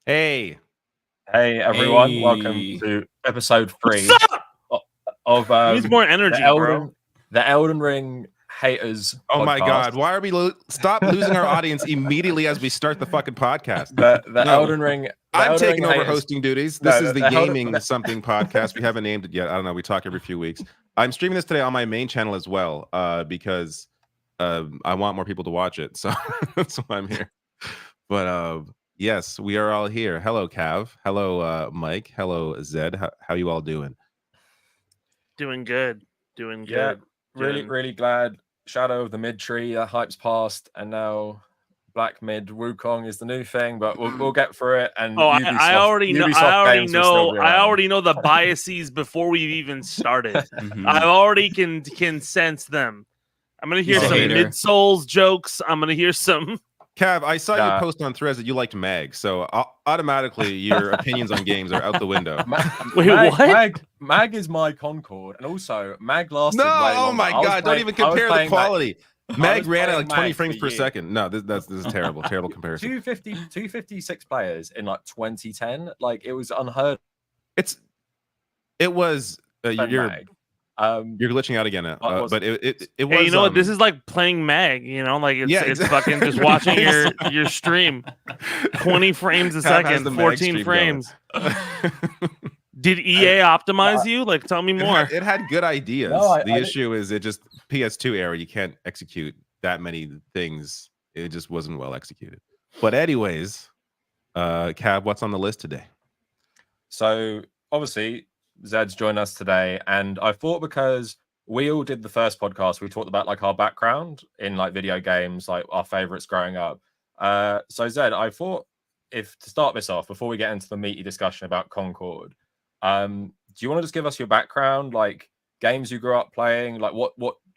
Hey. Hey everyone, welcome Hey. to episode 3 What's up? of Needs more energy, the Elden Ring haters. Oh my podcast. God! Why are we stop losing our audience immediately as we start the fucking podcast? The No. Elden Ring. I'm taking over haters. hosting duties. No, This is the gaming Elden- something podcast. We haven't named it yet. I don't know. We talk every few weeks. I'm streaming this today on my main channel as well, because I want more people to watch it. So that's why I'm here. But yes, we are all here. Hello, Cav. Hello, Mike. Hello, Zed. How you all doing? Doing good. Yeah, really glad. Shadow of the Mid Tree, hype's passed, and now Black Mid Wukong is the new thing. But we'll get through it. And Ubisoft, I already know. Ubisoft I already games will still know. be I around. already know the biases before we've even started. Mhm. I already can sense them. I'm gonna hear He's a some hater. mid Souls jokes. I'm gonna hear some. Cav, I saw Yeah. you post on Threads that you liked Mag, so automatically your opinions on games are out the window. Wait, what? Mag is my Concord, and also Mag lasted. No, way oh longer. my God! Don't even compare the quality. Mag was ran at playing like 20 Mag frames for per years. second. No, this is terrible comparison. 256 players in like 2010. Like it was unheard It was of. you're Mag. glitching out again, but it was. Hey, you know what? This is like playing Mag. You know, like it's fucking just watching your stream. 20 frames a Cav has second, the Mag 14 stream frames. going. Did EA optimize you? Like, tell me more. It had good ideas. No, the issue is it just PS2 era. You can't execute that many things. It just wasn't well executed. But anyways, Cav, what's on the list today? So obviously Zed's joined us today, and I thought because we all did the first podcast, we talked about like our background in like video games, like our favorites growing up. So Zed, I thought if to start this off before we get into the meaty discussion about Concord, do you want to just give us your background, like games you grew up playing, like what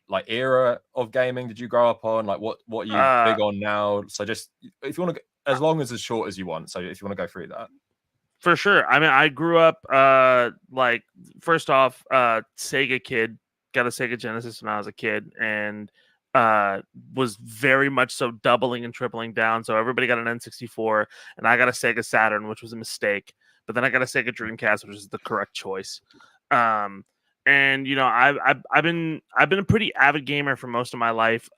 like era of gaming did you grow up on, like what are you big on now? So just if you want to, as long as short as you want. So if you want to go through that. For sure. I mean, I grew up like first off, Sega kid, got a Sega Genesis when I was a kid, and was very much so doubling and tripling down. So everybody got an N64, and I got a Sega Saturn, which was a mistake. But then I got a Sega Dreamcast, which is the correct choice. And you know, I've been a pretty avid gamer for most of my life.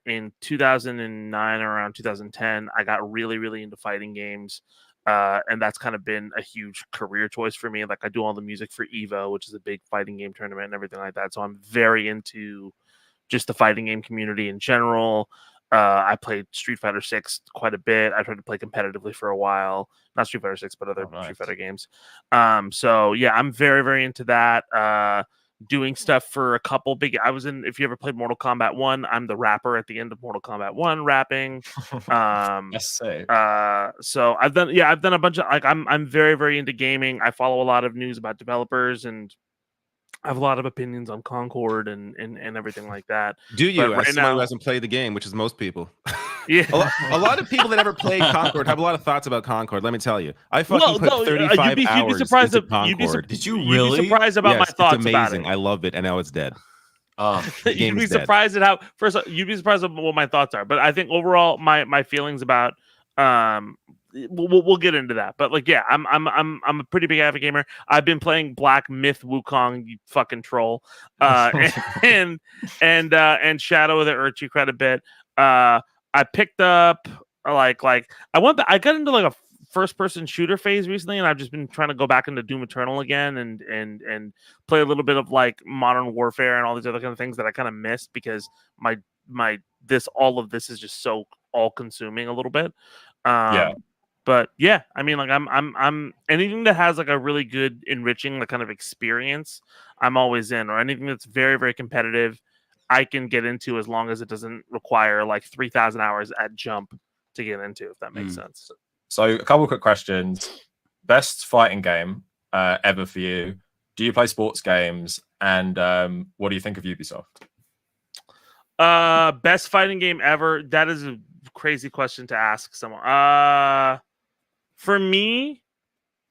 In 2009 or around 2010, I got really into fighting games. And that's kind of been a huge career choice for me. Like I do all the music for Evo, which is a big fighting game tournament and everything like that. So I'm very into just the fighting game community in general. I played Street Fighter 6 quite a bit. I tried to play competitively for a while. Not Street Fighter 6, but other Street Fighter games. So yeah, I'm very into that. Doing stuff for a couple big. I was in. If you ever played Mortal Kombat 1, I'm the rapper at the end of Mortal Kombat 1, rapping. So I've done a bunch of like I'm very into gaming. I follow a lot of news about developers, and I have a lot of opinions on Concord and everything like that. Do you? Right As someone now, who hasn't played the game, which is most people. Yeah, a lot of people that ever played Concord have a lot of thoughts about Concord. Let me tell you, I fucking put 35 hours into Concord. Did you really? You'd be surprised about my thoughts. It's amazing. I loved it, and now it's dead. You'd be surprised at how. First, you'd be surprised at what my thoughts are. But I think overall, my feelings about we'll get into that. But like, yeah, I'm a pretty big avid gamer. I've been playing Black Myth Wukong, you fucking troll, and Shadow of the Earth quite a bit. I picked up I got into like a first person shooter phase recently, and I've just been trying to go back into Doom Eternal again and play a little bit of like Modern Warfare and all these other kind of things that I kind of missed because all of this is just so all consuming a little bit. But yeah, I mean, like I'm anything that has like a really good enriching like kind of experience, I'm always in, or anything that's very competitive, I can get into as long as it doesn't require like 3,000 hours at jump to get into, if that makes sense. So a couple of quick questions. Best fighting game ever for you? Do you play sports games? And what do you think of Ubisoft? Best fighting game ever? That is a crazy question to ask someone. For me,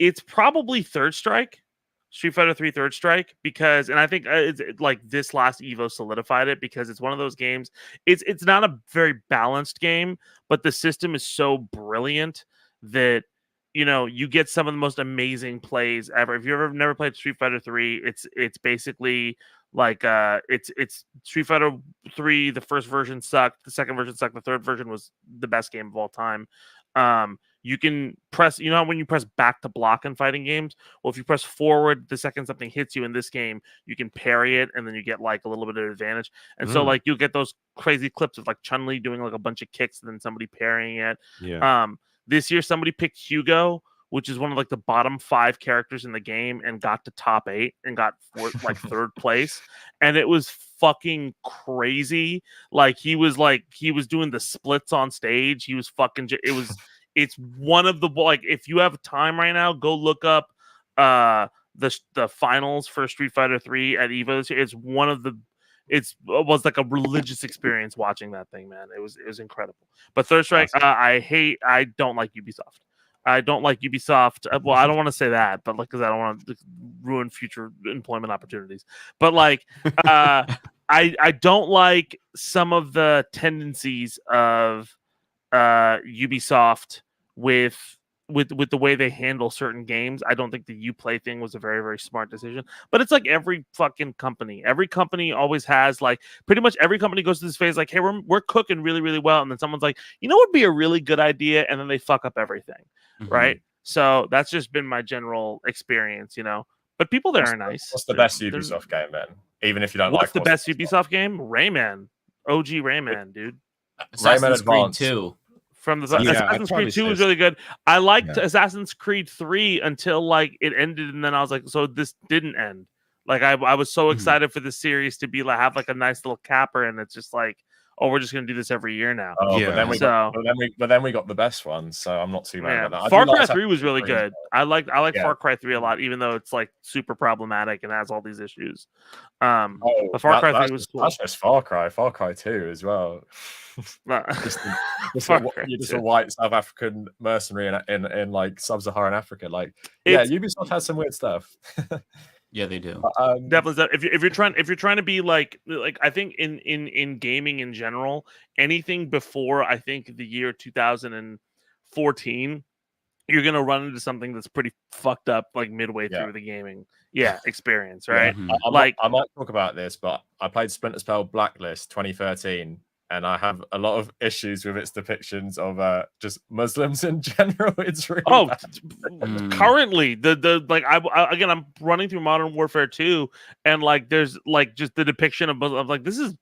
it's probably Third Strike. Street Fighter 3 Third Strike, because, and I think it's like this last Evo solidified it, because it's one of those games. It's not a very balanced game, but the system is so brilliant that you know, you get some of the most amazing plays ever. If you've ever never played Street Fighter 3, it's basically like it's Street Fighter 3. The first version sucked, the second version sucked, the third version was the best game of all time. You can press, you know, when you press back to block in fighting games, well, if you press forward the second something hits you in this game, you can parry it and then you get like a little bit of advantage. And so like you'll get those crazy clips of like Chun-Li doing like a bunch of kicks and then somebody parrying it. This year somebody picked Hugo, which is one of like the bottom 5 characters in the game, and got to top 8 and got like third place. And it was fucking crazy. Like he was doing the splits on stage. He was fucking, it's one of the, like, if you have time right now, go look up the finals for Street Fighter 3 at EVO this year. It's one of the, it was like a religious experience watching that thing, man. It was incredible. But Third Strike, awesome. I don't like Ubisoft. I don't like Ubisoft. Well, I don't want to say that, but like, because I don't want to ruin future employment opportunities. But like, I don't like some of the tendencies of Ubisoft with the way they handle certain games. I don't think the Uplay thing was a very, very smart decision. But it's like every fucking company. Every company always has, like, pretty much every company goes to this phase like, hey, we're cooking really, really well. And then someone's like, you know what would be a really good idea? And then they fuck up everything. Right? So that's just been my general experience, you know. But people there are nice. What's the best Ubisoft game, then? Even if you don't like what's the best Ubisoft game? Rayman. OG Rayman, dude. Assassin's Creed 2. From the Assassin's Creed 2 was really good. I liked Assassin's Creed 3 until like it ended, and then I was like, so this didn't end. Like I was so excited for the series to be like have like a nice little capper, and it's just like, oh, we're just gonna do this every year now. Oh, but then we got the best one, so I'm not too mad at that. Far Cry 3 was really good. I like Far Cry 3 a lot, even though it's like super problematic and has all these issues. But Far Cry 3 was cool. That's just Far Cry 2 as well. just a white South African mercenary in like sub-Saharan Africa. Like, Ubisoft has some weird stuff. Yeah, they do. Definitely. If you're trying to be like I think in gaming in general, anything before I think the year 2014, you're gonna run into something that's pretty fucked up like midway through the gaming experience, right? I might talk about this, but I played Splinter Cell Blacklist 2013. And I have a lot of issues with its depictions of just Muslims in general. It's really bad. Currently the like I'm running through Modern Warfare 2, and like there's like just the depiction of Muslims. Like this is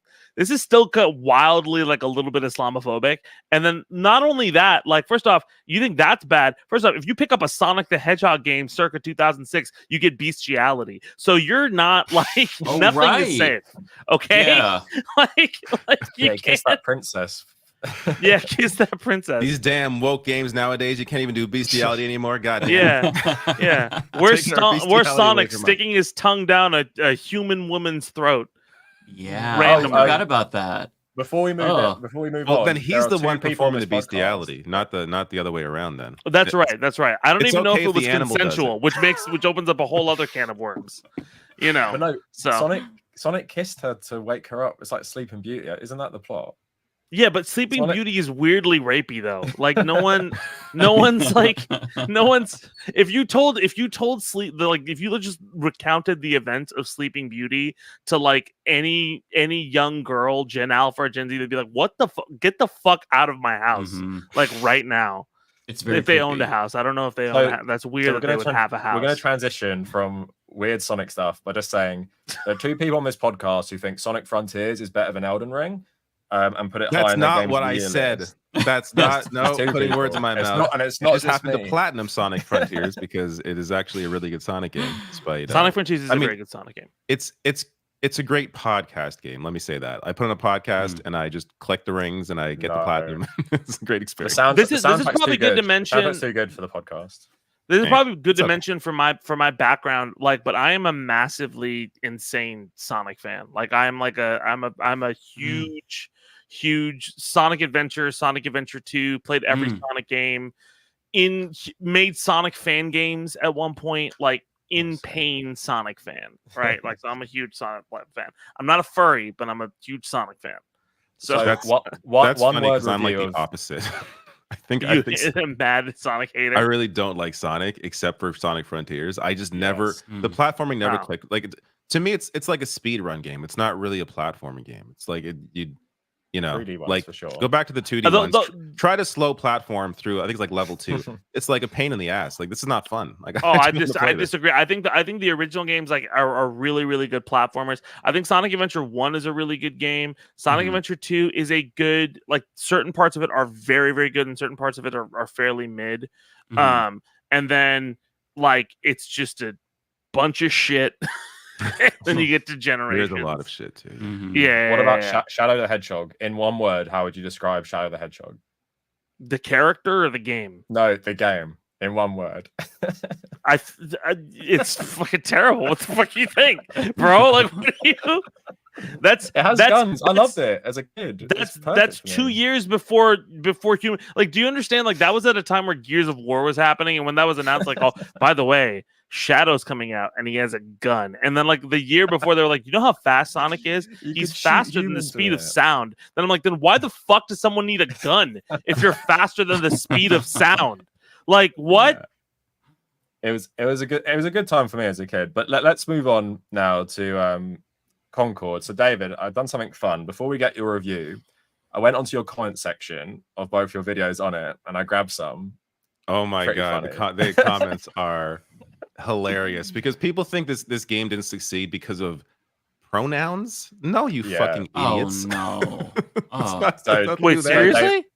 still wildly like a little bit Islamophobic. And then not only that, like first off, you think that's bad. First off, if you pick up a Sonic the Hedgehog game circa 2006, you get bestiality. So you're not like nothing is safe. Okay? Yeah. like you kiss that princess. Yeah, kiss that princess. These damn woke games nowadays, you can't even do bestiality anymore. God. Yeah. Where's Sonic sticking his tongue down a human woman's throat? Yeah, I forgot about that. Before we move on, then he's the one performing the bestiality, not the other way around. Then that's right. I don't even know if it was consensual, which opens up a whole other can of worms. You know, but no. So Sonic kissed her to wake her up. It's like Sleeping Beauty, isn't that the plot? Yeah, but Sleeping Beauty is weirdly rapey though. Like no one's if you told if you just recounted the events of Sleeping Beauty to like any young girl, Gen Alpha or Gen Z, they'd be like, what the fuck? Get the fuck out of my house. Like right now. It's very if they owned a house. I don't know if they own a house. That's weird that they would have a house. We're going to transition from weird Sonic stuff by just saying there are 2 people on this podcast who think Sonic Frontiers is better than Elden Ring. And put it. That's not what I said. That's not putting words in my mouth. It's not just happened to platinum Sonic Frontiers because it is actually a really good Sonic game. Despite Sonic Frontiers is a very good Sonic game. It's a great podcast game. Let me say that. I put on a podcast and I just collect the rings and I get the platinum. It's a great experience. This is probably good to mention. That's too good for the podcast. This is probably good to mention for my background, like, but I am a massively insane Sonic fan. Like I'm a huge Sonic Adventure 2, played every Sonic game, made Sonic fan games at one point, like in pain Sonic fan, right? Like so I'm a huge Sonic fan. I'm not a furry, but I'm a huge Sonic fan. So that's one word I'm like the opposite. think mad Sonic hater. I really don't like Sonic except for Sonic Frontiers. I just never the platforming never clicked. Like to me, it's like a speed run game. It's not really a platforming game. It's like you know, 3D ones, like for sure. go back to the 2D ones. Try to slow platform through. I think it's like level 2. It's like a pain in the ass. Like this is not fun. Like I disagree. I think the original games like are really really good platformers. I think Sonic Adventure 1 is a really good game. Sonic Adventure 2 is a good, like certain parts of it are very very good and certain parts of it are fairly mid. And then like it's just a bunch of shit. Then you get to Generations. There's a lot of shit too. Yeah. What about Shadow the Hedgehog? In one word, how would you describe Shadow the Hedgehog? The character or the game? No, the game. In one word. It's fucking terrible. What the fuck do you think, bro? Like, what are you? It has guns. I loved it as a kid. That's 2 years before human. Like, do you understand? Like, that was at a time where Gears of War was happening, and when that was announced, like, oh, by the way, Shadow's coming out, and he has a gun. And then, like, the year before, they were like, you know how fast Sonic is? He's faster than the speed of sound. Then I'm like, then why the fuck does someone need a gun if you're faster than the speed of sound? Like, what? Yeah. It was a good time for me as a kid. But let's move on now to Concord. So David, I've done something fun. Before we get your review, I went onto your comment section of both your videos on it, and I grabbed some. Oh my god, the comments are hilarious because people think this game didn't succeed because of pronouns. No, you fucking idiots. Oh no. Wait, seriously?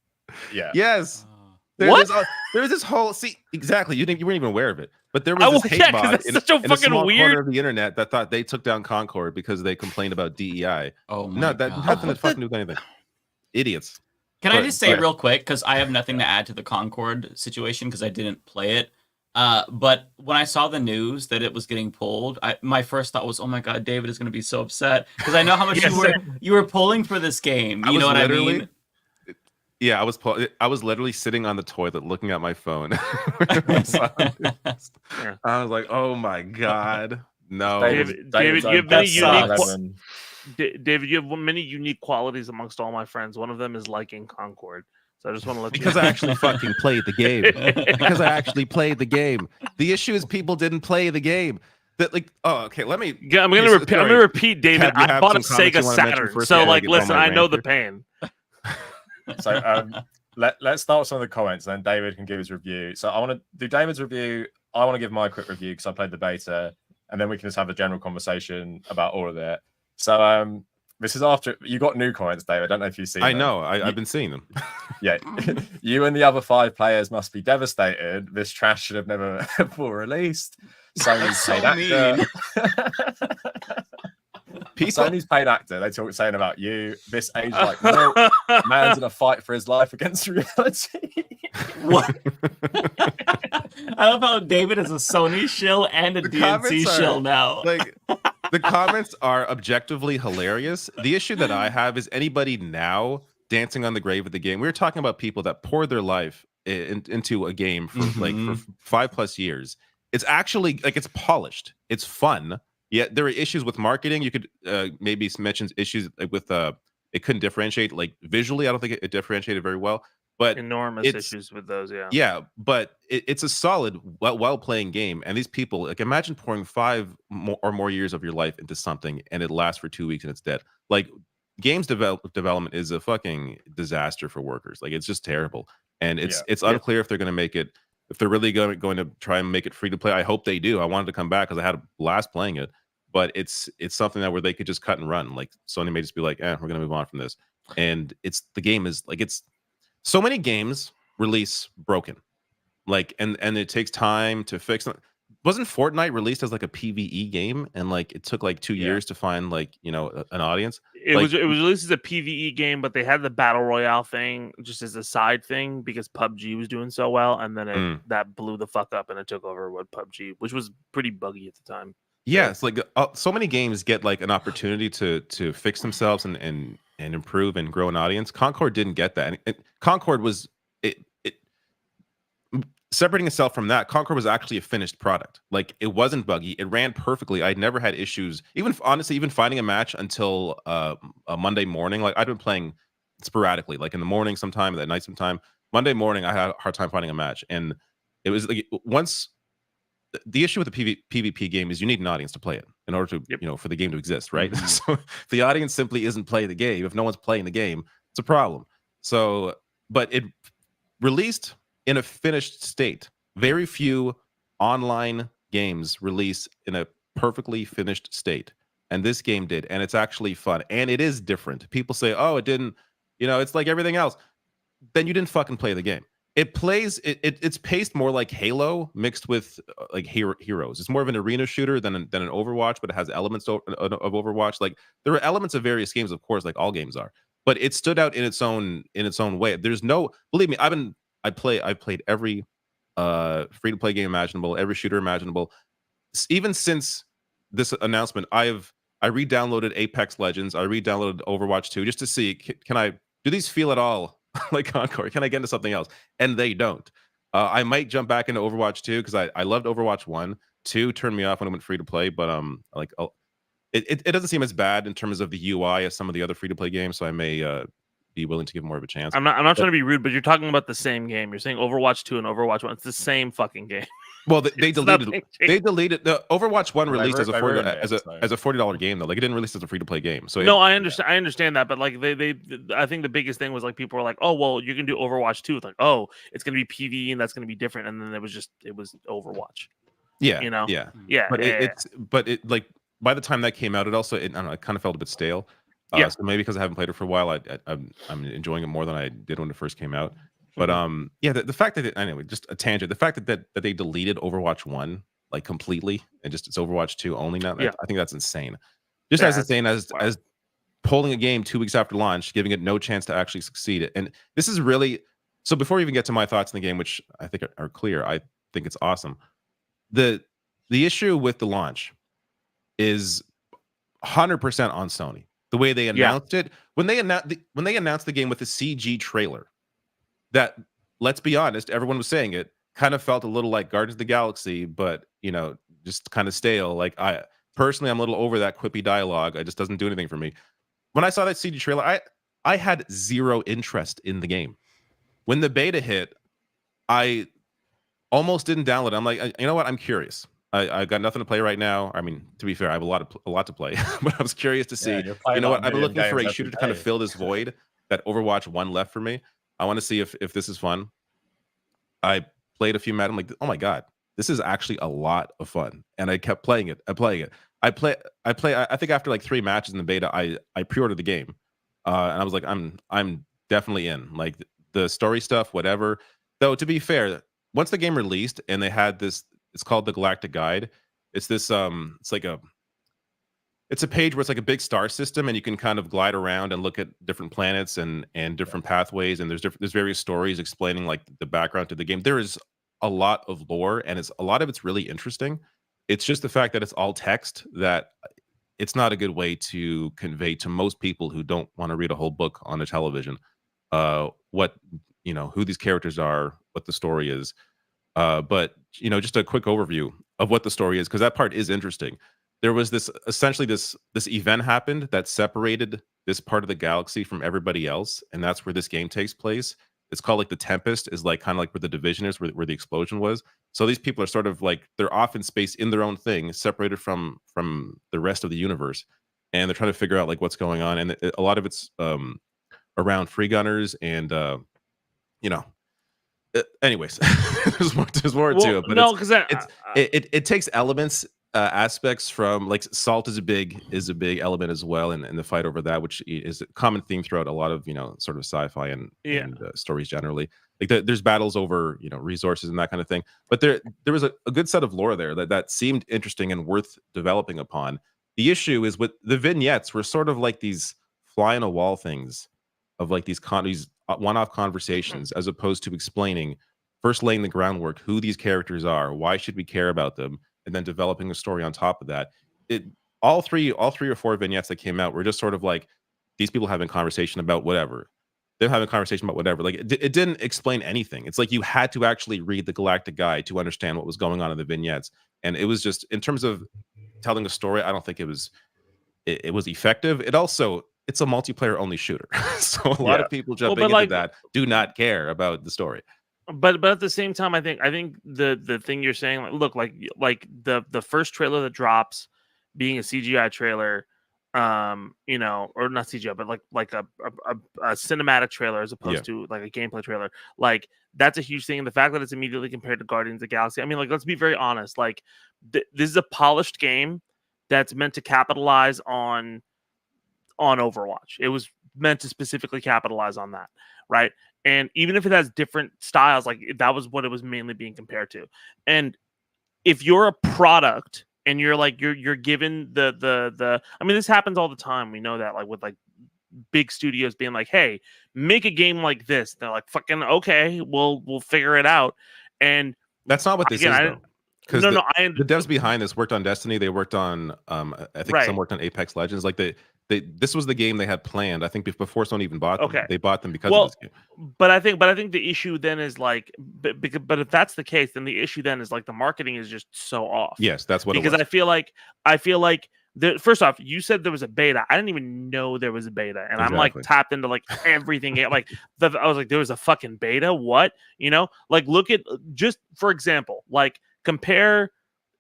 Yeah. Yes. There's this whole exactly. You weren't even aware of it, but there was this hate mod in a small corner of the internet that thought they took down Concord because they complained about DEI. Oh my no, that God. nothing to fucking do with anything. Idiots. Can I just say real quick, because I have nothing to add to the Concord situation because I didn't play it. But when I saw the news that it was getting pulled, my first thought was, "Oh my God, David is going to be so upset," because I know how much you were pulling for this game. You know what I mean? Yeah, I was literally sitting on the toilet looking at my phone. I was like, "Oh my God, no!" David, you have many unique qualities amongst all my friends. One of them is liking Concord. So I just want to let because I actually fucking played the game. Because I actually played the game. The issue is people didn't play the game. That like, oh, okay. Let me. Yeah, I'm gonna repeat, David. I bought a Sega Saturn, so like, listen, I know the pain. So let's start with some of the comments, and then David can give his review. So I want to do David's review. I want to give my quick review because I played the beta, and then we can just have a general conversation about all of it. So this is after you got new comments, David. I don't know if you've seen. I know. I've been seeing them. Yeah, you and the other 5 players must be devastated. This trash should have never been released. Sony's paid actor. Sony's paid actor. They saying about you. This age like milk. Man's in a fight for his life against reality. What? I love how David is a Sony shill and a DNC shill now. Like the comments are objectively hilarious. The issue that I have is anybody now dancing on the grave of the game. We were talking about people that pour their life into a game for like for 5+ years. It's actually like it's polished. It's fun. Yet there are issues with marketing. You could maybe mention issues like with it couldn't differentiate like visually. I don't think it differentiated very well. But enormous issues with those, yeah. But it's a solid, well playing game. And these people, like, imagine pouring 5 or more years of your life into something, and it lasts for 2 weeks and it's dead. Like, games development is a fucking disaster for workers. Like, it's just terrible. And it's unclear if they're going to make it. If they're really going to try and make it free to play, I hope they do. I wanted to come back because I had a blast playing it. But it's something that where they could just cut and run. Like Sony may just be like, we're going to move on from this. And the game is like so many games release broken, like and it takes time to fix them. Wasn't Fortnite released as like a PvE game, and like it took like 2 years to find like an audience? It was released as a PvE game, but they had the battle royale thing just as a side thing because PUBG was doing so well, and then that blew the fuck up, and it took over what PUBG, which was pretty buggy at the time. Yeah, it's like so many games get like an opportunity to fix themselves and improve and grow an audience. Concord didn't get that. And Concord was separating itself from that. Concord was actually a finished product. Like, it wasn't buggy. It ran perfectly. I'd never had issues. Even finding a match until a Monday morning. Like, I'd been playing sporadically, like in the morning sometime, at night sometime. Monday morning I had a hard time finding a match, and it was like once the issue with the PvP game is you need an audience to play it in order to for the game to exist, right? So if the audience simply isn't playing the game, if no one's playing the game, it's a problem. So, but it released in a finished state. Very few online games release in a perfectly finished state, and this game did, and it's actually fun, and it is different. People say, "Oh, it didn't," it's like everything else. Then you didn't fucking play the game. It plays it's paced more like Halo mixed with like Heroes. It's more of an arena shooter than an Overwatch, but it has elements of Overwatch. Like there are elements of various games, of course, like all games are, but it stood out in its own way. There's no, believe me, I've played every free to play game imaginable, every shooter imaginable. Even since this announcement, I re-downloaded Apex Legends, I re-downloaded Overwatch 2 just to see, do these feel at all like Concord? Can I get into something else? And they don't. I might jump back into Overwatch 2 because I loved Overwatch 1. 2 turned me off when it went free to play, but it doesn't seem as bad in terms of the UI as some of the other free to play games, so I may be willing to give more of a chance. I'm not trying to be rude, but you're talking about the same game. You're saying Overwatch 2 and Overwatch 1. It's the same fucking game. Well, they deleted the Overwatch 1 released as a $40 game though. Like it didn't release as a free to play game. So I understand that, but like I think the biggest thing was like people were like, oh well, you can do Overwatch 2. It's like, oh, it's gonna be PvE and that's gonna be different, and then it was Overwatch. Yeah, yeah. But it like by the time that came out, I don't know, it kind of felt a bit stale. So maybe because I haven't played it for a while, I'm enjoying it more than I did when it first came out. But the fact that anyway, just a tangent. The fact that they deleted Overwatch 1 like completely and just it's Overwatch 2 only now. I think that's insane. Just as insane as pulling a game 2 weeks after launch, giving it no chance to actually succeed. And this is really so. Before we even get to my thoughts in the game, which I think are clear, I think it's awesome. The issue with the launch is 100% on Sony. The way they announced it, when they announced the game with the CG trailer, that, let's be honest, everyone was saying it kind of felt a little like Guardians of the Galaxy, but just kind of stale. Like I'm a little over that quippy dialogue. It just doesn't do anything for me. When I saw that CG trailer, I had zero interest in the game. When the beta hit, I almost didn't download it. I'm like, you know what? I'm curious. I got nothing to play right now. I mean, to be fair, I have a lot to play, but I was curious to see. You know what? I've been looking for a shooter to kind of fill this void that Overwatch 1 left for me. I want to see if this is fun. I played a few matches. I'm like, oh my god, this is actually a lot of fun, and I kept playing it. I think after like 3 matches in the beta, I pre-ordered the game, and I was like, I'm definitely in. Like the story stuff, whatever. Though to be fair, once the game released and they had this. It's called the Galactic Guide. It's this it's a page where it's like a big star system, and you can kind of glide around and look at different planets and different pathways, and there's various stories explaining like the background to the game. There is a lot of lore, and a lot of it's really interesting. It's just the fact that it's all text that it's not a good way to convey to most people who don't want to read a whole book on a television what who these characters are, what the story is. But just a quick overview of what the story is, because that part is interesting. There was this event happened that separated this part of the galaxy from everybody else, and that's where this game takes place. It's called like the Tempest, is like kind of like where the division is, where the explosion was. So these people are sort of like they're off in space in their own thing, separated from the rest of the universe, and they're trying to figure out like what's going on. And a lot of it's around free gunners and anyways, there's more to it, but no, because it takes elements, aspects from like salt is a big element as well, and the fight over that, which is a common theme throughout a lot of sort of sci-fi and stories generally. Like there's battles over resources and that kind of thing, but there was a good set of lore there that seemed interesting and worth developing upon. The issue is with the vignettes were sort of like these fly on a wall things of like these one-off conversations, as opposed to explaining, first laying the groundwork, who these characters are, why should we care about them, and then developing a story on top of that. All three or 4 vignettes that came out were just sort of like these people having conversation about whatever. They're having a conversation about whatever. Like it didn't explain anything. It's like you had to actually read the Galactic Guide to understand what was going on in the vignettes. And it was just, in terms of telling a story, I don't think it was effective. it's a multiplayer only shooter. So a lot of people jumping into that do not care about the story. But at the same time, I think the thing you're saying, like, look, like the first trailer that drops being a CGI trailer, you know, or not CGI, but like a cinematic trailer as opposed to like a gameplay trailer, like that's a huge thing. And the fact that it's immediately compared to Guardians of the Galaxy, I mean, like, let's be very honest, like this is a polished game that's meant to capitalize on Overwatch. It was meant to specifically capitalize on that, right? And even if it has different styles, like that was what it was mainly being compared to. And if you're a product and you're like you're given the I mean, this happens all the time. We know that, like with like big studios being like, hey, make a game like this. They're like, fucking okay, we'll figure it out. And that's not what this is, though. Because the devs behind this worked on Destiny. They worked on I think some worked on Apex Legends. Like this was the game they had planned. I think before Sony even bought them. They bought them because of this game. But I think the issue then is like, but if that's the case, then the issue then is like the marketing is just so off. Yes, that's what because it was. I feel like first off, you said there was a beta. I didn't even know there was a beta, and I'm like tapped into like everything. Like I was like, there was a fucking beta. What, you know? Like look at, just for example, like compare.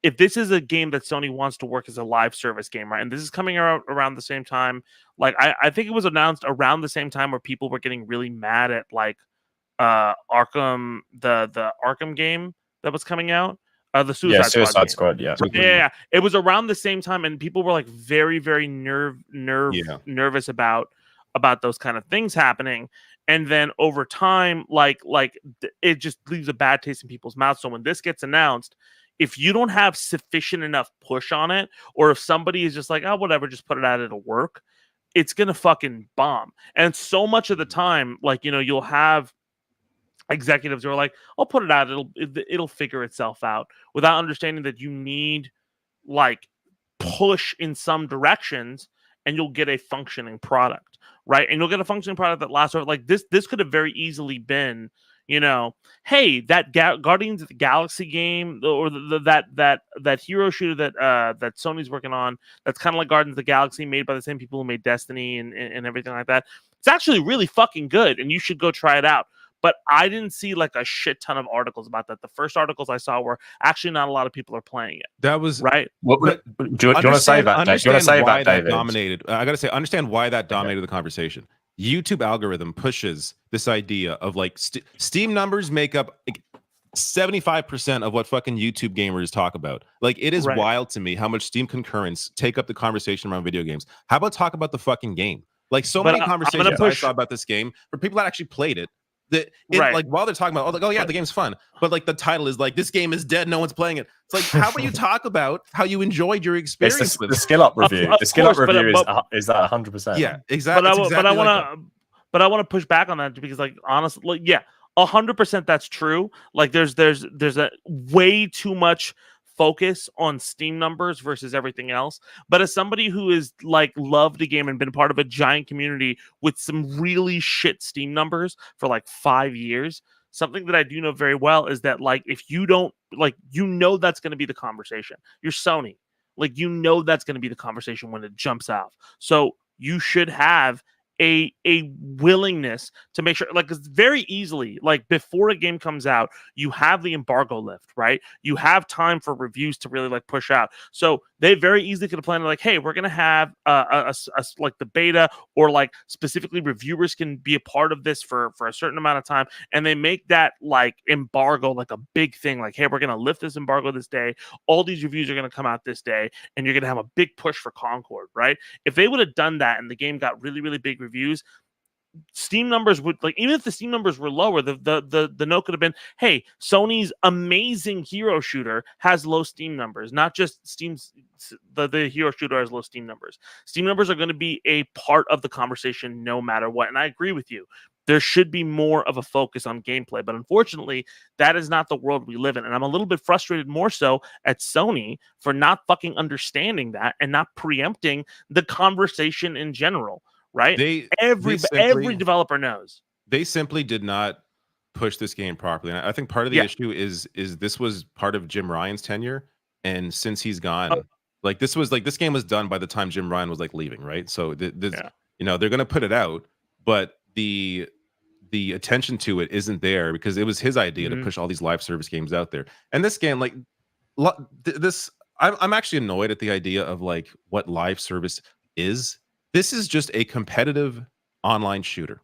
If this is a game that Sony wants to work as a live service game, right? And this is coming around the same time. Like I think it was announced around the same time where people were getting really mad at like Arkham, the Arkham game that was coming out. The Suicide Squad. Yeah. It was around the same time, and people were like very, very nervous about those kind of things happening. And then over time, like it just leaves a bad taste in people's mouths. So when this gets announced, if you don't have sufficient enough push on it, or if somebody is just like, oh, whatever, just put it out, it'll work, it's gonna fucking bomb. And so much of the time, like, you know, you'll have executives who are like, I'll put it out, it'll figure itself out, without understanding that you need like push in some directions, and you'll get a functioning product, right? And you'll get a functioning product that lasts over. Like this could have very easily been, you know, hey, that Guardians of the Galaxy game, or that hero shooter that Sony's working on, that's kind of like Guardians of the Galaxy, made by the same people who made Destiny and everything like that. It's actually really fucking good, and you should go try it out. But I didn't see like a shit ton of articles about that. The first articles I saw were actually not a lot of people are playing it. That was right. Do you want to say that? Do you want to say that, David? Dominated. I got to say, understand why that dominated the conversation. YouTube algorithm pushes this idea of like Steam numbers make up like 75% of what fucking YouTube gamers talk about. Like it is wild to me how much Steam concurrents take up the conversation around video games. How about talk about the fucking game? Like so many conversations I saw about this game for people that actually played it. Like while they're talking about, oh yeah, the game's fun, but like the title is like, this game is dead, no one's playing it. It's like, how about you talk about how you enjoyed your experience with the skill up review? The skill up review is that 100%. Yeah, exactly. But I want to push back on that, because like honestly, like, yeah, 100% that's true. Like there's a way too much focus on Steam numbers versus everything else. But as somebody who is like loved the game and been part of a giant community with some really shit Steam numbers for like 5 years, something that I do know very well is that like if you don't, like, you know, that's going to be the conversation. You're Sony, like, you know, that's going to be the conversation when it jumps out. So you should have a willingness to make sure, like, because very easily, like before a game comes out, you have the embargo lift, right? You have time for reviews to really like push out. So they very easily could have planned like, hey, we're gonna have a like the beta, or like specifically reviewers can be a part of this for a certain amount of time, and they make that like embargo like a big thing. Like, hey, we're gonna lift this embargo this day. All these reviews are gonna come out this day, and you're gonna have a big push for Concord, right? If they would have done that and the game got really, really big reviews, Steam numbers would, like, even if the Steam numbers were lower, the note could have been, hey, Sony's amazing hero shooter has low Steam numbers, not just Steam's the hero shooter has low Steam numbers. Steam numbers are going to be a part of the conversation no matter what. And I agree with you. There should be more of a focus on gameplay, but unfortunately, that is not the world we live in. And I'm a little bit frustrated more so at Sony for not fucking understanding that and not preempting the conversation in general. Right? Every developer knows. They simply did not push this game properly. And I think part of the issue is this was part of Jim Ryan's tenure. And since he's gone, like this game was done by the time Jim Ryan was like leaving, right? So You know, they're going to put it out, but the attention to it isn't there because it was his idea to push all these live service games out there. And this game, like I'm actually annoyed at the idea of like what live service is. This is just a competitive online shooter.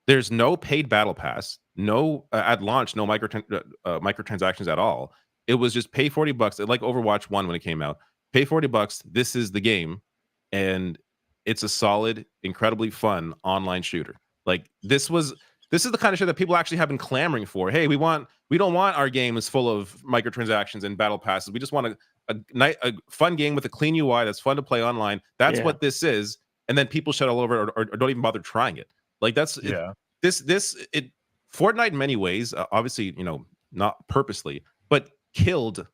There's no paid battle pass, no at launch, no microtransactions at all. It was just pay $40, like Overwatch 1 when it came out. Pay $40. This is the game, and it's a solid, incredibly fun online shooter. Like this is the kind of shit that people actually have been clamoring for. Hey, we don't want our games full of microtransactions and battle passes. We just want a fun game with a clean UI that's fun to play online. That's what this is. And then people shut all over or don't even bother trying it. Like that's Fortnite in many ways, obviously, you know, not purposely, but killed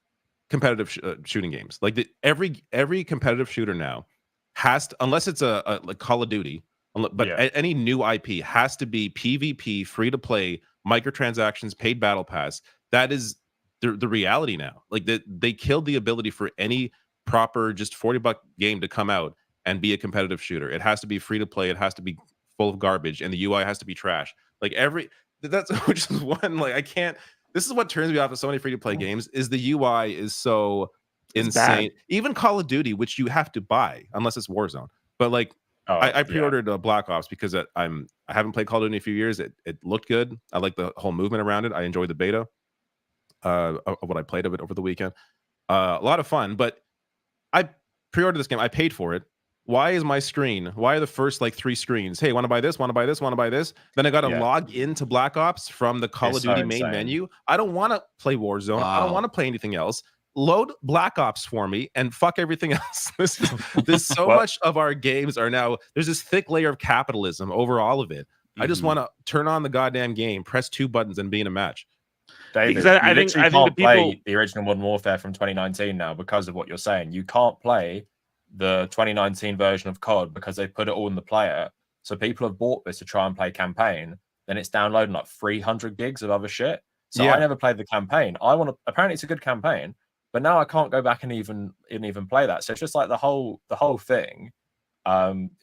competitive shooting games. Like every competitive shooter now has to, unless it's a like Call of Duty, but any new IP has to be PvP, free to play, microtransactions, paid battle pass. That is the reality now. Like they killed the ability for any proper just $40 game to come out and be a competitive shooter. It has to be free to play. It has to be full of garbage, and the UI has to be trash. Like that's which is one, like I can't. This is what turns me off of so many free to play games is the UI is so insane. Bad. Even Call of Duty, which you have to buy unless it's Warzone, but like. I pre-ordered Black Ops because I haven't played Call of Duty in a few years. It looked good. I like the whole movement around it. I enjoyed the beta of what I played of it over the weekend. A lot of fun, but I pre-ordered this game. I paid for it. Why is my screen? Why are the first like 3 screens? Hey, want to buy this? Want to buy this? Want to buy this? Then I got to log into Black Ops from the Call of Duty main menu. I don't want to play Warzone. Wow. I don't want to play anything else. Load Black Ops for me and fuck everything else. There's so much of our games are now, there's this thick layer of capitalism over all of it. I just want to turn on the goddamn game, press 2 buttons and be in a match. David, I think the people play the original Modern Warfare from 2019 now because of what you're saying. You can't play the 2019 version of COD because they put it all in the player. So people have bought this to try and play campaign. Then it's downloading like 300 gigs of other shit. So I never played the campaign. Apparently it's a good campaign. But now I can't go back and even play that. So it's just like the whole thing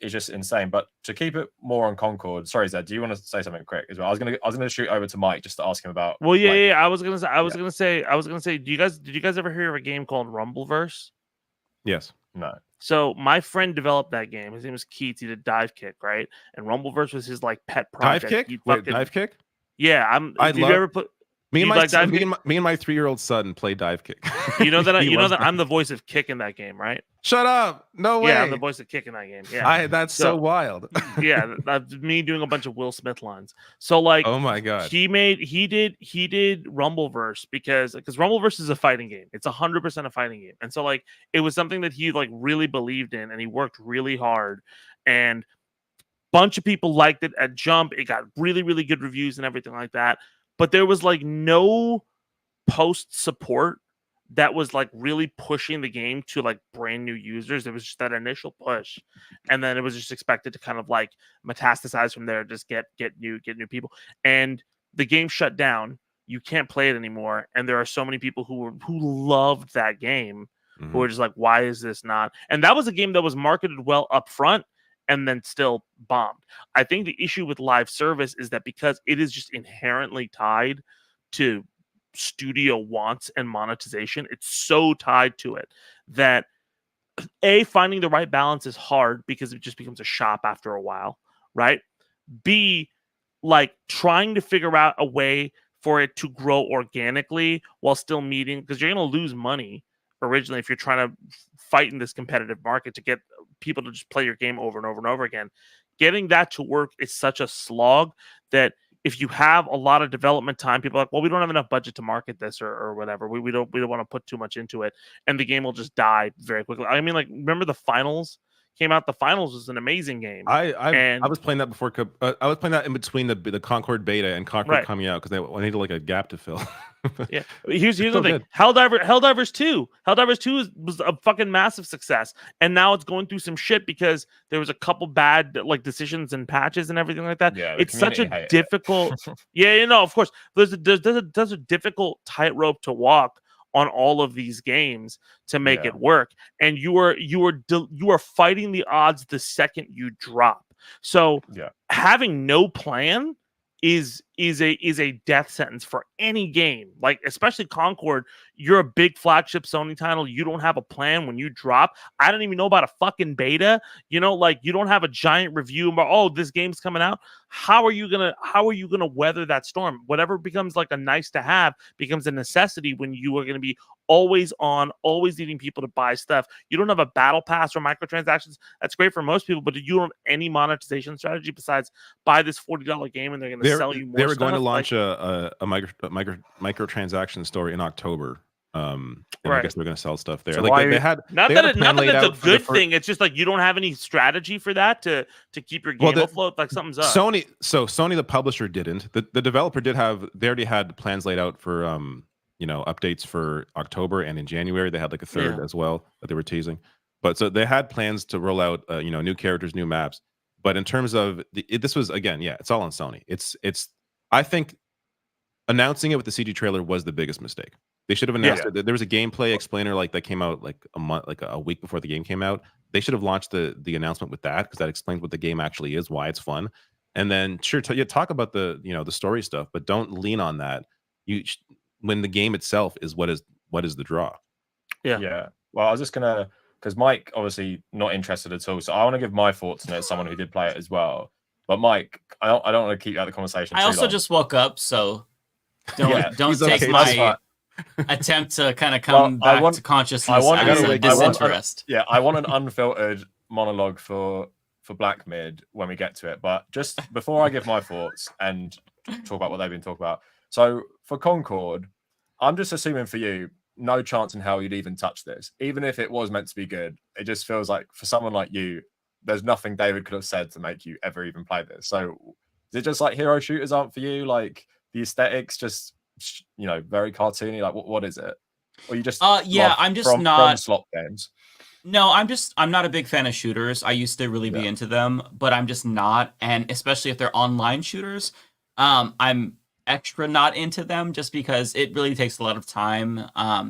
is just insane. But to keep it more on Concord, sorry Zed, do you want to say something quick as well? I was gonna shoot over to Mike just to ask him about. Well, I was gonna say, did you guys ever hear of a game called Rumbleverse? Yes. No. So my friend developed that game. His name was Keith. He did Dive Kick, right? And Rumbleverse was his like pet project. Dive Kick? Wait, Dive Kick? Yeah, you ever put? Me and my 3-year-old son play Dive Kick. You know that I'm the voice of Kick in that game, right? Shut up! No way. Yeah, I'm the voice of Kick in that game. Yeah, that's so wild. Yeah, that's me doing a bunch of Will Smith lines. So like, oh my god, he did Rumbleverse because Rumbleverse is a fighting game. It's 100% a fighting game, and so like it was something that he like really believed in, and he worked really hard, and bunch of people liked it at Jump. It got really, really good reviews and everything like that. But there was like no post support that was like really pushing the game to like brand new users. It was just that initial push, and then it was just expected to kind of like metastasize from there, just get new people. And the game shut down. You can't play it anymore. And there are so many people who loved that game who were just like, why is this not? And that was a game that was marketed well up front and then still bombed. I think the issue with live service is that because it is just inherently tied to studio wants and monetization, it's so tied to it that finding the right balance is hard because it just becomes a shop after a while, right? B, like trying to figure out a way for it to grow organically while still meeting, because you're going to lose money originally if you're trying to fight in this competitive market to get people to just play your game over and over and over again. Getting that to work is such a slog that if you have a lot of development time, people are like, well, we don't have enough budget to market this or whatever. We don't want to put too much into it, and the game will just die very quickly. I mean, like, remember the finals came out? The finals was an amazing game. I was playing that before. I was playing that in between the Concord beta and Concord coming out because I needed like a gap to fill. Yeah, here's the thing. Helldivers 2 was a fucking massive success, and now it's going through some shit because there was a couple bad like decisions and patches and everything like that. Yeah, it's such a difficult. Yeah, of course, there's a difficult tightrope to walk on all of these games to make it work, and you are fighting the odds the second you drop. So having no plan is a death sentence for any game. Like, especially Concord, you're a big flagship Sony title. You don't have a plan when you drop. I don't even know about a fucking beta. You know, like, you don't have a giant review about, oh, this game's coming out. How are you gonna weather that storm? Whatever becomes like a nice to have becomes a necessity when you are gonna be always on, always needing people to buy stuff. You don't have a battle pass or microtransactions. That's great for most people, but you don't have any monetization strategy besides buy this $40 game and they're going to sell you more. They were going to stuff. launch a microtransaction store in October. And I guess they're going to sell stuff there. So like they had not they that had it's a good thing. It's just like you don't have any strategy for that to keep your game afloat. Like something's up. Sony, the publisher, didn't. The developer did have. They already had plans laid out for updates for October, and in January they had like a third as well that they were teasing. But so they had plans to roll out new characters, new maps. But in terms of this was, again, it's all on Sony. It's I think announcing it with the CG trailer was the biggest mistake. They should have announced it. There was a gameplay explainer that came out like a week before the game came out. They should have launched the announcement with that, because that explains what the game actually is, why it's fun. And then talk about the story stuff, but don't lean on that. When the game itself is what is the draw. Yeah. Well, I was just gonna, because Mike obviously not interested at all, so I want to give my thoughts on it as someone who did play it as well. But Mike, I don't want to keep out the conversation. I also just woke up, so don't take my attempt to kind of come back to consciousness as a disinterest. I want an unfiltered monologue for Black Mid when we get to it. But just before I give my thoughts and talk about what they've been talking about. So for Concord, I'm just assuming for you, no chance in hell you'd even touch this. Even if it was meant to be good, it just feels like for someone like you, there's nothing David could have said to make you ever even play this. So is it just like hero shooters aren't for you? Like the aesthetics just, very cartoony? Like what is it? Or you just I'm just not from slot games? No, I'm not a big fan of shooters. I used to really be into them, but I'm just not. And especially if they're online shooters, I'm extra not into them, just because it really takes a lot of time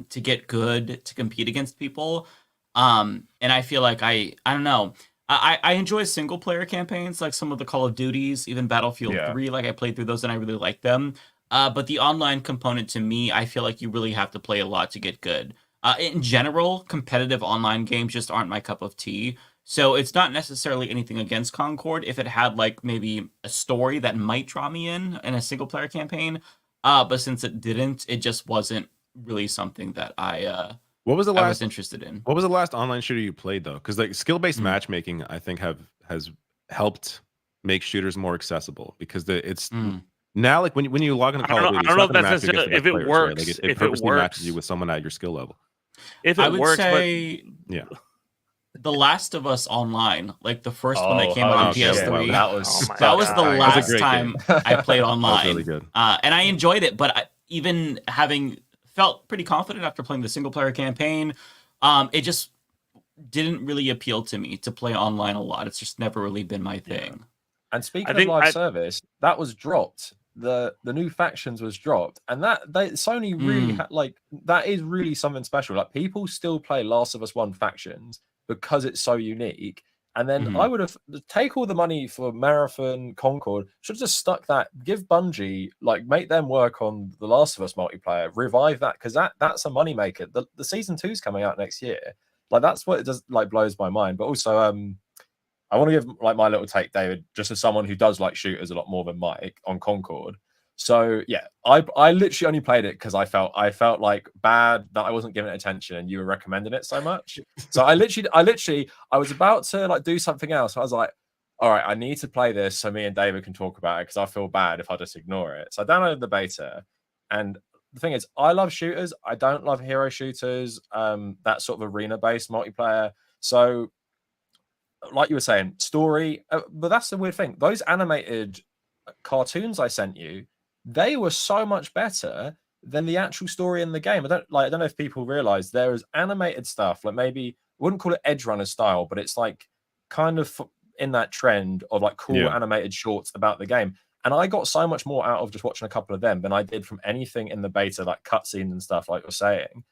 to get good, to compete against people. And I feel like I don't know. I enjoy single player campaigns, like some of the Call of Duties, even Battlefield 3. Like I played through those and I really like them. But the online component, to me, I feel like you really have to play a lot to get good. In general, competitive online games just aren't my cup of tea. So it's not necessarily anything against Concord if it had like maybe a story that might draw me in a single player campaign. But since it didn't, it just wasn't really something that I was interested in. What was the last online shooter you played though? Because like skill-based matchmaking, I think has helped make shooters more accessible, because it's now like when you log into Call of Duty, I don't know if that's necessarily if it works. Right? Like it purposely matches you with someone at your skill level. If it works, say, The Last of Us Online, like the first one that came out on PS3, that was the last time I played online. That was really good. And I enjoyed it, but even having felt pretty confident after playing the single player campaign, it just didn't really appeal to me to play online a lot. It's just never really been my thing. And speaking of live service, that was dropped. The new factions was dropped, and Sony really that is really something special. Like people still play Last of Us 1 factions because it's so unique. And then I would have take all the money for Marathon, Concord, should have just stuck that, give Bungie, like make them work on the Last of Us multiplayer, revive that, because that's a moneymaker. The season 2 is coming out next year. Like that's what it does, like blows my mind. But also I want to give like my little take, David, just as someone who does like shooters a lot more than Mike on Concord. So I literally only played it because I felt like bad that I wasn't giving it attention and you were recommending it so much. So I was about to like do something else. I was like, all right, I need to play this so me and David can talk about it, because I feel bad if I just ignore it. So I downloaded the beta, and the thing is, I love shooters. I don't love hero shooters, that sort of arena-based multiplayer. So like you were saying, story, but that's the weird thing. Those animated cartoons I sent you, they were so much better than the actual story in the game. I don't know if people realize there is animated stuff, like maybe I wouldn't call it Edge Runner style, but it's like kind of in that trend of like cool animated shorts about the game. And I got so much more out of just watching a couple of them than I did from anything in the beta, like cutscenes and stuff, like you're saying.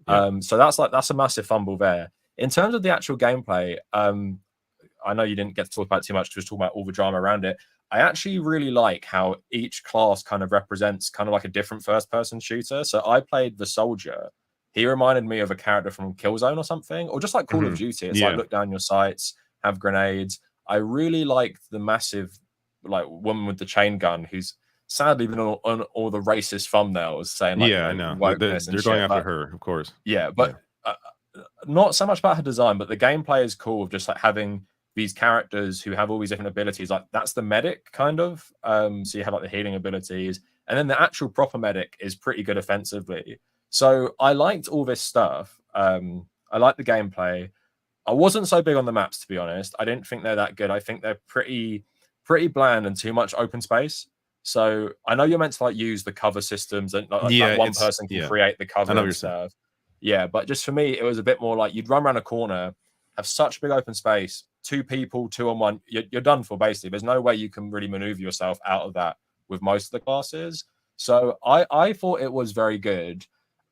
Yeah. So that's a massive fumble there. In terms of the actual gameplay, I know you didn't get to talk about it too much because we were talking about all the drama around it. I actually really like how each class kind of represents kind of like a different first-person shooter. So I played the soldier. He reminded me of a character from Killzone or something, or just like Call of Duty. It's like look down your sights, have grenades. I really liked the massive like woman with the chain gun who's sadly been on all the racist thumbnails saying like, I know. They're going after her, of course. Yeah, but not so much about her design, but the gameplay is cool of just like having these characters who have all these different abilities. Like that's the medic kind of. So you have like the healing abilities, and then the actual proper medic is pretty good offensively. So I liked all this stuff. I liked the gameplay. I wasn't so big on the maps, to be honest. I didn't think they're that good. I think they're pretty bland and too much open space. So I know you're meant to like use the cover systems and like one person can create the cover and stuff. Yeah, but just for me, it was a bit more like you'd run around a corner, have such a big open space, 2 people, 2-on-1, you're done for basically. There's no way you can really maneuver yourself out of that with most of the classes. So I thought it was very good.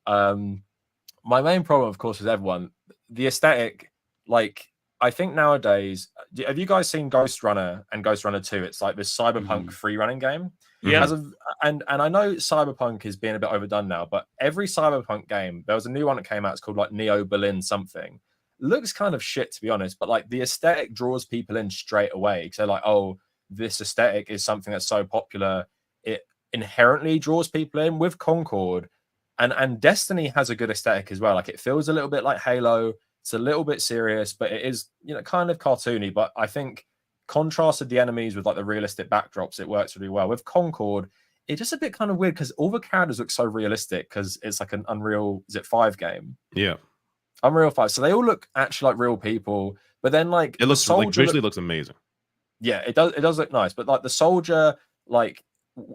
My main problem, of course, with everyone, the aesthetic, like I think nowadays, have you guys seen Ghost Runner and Ghost Runner 2? It's like this cyberpunk free running game. Yeah. And I know cyberpunk is being a bit overdone now, but every cyberpunk game, there was a new one that came out, it's called like Neo Berlin something. Looks kind of shit, to be honest, but like the aesthetic draws people in straight away. So like, oh, this aesthetic is something that's so popular, it inherently draws people in. With Concord and Destiny has a good aesthetic as well. Like it feels a little bit like Halo. It's a little bit serious, but it is, kind of cartoony. But I think contrasted the enemies with like the realistic backdrops, it works really well. With Concord, it's just a bit kind of weird because all the characters look so realistic because it's like an Unreal, is it 5 game? Yeah. Unreal 5. So they all look actually like real people, but then like it looks like visually looks amazing. Yeah, it does look nice, but like the soldier, like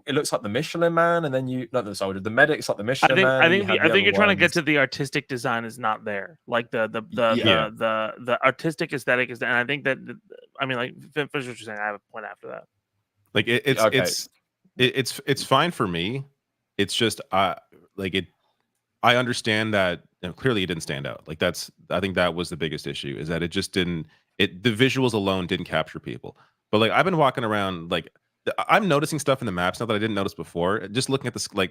it looks like the Michelin Man, and then not the soldier, the medic's like the Michelin Man. I think you're trying to get to the artistic design is not there, like the artistic aesthetic is there, and I think that I mean, like finish what you're saying. I have a point after that. Like it's fine for me. It's just I understand that clearly it didn't stand out. Like I think that was the biggest issue, is that it just didn't. The visuals alone didn't capture people. But like I've been walking around, like I'm noticing stuff in the maps now that I didn't notice before. Just looking at the sky.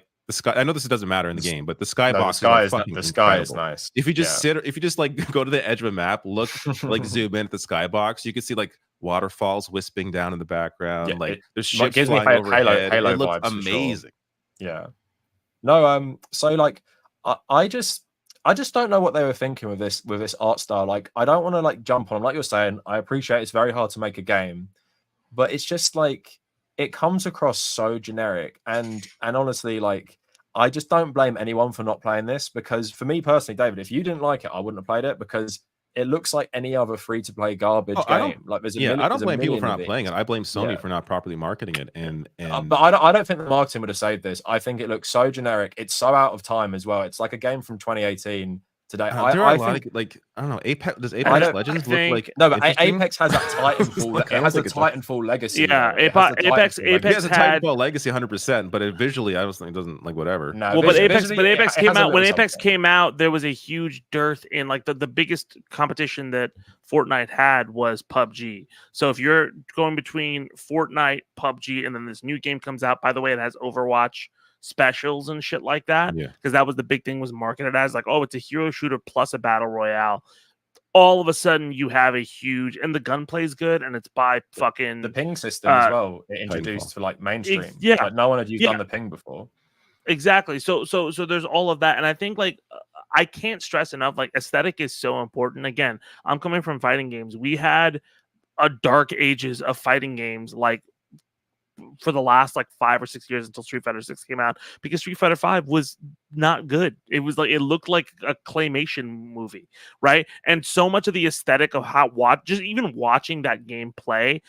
I know this doesn't matter in the game, but the skybox. The sky is nice. If you just if you just like go to the edge of a map, look like zoom in at the skybox, you can see like waterfalls wisping down in the background. Yeah, like there's ships flying overhead. Halo it looks vibes, amazing. Sure. Yeah. No. So like I just don't know what they were thinking with this art style. Like I don't want to like jump on them. Like you're saying, I appreciate it's very hard to make a game, but it's just like it comes across so generic. And honestly, like I just don't blame anyone for not playing this, because for me personally, David, if you didn't like it, I wouldn't have played it, because it looks like any other free-to-play garbage game. Like there's I don't blame people for not playing it. I blame Sony for not properly marketing it. But I don't think the marketing would have saved this. I think it looks so generic. It's so out of time as well. It's like a game from 2018 today. I think I don't know. Apex Legends look like no, but Apex has that Titanfall. It has the Titanfall legacy. Yeah, Apex has a Titanfall legacy 100%, but visually, I was like, it doesn't like whatever. No, but Apex came out. When Apex came out, there was a huge dearth in like the biggest competition that Fortnite had was PUBG. So if you're going between Fortnite, PUBG, and then this new game comes out, by the way, it has Overwatch specials and shit like that, because that was the big thing, was marketed as like, oh, it's a hero shooter plus a battle royale. All of a sudden you have a huge, and the gunplay is good, and it's by fucking the ping system as well, it introduced for like mainstream. Like no one had done the ping before. Exactly. So there's all of that, and I think like I can't stress enough, like aesthetic is so important. Again, I'm coming from fighting games. We had a dark ages of fighting games like for the last like 5 or 6 years until Street Fighter 6 came out, because Street Fighter 5 was not good. It was like, it looked like a claymation movie, right? And so much of the aesthetic of how just even watching that game play,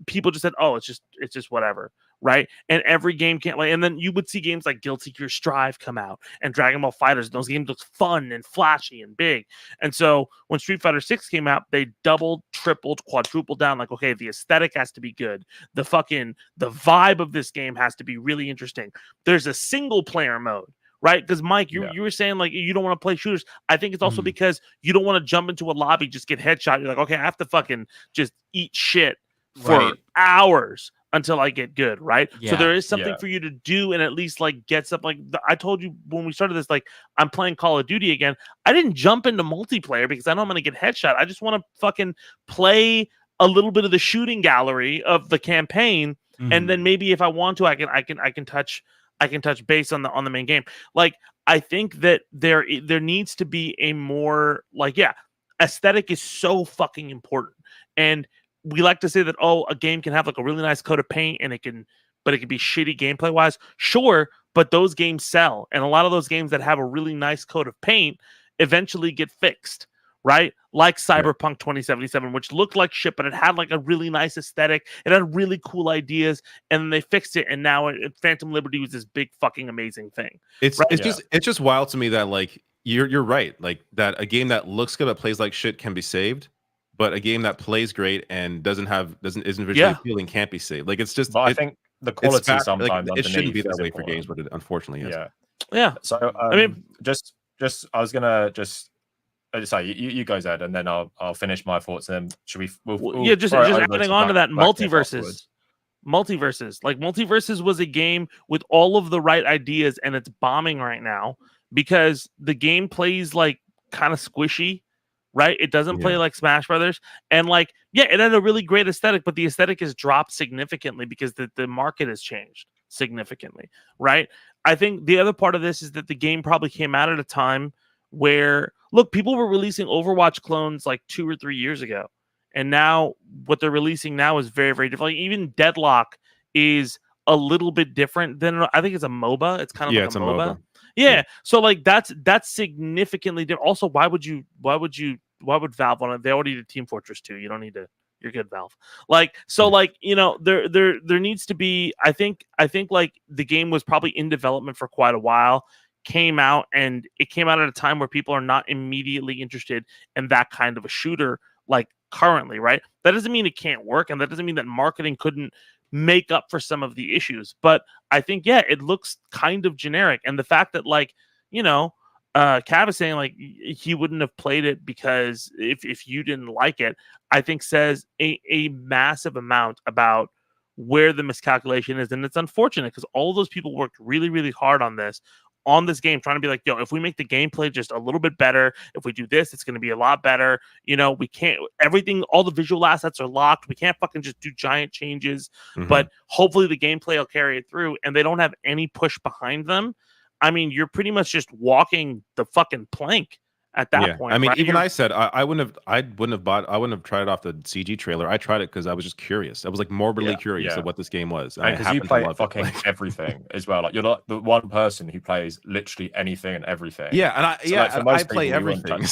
people just said, oh, it's just whatever, right? And every game can't like, and then you would see games like Guilty Gear Strive come out and Dragon Ball FighterZ, and those games look fun and flashy and big. And so when Street Fighter 6 came out, they doubled, tripled, quadrupled down, like, okay, the aesthetic has to be good. The vibe of this game has to be really interesting. There's a single player mode, right? Because Mike, Yeah. you were saying like you don't want to play shooters. I think it's also Mhm. because you don't want to jump into a lobby, just get headshot. You're like, okay, I have to fucking just eat shit for Right. hours until I get good, right? So Yeah. there is something Yeah. for you to do and at least like get something. Like I told you when we started this, like I'm playing Call of Duty again. I didn't jump into multiplayer because I know I'm gonna get headshot. I just want to fucking play a little bit of the shooting gallery of the campaign, and Mhm. then maybe if I want to, I can touch base on the main game. Like I think that there needs to be a more like aesthetic is so fucking important. And we like to say that a game can have like a really nice coat of paint and it can be shitty gameplay wise. Sure, but those games sell. And a lot of those games that have a really nice coat of paint eventually get fixed, right? Like Cyberpunk 2077, which looked like shit, but it had like a really nice aesthetic. It had really cool ideas, and then they fixed it, and now Phantom Liberty was this big fucking amazing thing. It's Right? it's just wild to me that like you're right, like that a game that looks good but plays like shit can be saved, but a game that plays great and isn't visually Yeah. appealing can't be saved. Like it's just But I think the quality like sometimes it shouldn't be underneath that is way for games, important. but it unfortunately is. Yeah. Yeah. So I mean, just I was gonna just sorry, you go, Zed, and then I'll finish my thoughts. And then should we? We'll yeah, just throw it over adding to on to that, Black Myth afterwards. multiverses. Like multiverses was a game with all of the right ideas, and it's bombing right now because the game plays like kind of squishy, right? It doesn't play Yeah. like Smash Brothers, and like it had a really great aesthetic, but the aesthetic has dropped significantly because the market has changed significantly, right? I think the other part of this is that the game probably came out at a time where look, people were releasing Overwatch clones like 2 or 3 years ago. And now what they're releasing now is very, very different. Like, even Deadlock is a little bit different than I think it's a MOBA. It's kind of like it's a a MOBA. MOBA. Yeah. So like that's significantly different. Also, why would Valve want it? They already did Team Fortress 2. You don't need to. You're good, Valve. Like so, like there needs to be. I think like the game was probably in development for quite a while. Came out and it came out at a time where people are not immediately interested in that kind of a shooter like currently, right? That doesn't mean it can't work, and that doesn't mean that marketing couldn't make up for some of the issues. But I think it looks kind of generic, and the fact that Cav is saying like he wouldn't have played it because if you didn't like it, I think says a massive amount about where the miscalculation is, and it's unfortunate because all those people worked really, really hard on this game, trying to be like, if we make the gameplay just a little bit better, if we do this, it's going to be a lot better. We can't, all the visual assets are locked. We can't fucking just do giant changes, but hopefully the gameplay will carry it through, and they don't have any push behind them. I mean, you're pretty much just walking the fucking plank at that point. I mean, right? even I said I wouldn't have tried it off the CG trailer. I tried it because I was just curious. I was like morbidly curious of what this game was. And because you play fucking everything as well. Like you're not the one person who plays literally anything and everything. Yeah, and I play everything.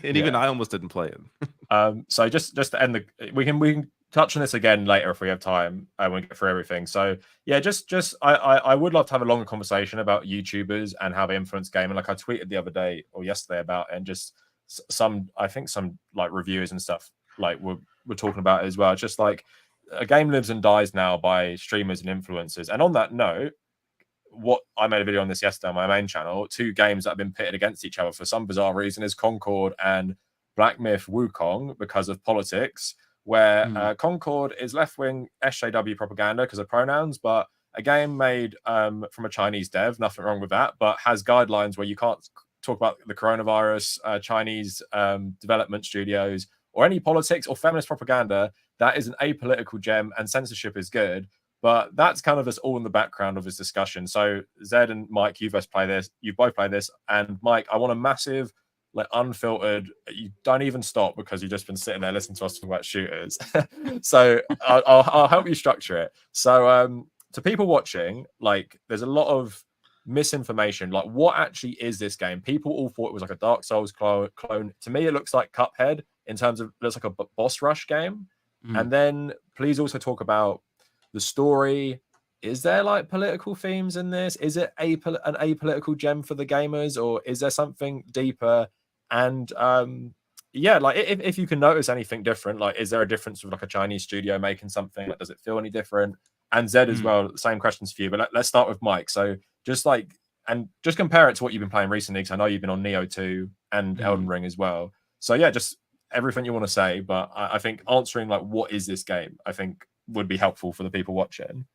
And even I almost didn't play it. So just to end we can touch on this again later if we have time when we get through everything. So yeah, I would love to have a longer conversation about YouTubers and how they influence gaming. Like I tweeted the other day or yesterday about it, and just some like reviewers and stuff like we're talking about it as well. Just like a game lives and dies now by streamers and influencers. And on that note, I made a video on this yesterday on my main channel. 2 games that have been pitted against each other for some bizarre reason is Concord and Black Myth Wukong because of politics, where Concord is left-wing SJW propaganda because of pronouns, but a game made from a Chinese dev, nothing wrong with that, but has guidelines where you can't talk about the coronavirus, Chinese development studios, or any politics or feminist propaganda. That is an apolitical gem, and censorship is good. But that's kind of us all in the background of this discussion. So Zed and Mike, you both play this, and Mike, I want a massive, like, unfiltered. You don't even stop because you've just been sitting there listening to us talk about shooters. So I'll help you structure it. So to people watching, like, there's a lot of misinformation. Like, what actually is this game? People all thought it was like a Dark Souls clone. To me, it looks like Cuphead in terms of it looks like a boss rush game. And then please also talk about the story. Is there like political themes in this? Is it an apolitical gem for the gamers, or is there something deeper? And like if you can notice anything different, like is there a difference with like a Chinese studio making something? Like, does it feel any different? And Zed as well, same questions for you. But let's start with Mike. So just like and just compare it to what you've been playing recently, because I know you've been on Neo 2 and Elden Ring as well. So yeah, just everything you want to say, but I think answering like what is this game, I think would be helpful for the people watching.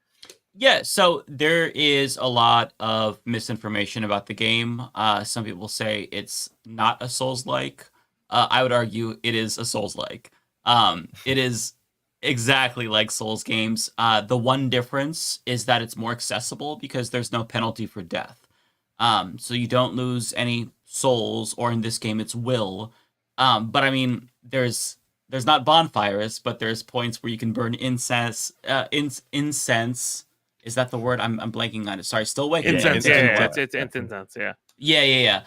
Yeah, so there is a lot of misinformation about the game. Some people say it's not a Souls-like. I would argue it is a Souls-like. It is exactly like Souls games. The one difference is that it's more accessible because there's no penalty for death. So you don't lose any souls, or in this game, it's will. But I mean, there's not bonfires, but there's points where you can burn incense. Incense. Is that the word? I'm blanking on it. Sorry, still waking. Incense. Yeah, It's incense. Yeah. Yeah.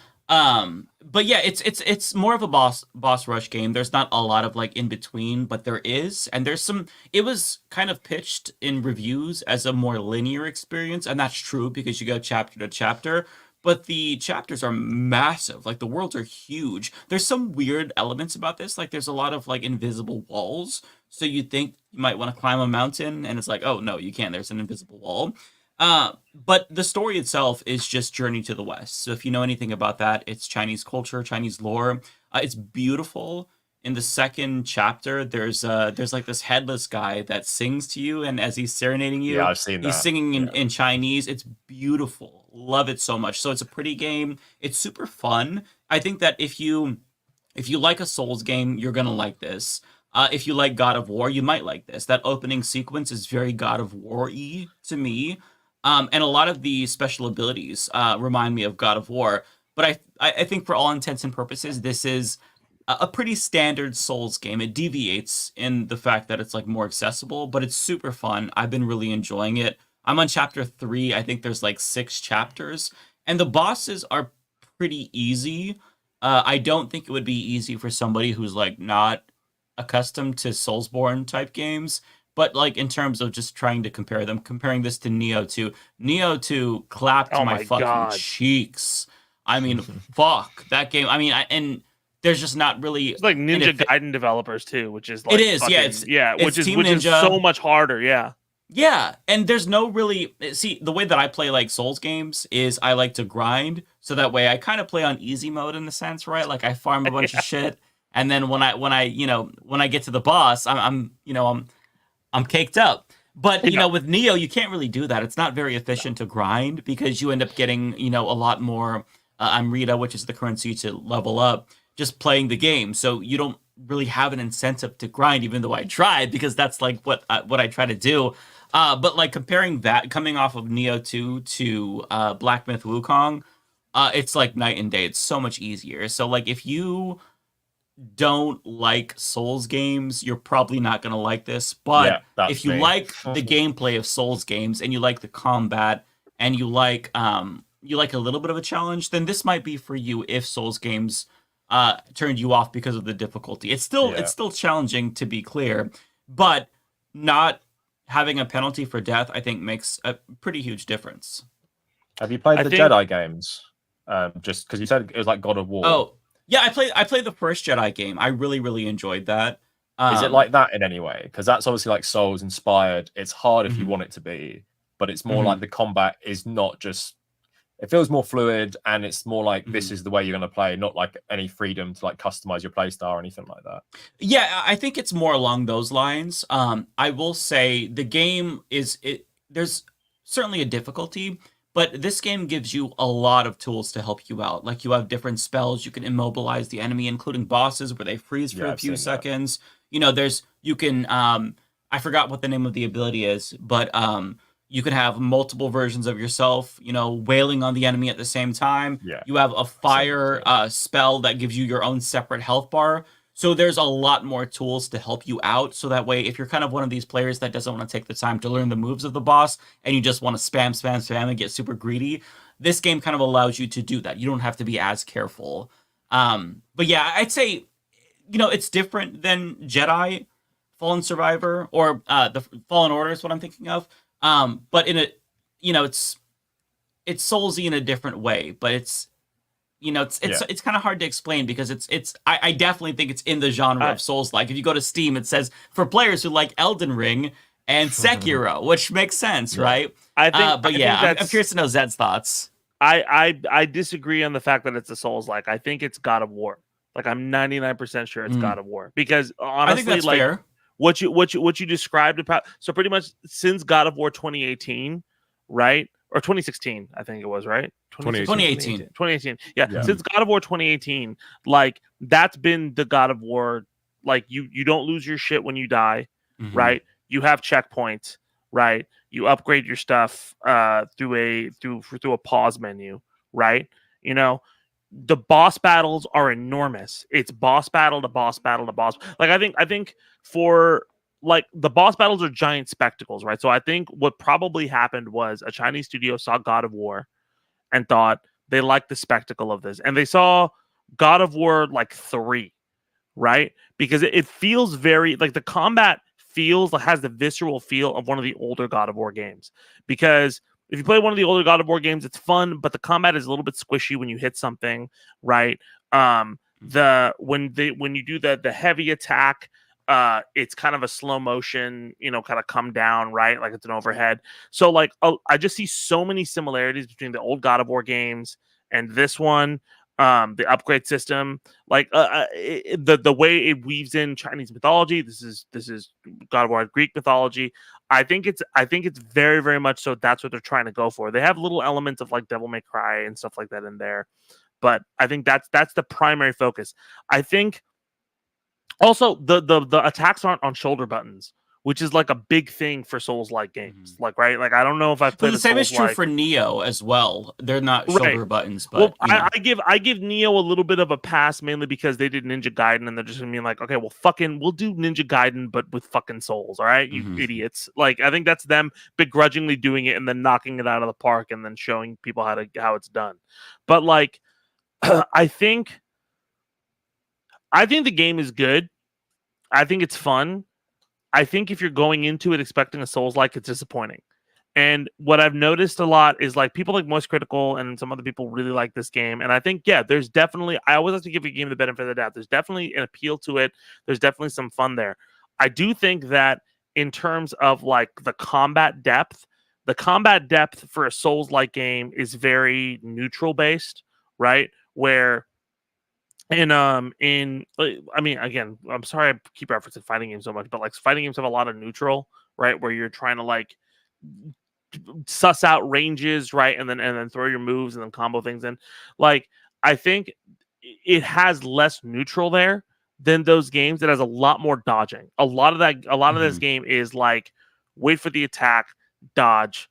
But yeah, it's more of a boss rush game. There's not a lot of like in between, but there is, and there's some. It was kind of pitched in reviews as a more linear experience, and that's true because you go chapter to chapter. But the chapters are massive. Like the worlds are huge. There's some weird elements about this. Like there's a lot of like invisible walls. So you think you might want to climb a mountain, and it's like, oh no, you can't. There's an invisible wall. But the story itself is just Journey to the West. So if you know anything about that, it's Chinese culture, Chinese lore. It's beautiful. In the second chapter, there's like this headless guy that sings to you, and as he's serenading you, Yeah, I've seen that. he's singing in Chinese. It's beautiful. Love it so much. So it's a pretty game. It's super fun. I think that if you like a Souls game, you're gonna like this. If you like God of War, you might like this. That opening sequence is very God of War-y to me. And a lot of the special abilities remind me of God of War. But I think for all intents and purposes, this is a pretty standard Souls game. It deviates in the fact that it's like more accessible, but it's super fun. I've been really enjoying it. I'm on chapter 3. I think there's like 6 chapters. And the bosses are pretty easy. I don't think it would be easy for somebody who's like not accustomed to Soulsborne type games. But like in terms of just trying to compare them, comparing this to Neo 2, Neo 2 clapped my fucking cheeks. I mean, fuck that game. I mean, and there's just not really. It's like Ninja Gaiden developers too, which is like it is, fucking, it's which Team is Ninja. so much harder. Yeah, and there's no really see the way that I play like Souls games is I like to grind, so that way I kind of play on easy mode in a sense, right? Like I farm a bunch of shit, and then when I get to the boss, I'm caked up. But with Neo, you can't really do that. It's not very efficient to grind because you end up getting a lot more Amrita, which is the currency to level up, just playing the game. So you don't really have an incentive to grind, even though I try, because that's like what I try to do. But like comparing that, coming off of Neo 2 to Black Myth Wukong, it's like night and day. It's so much easier. So like if you don't like Souls games, you're probably not going to like this. But if you like the gameplay of Souls games and you like the combat and you like a little bit of a challenge, then this might be for you if Souls games turned you off because of the difficulty. It's still challenging, to be clear, but not having a penalty for death, I think, makes a pretty huge difference. Have you played the Jedi games? Just because you said it was like God of War. Oh, yeah, I played the first Jedi game. I really, really enjoyed that. Is it like that in any way? Because that's obviously like Souls inspired. It's hard if you want it to be, but it's more like the combat is not just. It feels more fluid, and it's more like this is the way you're going to play, not like any freedom to like customize your play style or anything like that. Yeah, I think it's more along those lines. I will say the game there's certainly a difficulty, but this game gives you a lot of tools to help you out. Like you have different spells, you can immobilize the enemy, including bosses where they freeze for a few seconds. You can I forgot what the name of the ability is, but you can have multiple versions of yourself, wailing on the enemy at the same time. Yeah. You have a fire spell that gives you your own separate health bar. So there's a lot more tools to help you out. So that way, if you're kind of one of these players that doesn't want to take the time to learn the moves of the boss and you just want to spam and get super greedy, this game kind of allows you to do that. You don't have to be as careful. But yeah, I'd say, it's different than Jedi Fallen Survivor or the Fallen Order is what I'm thinking of. But in it's Soulsy in a different way, but it's kind of hard to explain because I definitely think it's in the genre of Souls. Like if you go to Steam, it says for players who like Elden Ring and Sekiro, which makes sense, right? I think, I'm curious to know Zed's thoughts. I disagree on the fact that it's a Souls-like. I think it's God of War. Like I'm 99% sure it's God of War because honestly, I think that's like fair. what you described about so pretty much since God of War 2018, right? Or 2016, I think it was, right? 2018. 2018. Yeah. Yeah. Since God of War 2018, like that's been the God of War. Like you don't lose your shit when you die, right? You have checkpoints, right? You upgrade your stuff through a pause menu, right? You know, the boss battles are enormous. It's boss battle to boss battle to boss. Like I think for like the boss battles are giant spectacles, right? So I think what probably happened was a Chinese studio saw God of War and thought they liked the spectacle of this, and they saw God of War like 3, right? Because it feels very like the combat feels like has the visceral feel of one of the older God of War games. Because if you play one of the older God of War games, it's fun, but the combat is a little bit squishy when you hit something, right? When you do the heavy attack, it's kind of a slow motion, kind of come down, right? Like it's an overhead. So like I just see so many similarities between the old God of War games and this one. The upgrade system, like the way it weaves in Chinese mythology. This is God of War Greek mythology. I think it's very, very much so. That's what they're trying to go for. They have little elements of like Devil May Cry and stuff like that in there, but I think that's the primary focus. I think also the attacks aren't on shoulder buttons, which is like a big thing for Souls-like games. Like, right? Like, I don't know if I've played. But the same is true for Neo as well. They're not shoulder buttons, but I give Neo a little bit of a pass mainly because they did Ninja Gaiden and they're just gonna be like, okay, well, we'll do Ninja Gaiden, but with fucking Souls, all right, you idiots. Like, I think that's them begrudgingly doing it and then knocking it out of the park and then showing people how it's done. But like, I think the game is good. I think it's fun. I think if you're going into it expecting a Souls-like, it's disappointing. And what I've noticed a lot is like people like Moist Critical and some other people really like this game. And I think, yeah, there's definitely, I always have to give a game the benefit of the doubt. There's definitely an appeal to it. There's definitely some fun there. I do think that in terms of like the combat depth for a Souls-like game is very neutral based, right? Where I mean, again, I'm sorry I keep referencing fighting games so much, but like fighting games have a lot of neutral, right? Where you're trying to like suss out ranges, right? And then throw your moves and then combo things in. Like, I think it has less neutral there than those games. It has a lot more dodging. A lot of this game is like wait for the attack, dodge,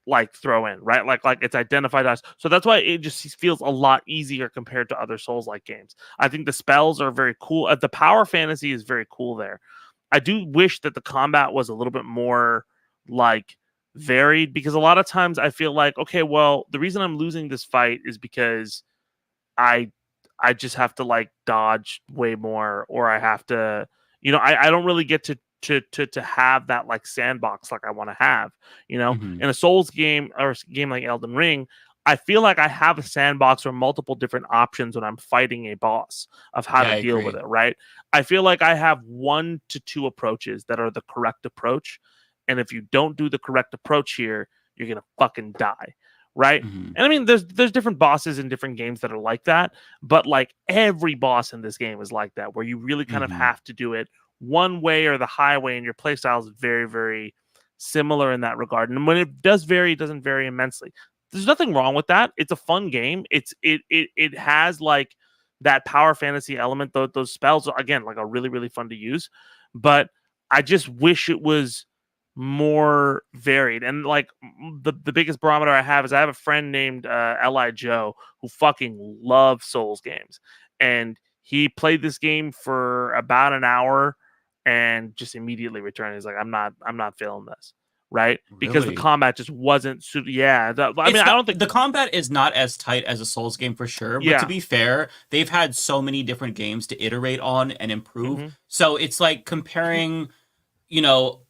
like throw in, right? Like it's identified as. So that's why it just feels a lot easier compared to other Souls-like games. I think the spells are very cool. The power fantasy is very cool there. I do wish that the combat was a little bit more like varied because a lot of times I feel like, okay, well, the reason I'm losing this fight is because I just have to like dodge way more, or I have to, I don't really get to have that like sandbox like I want to have, in a Souls game or a game like Elden Ring. I feel like I have a sandbox or multiple different options when I'm fighting a boss of how to deal with it, right? I feel like I have 1 to 2 approaches that are the correct approach. And if you don't do the correct approach here, you're going to fucking die, right? And I mean, there's different bosses in different games that are like that. But like every boss in this game is like that, where you really kind of have to do it one way or the highway, and your playstyle is very, very similar in that regard. And when it does vary, it doesn't vary immensely. There's nothing wrong with that. It's a fun game. It has like that power fantasy element. Those spells are, again, like, are really, really fun to use. But I just wish it was more varied. And like the biggest barometer I have is I have a friend named Li Joe who fucking loves Souls games, and he played this game for about an hour and just immediately returned. He's like, I'm not feeling this, right? Because the combat just wasn't suited. Yeah, I don't think the combat is not as tight as a Souls game for sure. But to be fair, they've had so many different games to iterate on and improve. So it's like comparing,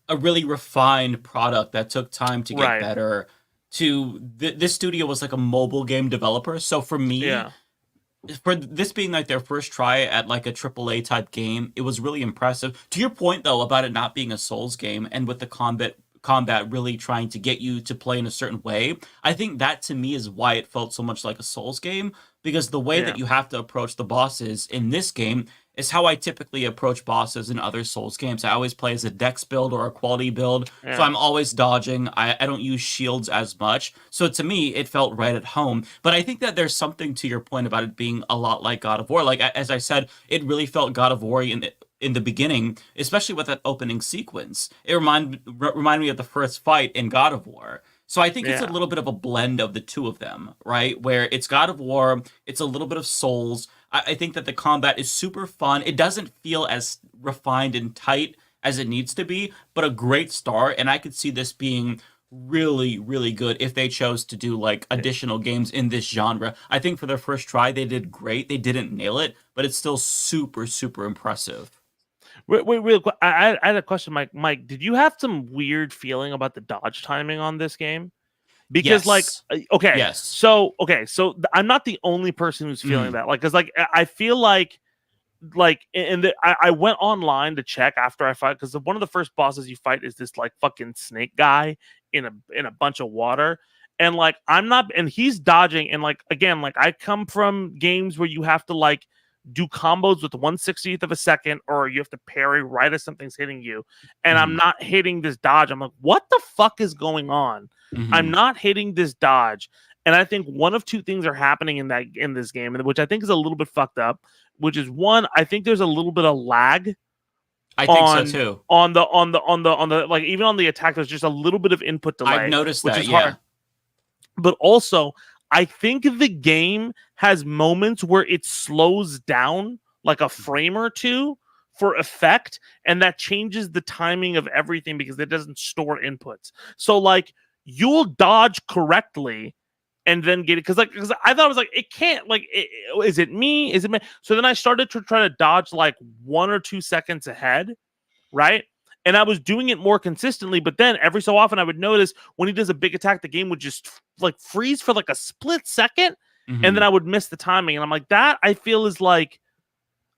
a really refined product that took time to get better to this studio was like a mobile game developer. So for me, for this being like their first try at like a AAA type game, it was really impressive. To your point though about it not being a Souls game and with the combat combat really trying to get you to play in a certain way. I think that to me is why it felt so much like a Souls game, because the way that you have to approach the bosses in this game is how I typically approach bosses in other Souls games. I always play as a dex build or a quality build, so I'm always dodging. I don't use shields as much. So to me, it felt right at home. But I think that there's something to your point about it being a lot like God of War. Like, as I said, it really felt God of War in the beginning, especially with that opening sequence. It reminded me of the first fight in God of War. So I think it's a little bit of a blend of the two of them, right? Where it's God of War, it's a little bit of Souls. I think that the combat is super fun. It doesn't feel as refined and tight as it needs to be, but a great start. And I could see this being really, really good if they chose to do like additional games in this genre. I think for their first try, they did great. They didn't nail it, but it's still super, super impressive. Wait, real quick. I had a question, Mike. Mike, did you have some weird feeling about the dodge timing on this game? Because Yes. so I'm not the only person who's feeling that. Like, because I feel like I went online to check after I fight, because one of the first bosses you fight is this like fucking snake guy in a bunch of water, and like he's dodging, and like again, like I come from games where you have to like do combos with 1/60th of a second, or you have to parry right as something's hitting you, and I'm not hitting this dodge. I'm like, what the fuck is going on? I'm not hitting this dodge. And I think one of two things are happening in this game, which I think is a little bit fucked up. Which is, one, I think there's a little bit of lag. I think so too. On the like, even on the attack, there's just a little bit of input delay. I've noticed which that, is hard. But also, I think the game has moments where it slows down like a frame or two for effect, and that changes the timing of everything because it doesn't store inputs. So like, you'll dodge correctly and then get it, because I thought it was like, it can't, like, is it me? So then I started to try to dodge like 1 or 2 seconds ahead, right? And I was doing it more consistently, but then every so often I would notice when he does a big attack, the game would just like freeze for like a split second, and then I would miss the timing. And I'm like, that I feel is like,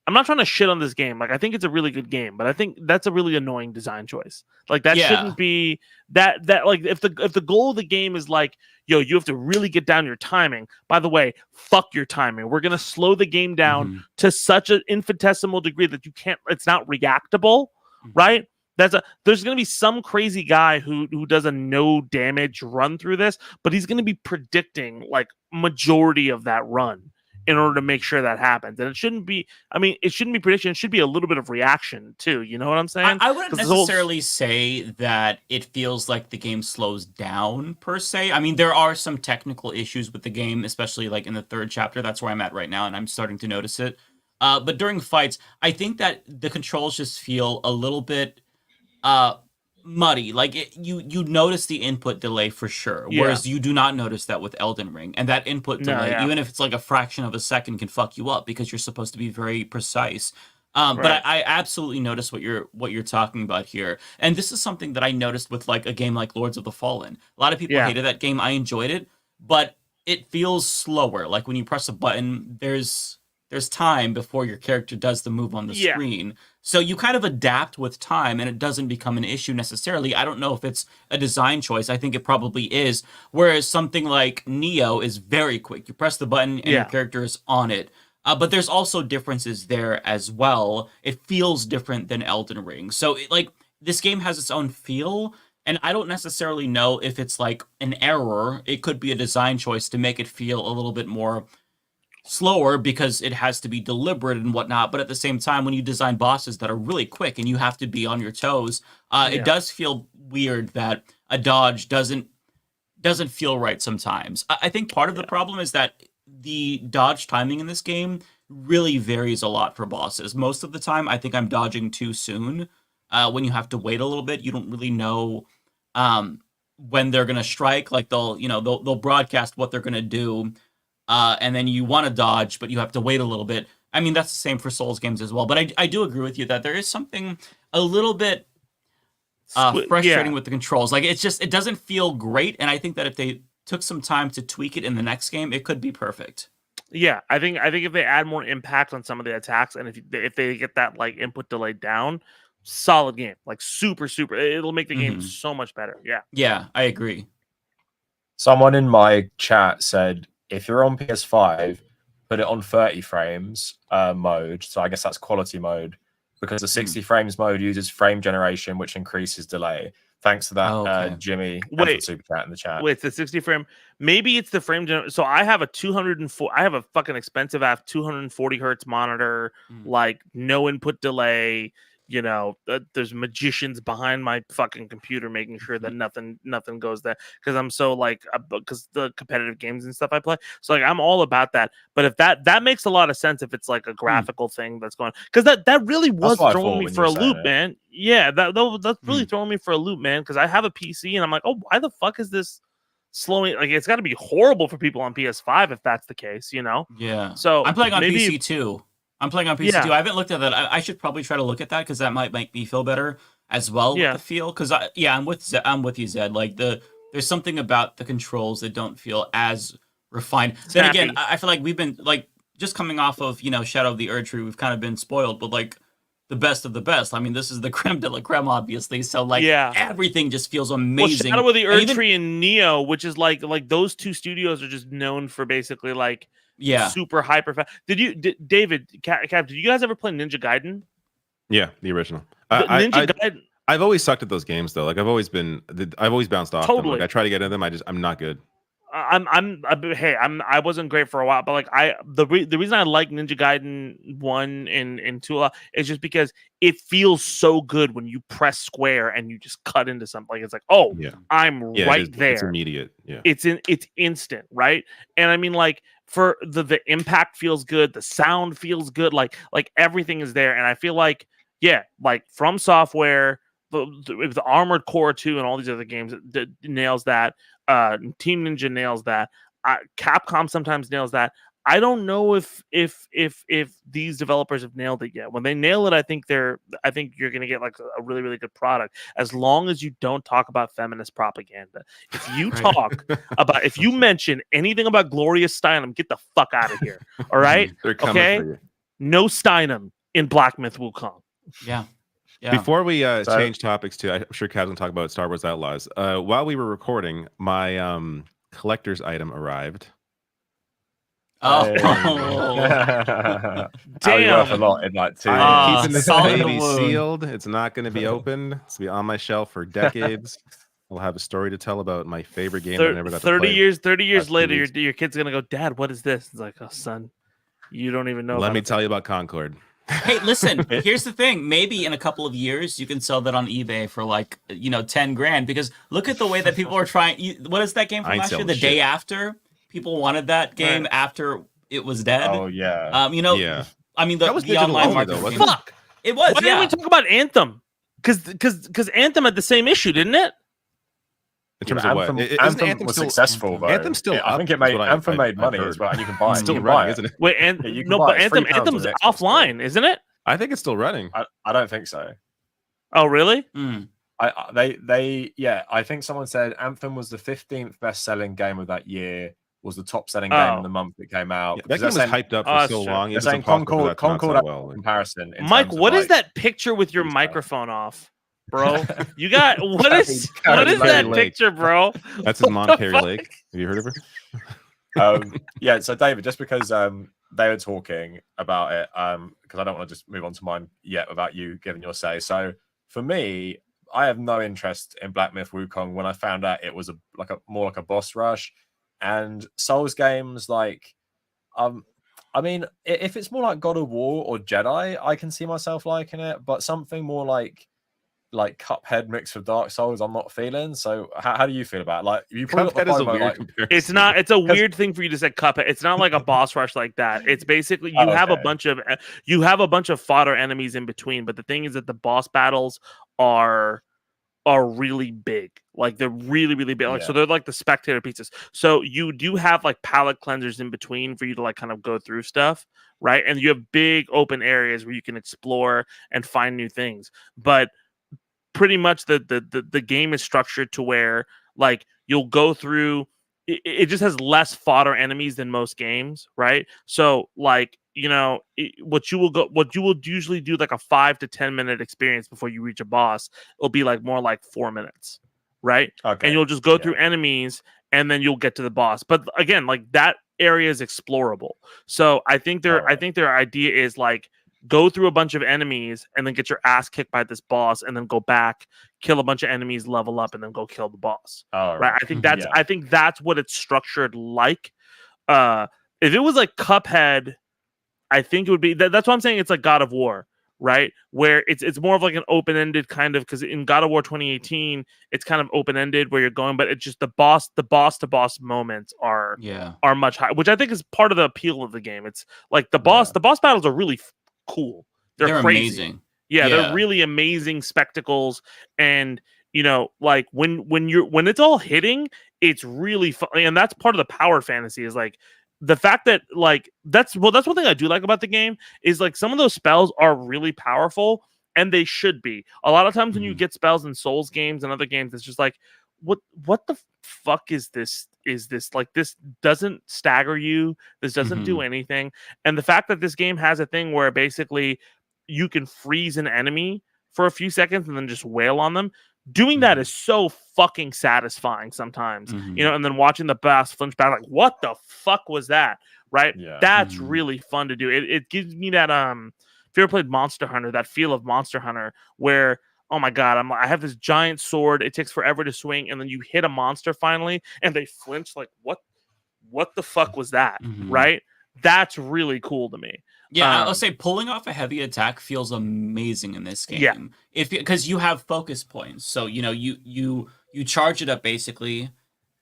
I'm not trying to shit on this game. Like, I think it's a really good game, but I think that's a really annoying design choice. Like, that shouldn't be that like, if the goal of the game is like, yo, you have to really get down your timing. By the way, fuck your timing. We're gonna slow the game down to such an infinitesimal degree that you can't. It's not reactable, right? There's gonna be some crazy guy who does a no damage run through this, but he's gonna be predicting like majority of that run in order to make sure that happens. And it shouldn't be, it shouldn't be prediction. It should be a little bit of reaction too. You know what I'm saying? I wouldn't necessarily say that it feels like the game slows down per se. I mean, there are some technical issues with the game, especially like in the 3rd chapter. That's where I'm at right now, and I'm starting to notice it. But during fights, I think that the controls just feel a little bit muddy. Like, you notice the input delay for sure, whereas you do not notice that with Elden Ring. And that input delay, even if it's like a fraction of a second, can fuck you up because you're supposed to be very precise. But I absolutely notice what you're talking about here. And this is something that I noticed with like a game like Lords of the Fallen. A lot of people hated that game. I enjoyed it, but it feels slower. Like, when you press a button, there's time before your character does the move on the screen. So you kind of adapt with time, and it doesn't become an issue necessarily. I don't know if it's a design choice. I think it probably is. Whereas something like Neo is very quick. You press the button, and your character is on it. But there's also differences there as well. It feels different than Elden Ring. So this game has its own feel, and I don't necessarily know if it's like an error. It could be a design choice to make it feel a little bit more slower because it has to be deliberate and whatnot. But at the same time, when you design bosses that are really quick and you have to be on your toes, it does feel weird that a dodge doesn't feel right sometimes. I think part of the problem is that the dodge timing in this game really varies a lot for bosses. Most of the time, I think I'm dodging too soon. When you have to wait a little bit, you don't really know when they're gonna strike. Like, they'll broadcast what they're gonna do. And then you want to dodge, but you have to wait a little bit. I mean, that's the same for Souls games as well. But I do agree with you that there is something a little bit frustrating with the controls. Like, it doesn't feel great. And I think that if they took some time to tweak it in the next game, it could be perfect. Yeah, I think if they add more impact on some of the attacks, and if they get that like input delay down solid game, like super. It'll make the game Mhm. so much better. Yeah. Yeah, I agree. Someone in my chat said if you're on PS5, put it on 30 frames mode. So I guess that's quality mode because the 60 frames mode uses frame generation, which increases delay. Thanks to that, Okay. Jimmy. Wait. And for super chat in the chat. Wait, the 60 frame. Maybe it's the frame. So I have a 204. I have a fucking expensive 240 hertz monitor, like no input delay. You know, there's magicians behind my fucking computer making sure that nothing goes there because I'm so like because the competitive games and stuff I play. So like I'm all about that. But if that makes a lot of sense if it's like a graphical thing that's going because that really was what I throwing thought me when for you a were loop, saying it. man. Yeah, that's really throwing me for a loop, man. Because I have a PC and I'm like, oh, why the fuck is this slowing? Like it's got to be horrible for people on PS5 if that's the case, you know? Yeah. So I'm playing on maybe, PC too. I'm playing on PC Yeah. too. I haven't looked at that. I should probably try to look at that because that might make me feel better as well Yeah. with the feel. Because I'm with you, Zed. Like there's something about the controls that don't feel as refined. Then again, Snappy. I feel like we've been like just coming off of Shadow of the Erdtree. We've kind of been spoiled, but like the best of the best. I mean, this is the creme de la creme, obviously. So like Yeah. everything just feels well, amazing. Shadow of the And even- Erdtree and Neo, which is like those two studios are just known for basically like yeah. super hyper fast. David, Cav, did you guys ever play Ninja Gaiden? Yeah, the original. Ninja Gaiden. I've always sucked at those games though. Like I've always bounced off them. Totally. Like I try to get into them. I'm not good. I wasn't great for a while, but like the reason I like Ninja Gaiden 1 and 2 is just because it feels so good when you press square and you just cut into something. Like it's like, oh, Yeah. I'm right there. It's immediate. Yeah. It's instant, right? And I mean, like for the impact feels good, the sound feels good, like everything is there. And I feel like, yeah, like From Software, the Armored Core 2 and all these other games nails that. Team Ninja nails that. Capcom sometimes nails that. I don't know if these developers have nailed it yet. When they nail it, I think you're gonna get like a really, really good product. As long as you don't talk about feminist propaganda. If you if you mention anything about Gloria Steinem, get the fuck out of here. All right? They're coming Okay? for you. No Steinem in Black Myth Wukong. Yeah. Yeah. Before we change topics to, I'm sure Kaz will talk about Star Wars Outlaws. While we were recording, my collector's item arrived. Oh. Damn. Worth a lot in like 2 I'm years. keeping this solid in the baby wound. sealed. It's not going to be opened. It's going to be on my shelf for decades. I'll have a story to tell about my favorite game that I never got to play. 30 years last 2 later, weeks. your kid's gonna go, Dad, what is this? It's like, oh, son, you don't even know. Let about me it." tell you about Concord. Hey, listen, here's the thing. Maybe in a couple of years, you can sell that on eBay for like, 10 grand. Because look at the way that people are trying. What is that game I from ain't last year? selling The Day shit. After? People wanted that game Right. after it was dead. Oh yeah. Yeah. I mean, That was the digital online only, market. though, for wasn't games- Fuck. It was, Why didn't yeah. we talk about Anthem? Because Anthem had the same issue, didn't it? In terms Yeah, of Anthem, what? Isn't Anthem Anthem was still successful though. Anthem's still I up, think it is made what Anthem made I've money heard. as well, and you can buy It's it. still You can buy running, it. isn't it? Wait, Yeah, you can no, buy but it. It's £3 Anthem's on the Xbox offline, isn't it? I think it's still running. I don't think so. Oh, really? Mm. I think someone said Anthem was the 15th best-selling game of that year. Was the top-selling game Oh. in the month it came out. Yeah, that Because game was they're saying- hyped up Oh, for that's so true. long. It They're was saying impossible for that to not Concord sell well. comparison. in Mike, terms of, what is like, that picture with your Freestyle. microphone off, bro? You got what is Carrie that Lake. picture, bro? That's his mom, What the Carrie fuck? Lake. Have you heard of her? Yeah, so David, just because they were talking about it, because I don't want to just move on to mine yet without you giving your say. So for me, I have no interest in Black Myth Wukong. When I found out it was more like a boss rush, and Souls games like, I mean, if it's more like God of War or Jedi, I can see myself liking it. But something more like Cuphead mixed with Dark Souls, I'm not feeling. So how do you feel about it? Like you probably got Cuphead the is a FOMO, weird like, comparison. It's not. It's a weird thing for you to say Cuphead. It's not like a boss rush like that. It's basically you have a Okay. bunch of fodder enemies in between. But the thing is that the boss battles are really big. Like they're really, really big. Like so they're like the spectator pieces. So you do have like palette cleansers in between for you to like kind of go through stuff, right? And you have big open areas where you can explore and find new things. But pretty much the game is structured to where like you'll go through it just has less fodder enemies than most games, right? So like what you will usually do like a 5 to 10 minute experience before you reach a boss. It'll be like more like 4 minutes, right? Okay. And you'll just go through enemies and then you'll get to the boss. But again, like that area is explorable. So I think their idea is like go through a bunch of enemies and then get your ass kicked by this boss and then go back, kill a bunch of enemies, level up, and then go kill the boss. Right? I think that's what it's structured like. If it was like Cuphead, I think it would be that's why I'm saying it's like God of War, right? Where it's more of like an open-ended kind of, because in God of War 2018, it's kind of open-ended where you're going, but it's just the boss to boss moments are much higher, which I think is part of the appeal of the game. It's like the boss battles are really cool. They're crazy. Amazing. Yeah, they're really amazing spectacles, and like when it's all hitting, it's really fun, and that's part of the power fantasy. Is like the fact that like that's one thing I do like about the game is like some of those spells are really powerful, and they should be. A lot of times when you get spells in Souls games and other games, it's just like what the fuck is this? Is this like this doesn't stagger you? This doesn't do anything. And the fact that this game has a thing where basically you can freeze an enemy for a few seconds and then just wail on them. Doing that is so fucking satisfying sometimes, and then watching the boss flinch back, like, what the fuck was that? Right? Yeah. That's really fun to do. It gives me that, if you ever played Monster Hunter, that feel of Monster Hunter where, oh my God, I have this giant sword. It takes forever to swing. And then you hit a monster finally and they flinch like, what the fuck was that? Right? That's really cool to me. Yeah, I'll say pulling off a heavy attack feels amazing in this game. Yeah. Because you have focus points. So, you charge it up basically,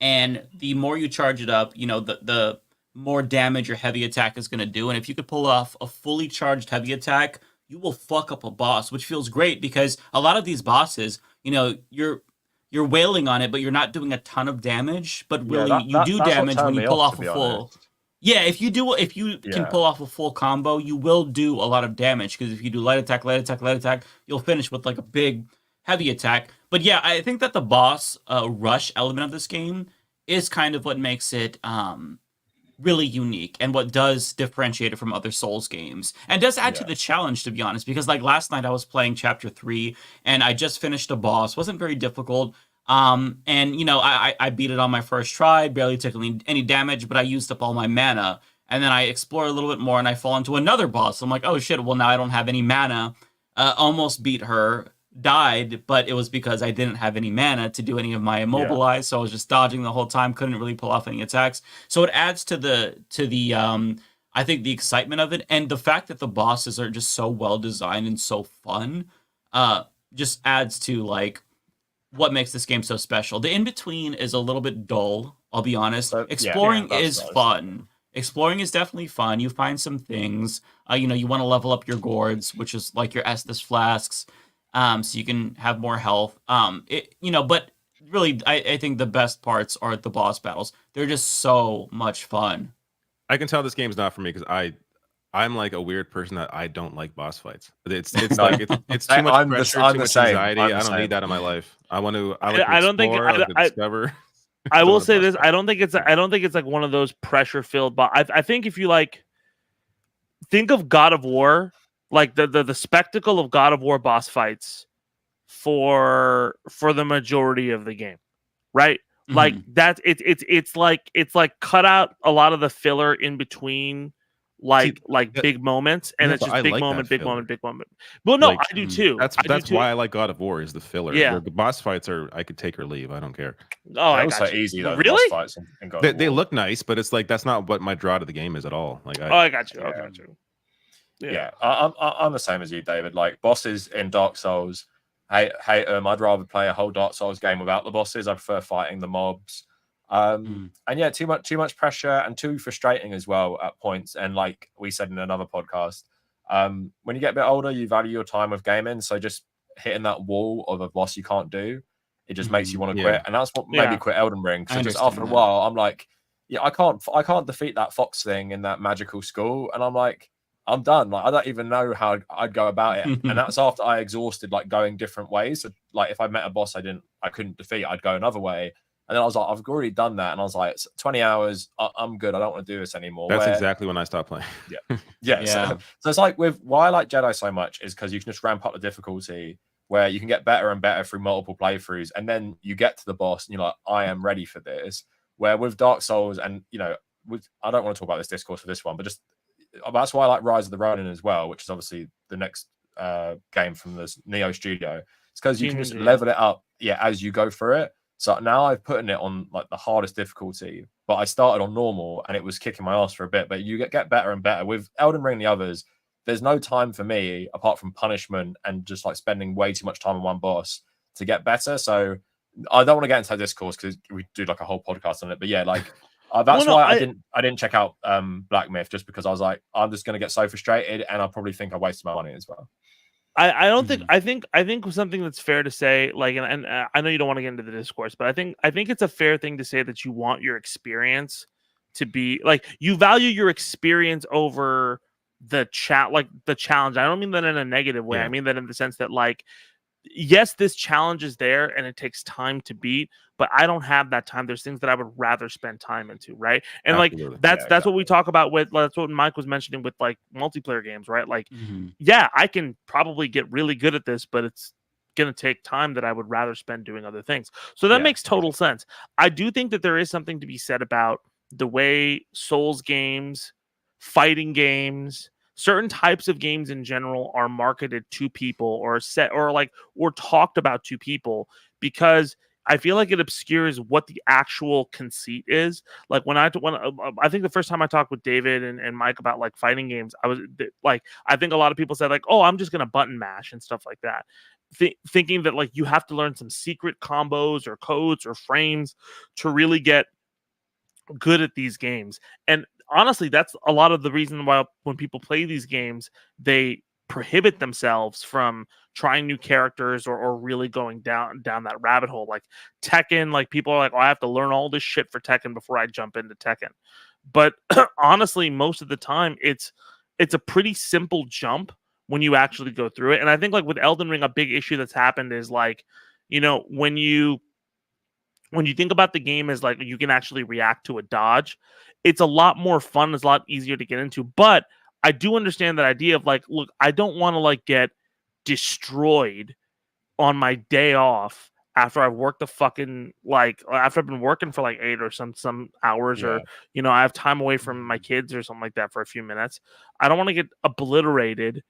and the more you charge it up, the more damage your heavy attack is going to do. And if you could pull off a fully charged heavy attack, you will fuck up a boss, which feels great because a lot of these bosses, you're wailing on it, but you're not doing a ton of damage. But really, you do damage when you pull off a full. Honest. Yeah, if you can pull off a full combo, you will do a lot of damage, because if you do light attack, you'll finish with like a big heavy attack. But yeah, I think that the boss rush element of this game is kind of what makes it really unique and what does differentiate it from other Souls games, and does add to the challenge, to be honest, because like last night I was playing Chapter 3 and I just finished a boss. Wasn't very difficult. And I beat it on my first try, barely took any damage, but I used up all my mana. And then I explore a little bit more and I fall into another boss. I'm like, oh shit, well now I don't have any mana. Almost beat her, died, but it was because I didn't have any mana to do any of my immobilize. So I was just dodging the whole time, couldn't really pull off any attacks. So it adds to the I think the excitement of it, and the fact that the bosses are just so well designed and so fun, just adds to like what makes this game so special. The in-between is a little bit dull, I'll be honest. But, Exploring is fun. Exploring is definitely fun. You find some things. You want to level up your gourds, which is like your Estus flasks, so you can have more health. But really, I think the best parts are the boss battles. They're just so much fun. I can tell this game's not for me because I'm like a weird person that I don't like boss fights. It's like it's too much pressure, too much anxiety. I don't need that in my life. I don't think discover. I will say this. I don't think it's like one of those pressure filled. But I think if you like think of God of War, like the spectacle of God of War boss fights for the majority of the game, right? Like that. It's like cut out a lot of the filler in between. Big moments, and it's just big moment. Well, no, I do too. That's why I like God of War is the filler. Yeah, the boss fights I could take or leave. I don't care. Oh, I got you. Easy though. Really? Boss fights in God of War. They look nice, but it's like that's not what my draw to the game is at all. Like, I got you. I got you. Yeah, I'm the same as you, David. Like bosses in Dark Souls, I'd rather play a whole Dark Souls game without the bosses. I prefer fighting the mobs. And yeah, too much pressure and too frustrating as well at points. And like we said in another podcast, when you get a bit older, you value your time with gaming. So just hitting that wall of a boss you can't do, it just makes you want to quit. And that's what made me quit Elden Ring. So just after a while, I'm like, I can't defeat that fox thing in that magical school. And I'm like, I'm done. Like I don't even know how I'd go about it. And that's after I exhausted like going different ways. So, like if I met a boss I couldn't defeat, I'd go another way. And then I was like, I've already done that. And I was like, 20 hours, I'm good. I don't want to do this anymore. That's exactly when I stopped playing. Yeah. So it's like why I like Jedi so much is because you can just ramp up the difficulty where you can get better and better through multiple playthroughs. And then you get to the boss and you're like, I am ready for this. Where with Dark Souls and, I don't want to talk about this discourse for this one, but just that's why I like Rise of the Ronin as well, which is obviously the next game from the Neo studio. It's because you can just level it up as you go through it. So now I've put it on like the hardest difficulty, but I started on normal and it was kicking my ass for a bit. But you get better and better with Elden Ring and the others. There's no time for me apart from punishment and just like spending way too much time on one boss to get better. So I don't want to get into that discourse because we do like a whole podcast on it. But yeah, like that's why I didn't check out Black Myth, just because I was like, I'm just going to get so frustrated and I probably think I wasted my money as well. I don't think I think something that's fair to say, like, and I know you don't want to get into the discourse, but I think it's a fair thing to say that you want your experience to be like, you value your experience over the challenge. I don't mean that in a negative way. I mean that in the sense that, like, yes, this challenge is there and it takes time to beat, but I don't have that time. There's things that I would rather spend time into, right? And Absolutely. like that's what we talk about with, that's what Mike was mentioning with like multiplayer games, right? Like, I can probably get really good at this, but it's gonna take time that I would rather spend doing other things. So that makes total sense. I do think that there is something to be said about the way Souls games, fighting games, certain types of games in general are marketed to people or talked about to people, because I feel like it obscures what the actual conceit is. Like when I think the first time I talked with David and Mike about like fighting games, I was like, I think a lot of people said like, oh, I'm just gonna button mash and stuff like that, thinking that like you have to learn some secret combos or codes or frames to really get good at these games. And honestly, that's a lot of the reason why when people play these games, they prohibit themselves from trying new characters or really going down that rabbit hole. Like Tekken, like people are like, oh, I have to learn all this shit for Tekken before I jump into Tekken. But honestly, most of the time, it's a pretty simple jump when you actually go through it. And I think like with Elden Ring, a big issue that's happened is like, when you think about the game as like you can actually react to a dodge, it's a lot more fun. It's a lot easier to get into. But I do understand that idea of like, look, I don't want to like get destroyed on my day off after I've worked after I've been working for like 8 or some hours, or I have time away from my kids or something like that for a few minutes. I don't want to get obliterated,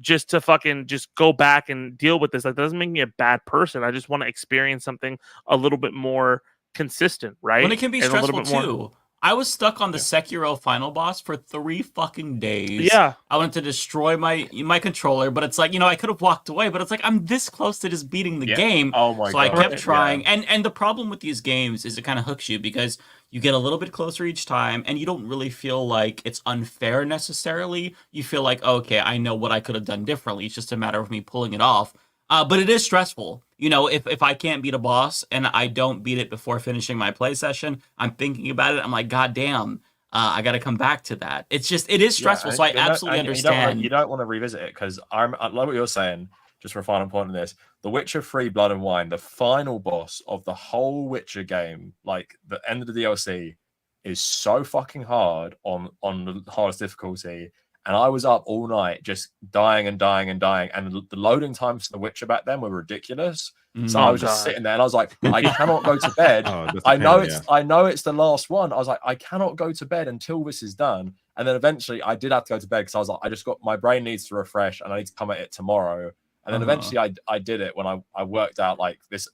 just to fucking just go back and deal with this. Like, that doesn't make me a bad person. I just want to experience something a little bit more consistent, right? When it can be stressful too. I was stuck on the Sekiro final boss for 3 fucking days. Yeah. I wanted to destroy my controller, but it's like, I could have walked away, but it's like, I'm this close to just beating the game. Oh my God. So I kept trying. Yeah. And the problem with these games is it kind of hooks you because you get a little bit closer each time and you don't really feel like it's unfair necessarily. You feel like, okay, I know what I could have done differently. It's just a matter of me pulling it off. But it is stressful. If I can't beat a boss and I don't beat it before finishing my play session, I'm thinking about it. I'm like, God damn, I got to come back to that. It is stressful. So I absolutely understand. You don't want to revisit it because I love what you're saying. Just for a final point on this, The Witcher 3 Blood and Wine, the final boss of the whole Witcher game, like the end of the DLC, is so fucking hard on the hardest difficulty. And I was up all night just dying and dying and dying. And the loading times for The Witcher back then were ridiculous. So I was just sitting there and I was like, I cannot go to bed. I know it's the last one. I was like, I cannot go to bed until this is done. And then eventually I did have to go to bed because I was like, my brain needs to refresh and I need to come at it tomorrow. And then eventually I did it when I worked out like this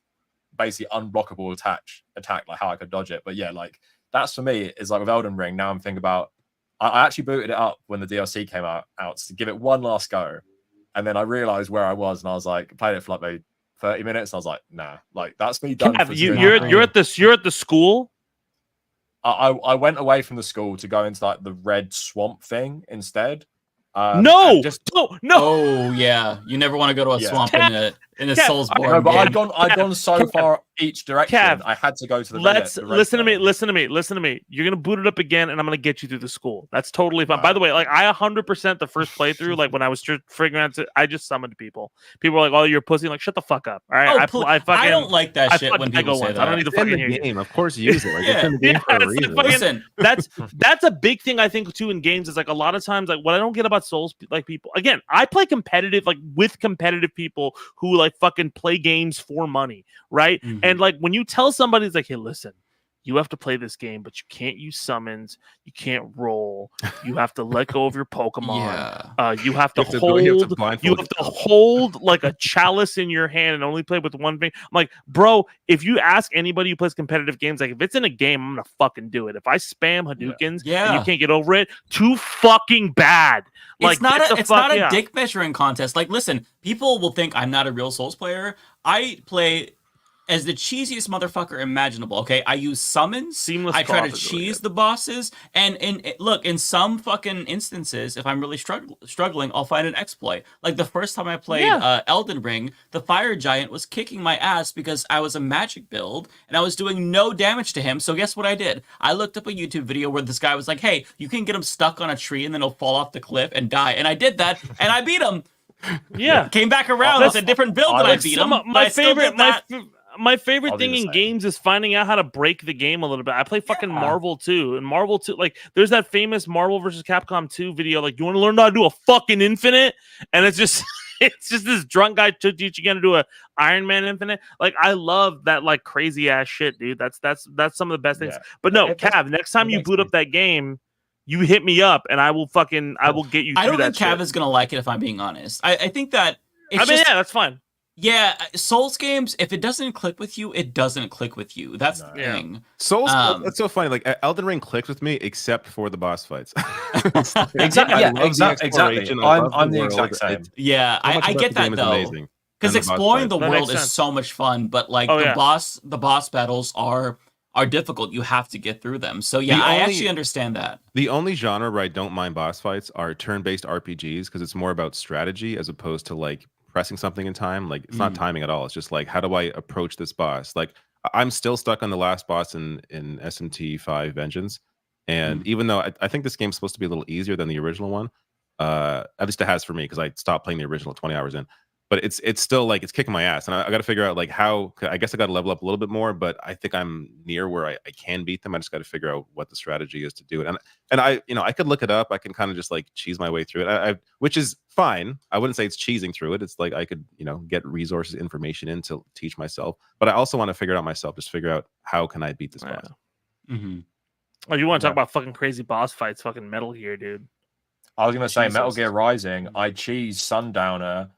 basically unblockable attack, like how I could dodge it. But yeah, like that's for me is like with Elden Ring. Now I'm thinking about, I actually booted it up when the DLC came out to give it one last go. And then I realized where I was and I was like, played it for like maybe 30 minutes. And I was like, nah, like that's me done. You're at the school. I went away from the school to go into like the red swamp thing instead. No. Oh yeah, you never want to go to a swamp in a Kev, Soulsborne No, but game. I'd gone so far each direction. Kev, I had to go to the. Listen to me. You're gonna boot it up again, and I'm gonna get you through the school. That's totally fine. Wow. By the way, like I 100% the first playthrough, like when I was figuring out, I just summoned people. People were like, "Oh, you're a pussy." I'm like, shut the fuck up. All right, I don't like that shit when people say once. that. I don't need to It's in fucking the hear you. game. Of course, use it. Like, it's in the game for a it's reason. like Listen, that's a big thing I think too in games. Is like a lot of times, like what I don't get about Souls, like people. Again, I play competitive, like with competitive people who like fucking play games for money, right? Mhm. And like when you tell somebody, it's like, hey, listen, you have to play this game, but you can't use summons, you can't roll, you have to let go of your Pokemon. yeah. You have to hold like a chalice in your hand and only play with one thing. I'm like, bro, if you ask anybody who plays competitive games, like if it's in a game, I'm gonna fucking do it. If I spam Hadoukens and you can't get over it, too fucking bad. Like It's not a dick measuring contest. Like, listen, people will think I'm not a real Souls player. I play as the cheesiest motherfucker imaginable. Okay, I use summons. Seamless I try to cloth is cheese really good. the bosses, and look, in some fucking instances, if I'm really struggling, I'll find an exploit. Like the first time I played Elden Ring, the fire giant was kicking my ass because I was a magic build and I was doing no damage to him. So guess what I did? I looked up a YouTube video where this guy was like, "Hey, you can get him stuck on a tree and then he'll fall off the cliff and die," and I did that, and I beat him. Yeah, Came back around with a different build that I beat him. My favorite I'll do thing the in same. games is finding out how to break the game a little bit. I play fucking Marvel 2, and Marvel 2, like there's that famous Marvel versus Capcom 2 video. Like, you want to learn how to do a fucking infinite, and it's just it's just this drunk guy teaching you how to do a Iron Man infinite. Like, I love that like crazy ass shit, dude. That's some of the best things. Yeah. But no, It- Cav, next time it you makes boot me- up that game, you hit me up, and I will get you. I through don't think that Cav shit. is gonna like it if I'm being honest. I think that it's yeah, just that's fine. Souls games. If it doesn't click with you, it doesn't click with you. That's the Yeah. thing. Souls, Um, that's so funny. Like Elden Ring clicked with me, except for the boss fights. Exactly. I Yeah, love the exploration. exactly. I love I'm the world. exact same. It's- Yeah, so much I about get the that game is though. amazing. Because And the boss exploring the That world makes is sense. so much fun, but like Oh, the yeah. boss battles are difficult. You have to get through them. So yeah, The I only- actually understand that. The only genre where I don't mind boss fights are turn-based RPGs because it's more about strategy as opposed to like pressing something in time. Like it's not timing at all. It's just like, how do I approach this boss? Like I'm still stuck on the last boss in SMT 5 Vengeance, and even though I think this game's supposed to be a little easier than the original one, at least it has for me because I stopped playing the original 20 hours in. But it's still like it's kicking my ass, and I got to figure out like how. I guess I got to level up a little bit more, but I think I'm near where I can beat them. I just got to figure out what the strategy is to do it, and I could look it up. I can kind of just like cheese my way through it, which is fine. I wouldn't say it's cheesing through it. It's like I could get resources, information in to teach myself, but I also want to figure it out myself. Just figure out how can I beat this boss. Mm-hmm. Oh, you want to talk Yeah. about fucking crazy boss fights? Fucking Metal Gear, dude. I was gonna say Metal Jesus. Gear Rising. I cheese Sundowner,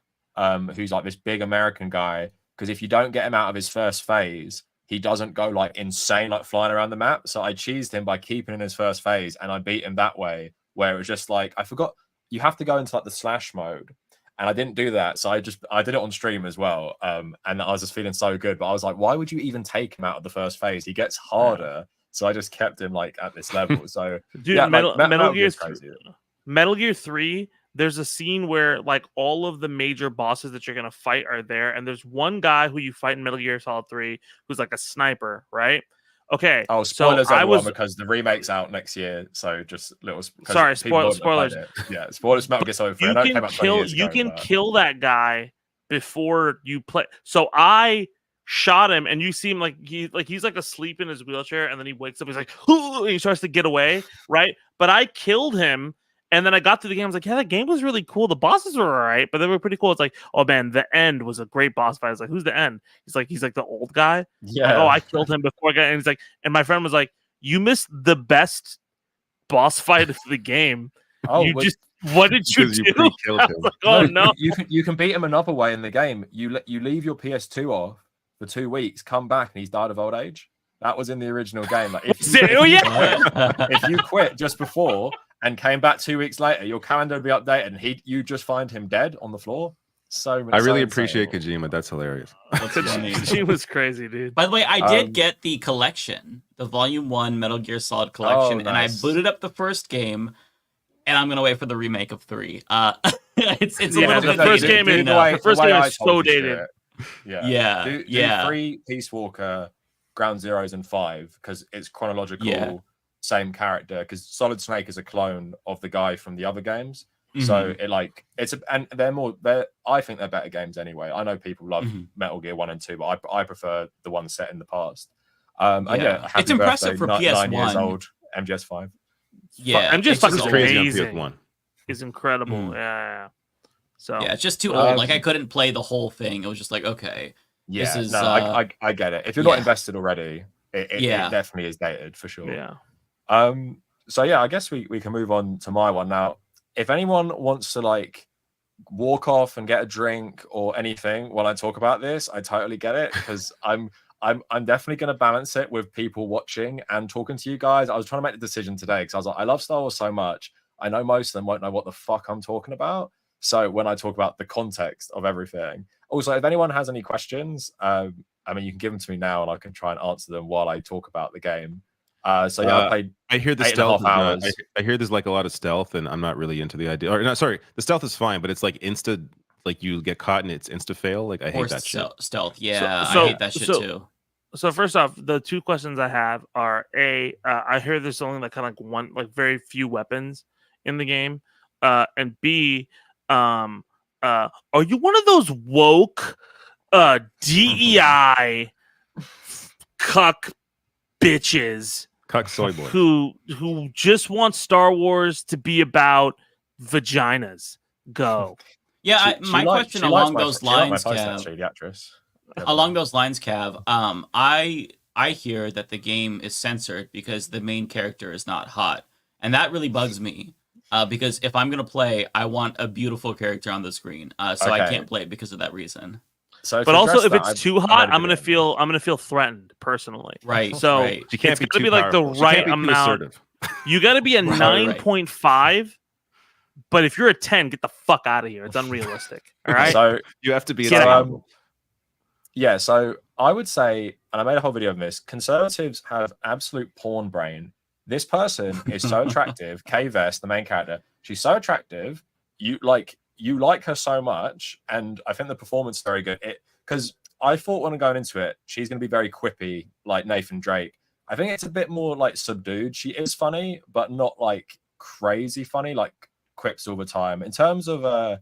who's like this big American guy, because if you don't get him out of his first phase, he doesn't go like insane, like flying around the map. So I cheesed him by keeping in his first phase, and I beat him that way. Where it was just like I forgot you have to go into like the slash mode, and I didn't do that. So I did it on stream as well, and I was just feeling so good. But I was like, why would you even take him out of the first phase? He gets harder. So I just kept him like at this level. So Dude, yeah, Metal Gear's Gear crazy. Metal Gear 3, there's a scene where like all of the major bosses that you're gonna fight are there, and there's one guy who you fight in Metal Gear Solid 3 who's like a sniper, right? Okay. Oh, spoilers, so everyone, because the remake's out next year. So just little. Sorry, spoilers. Yeah, spoilers. Metal Gear Solid 3. I know it came out 20 years ago, but- kill that guy before you play. So I shot him, and you see him like he's like asleep in his wheelchair, and then he wakes up. He's like, and he starts to get away, right? But I killed him. And then I got to the game. I was like, yeah, that game was really cool. The bosses were all right, but they were pretty cool. It's like, oh man, the end was a great boss fight. I was like, who's the end? He's like the old guy. Yeah. Like, oh, I killed him before I got. And he's like, and my friend was like, you missed the best boss fight of the game. Oh, What did you Because do? you pre-killed I him. was like, oh no. You can beat him another way in the game. You leave your PS2 off for 2 weeks, come back, and he's died of old age. That was in the original game. Like Oh yeah. if you quit just before and came back 2 weeks later, your calendar would be updated, and you just find him dead on the floor. So I really so appreciate insane. Kojima. That's hilarious. That's funny. She was crazy, dude. By the way, I did get the collection, the Volume 1 Metal Gear Solid collection, and I nice. booted up the first game, and I'm gonna wait for the remake of 3. It's a Yeah, little the bit first dated, game is- you know. the first game is so dated. Yeah, Do yeah. 3 Peace Walker, Ground Zeroes, and 5 because it's chronological, same character. Because Solid Snake is a clone of the guy from the other games, so and I think they're better games anyway. I know people love Metal Gear 1 and 2, but I prefer the one set in the past. And happy it's impressive birthday, for PS1. 9 years old, MGS5. Yeah, MGS5 is crazy on amazing. PS1. It's incredible. Yeah. So yeah, it's just too old. Like I couldn't play the whole thing. It was just like, okay, Yeah, this is. I get it. If you're not invested already, it definitely is dated for sure. Yeah. So yeah, I guess we can move on to my one now. If anyone wants to like walk off and get a drink or anything while I talk about this, I totally get it because I'm definitely going to balance it with people watching and talking to you guys. I was trying to make the decision today because I was like, I love Star Wars so much. I know most of them won't know what the fuck I'm talking about. So when I talk about the context of everything, also, if anyone has any questions, I mean, you can give them to me now and I can try and answer them while I talk about the game. So yeah, I played. I hear the 8.5 stealth. hours. I hear there's like a lot of stealth, and I'm not really into the idea. Or no, sorry, the stealth is fine, but it's like insta. Like you get caught and it's insta fail. Like I hate that shit. Stealth. Yeah, So- I hate that shit too. So first off, the 2 questions I have are I hear there's only like kind of like one, like very few weapons in the game, and B, are you one of those woke DEI cuck bitches Cuck soy boy. who just want Star Wars to be about vaginas? Go. Yeah, my question along those lines, Cav, the actress. Along those lines, Cav, I hear that the game is censored because the main character is not hot, and that really bugs me. Because if I'm gonna play, I want a beautiful character on the screen, so I can't play it because of that reason. So, but also, if it's too hot, I'm gonna feel threatened personally. Right. So right. She can't it's be gonna too be like the powerful. She right can't be too amount. assertive. You got to be a Right. 9.5. But if you're a 10, get the fuck out of here. It's unrealistic. All right. So You have to be. Yeah, so I would say, and I made a whole video of this, conservatives have absolute porn brain. This person is so attractive. Kay Vest, the main character, she's so attractive. You like her so much, and I think the performance is very good. Because I thought when I'm going into it, she's going to be very quippy, like Nathan Drake. I think it's a bit more like subdued. She is funny, but not like crazy funny, like quips all the time. In terms of the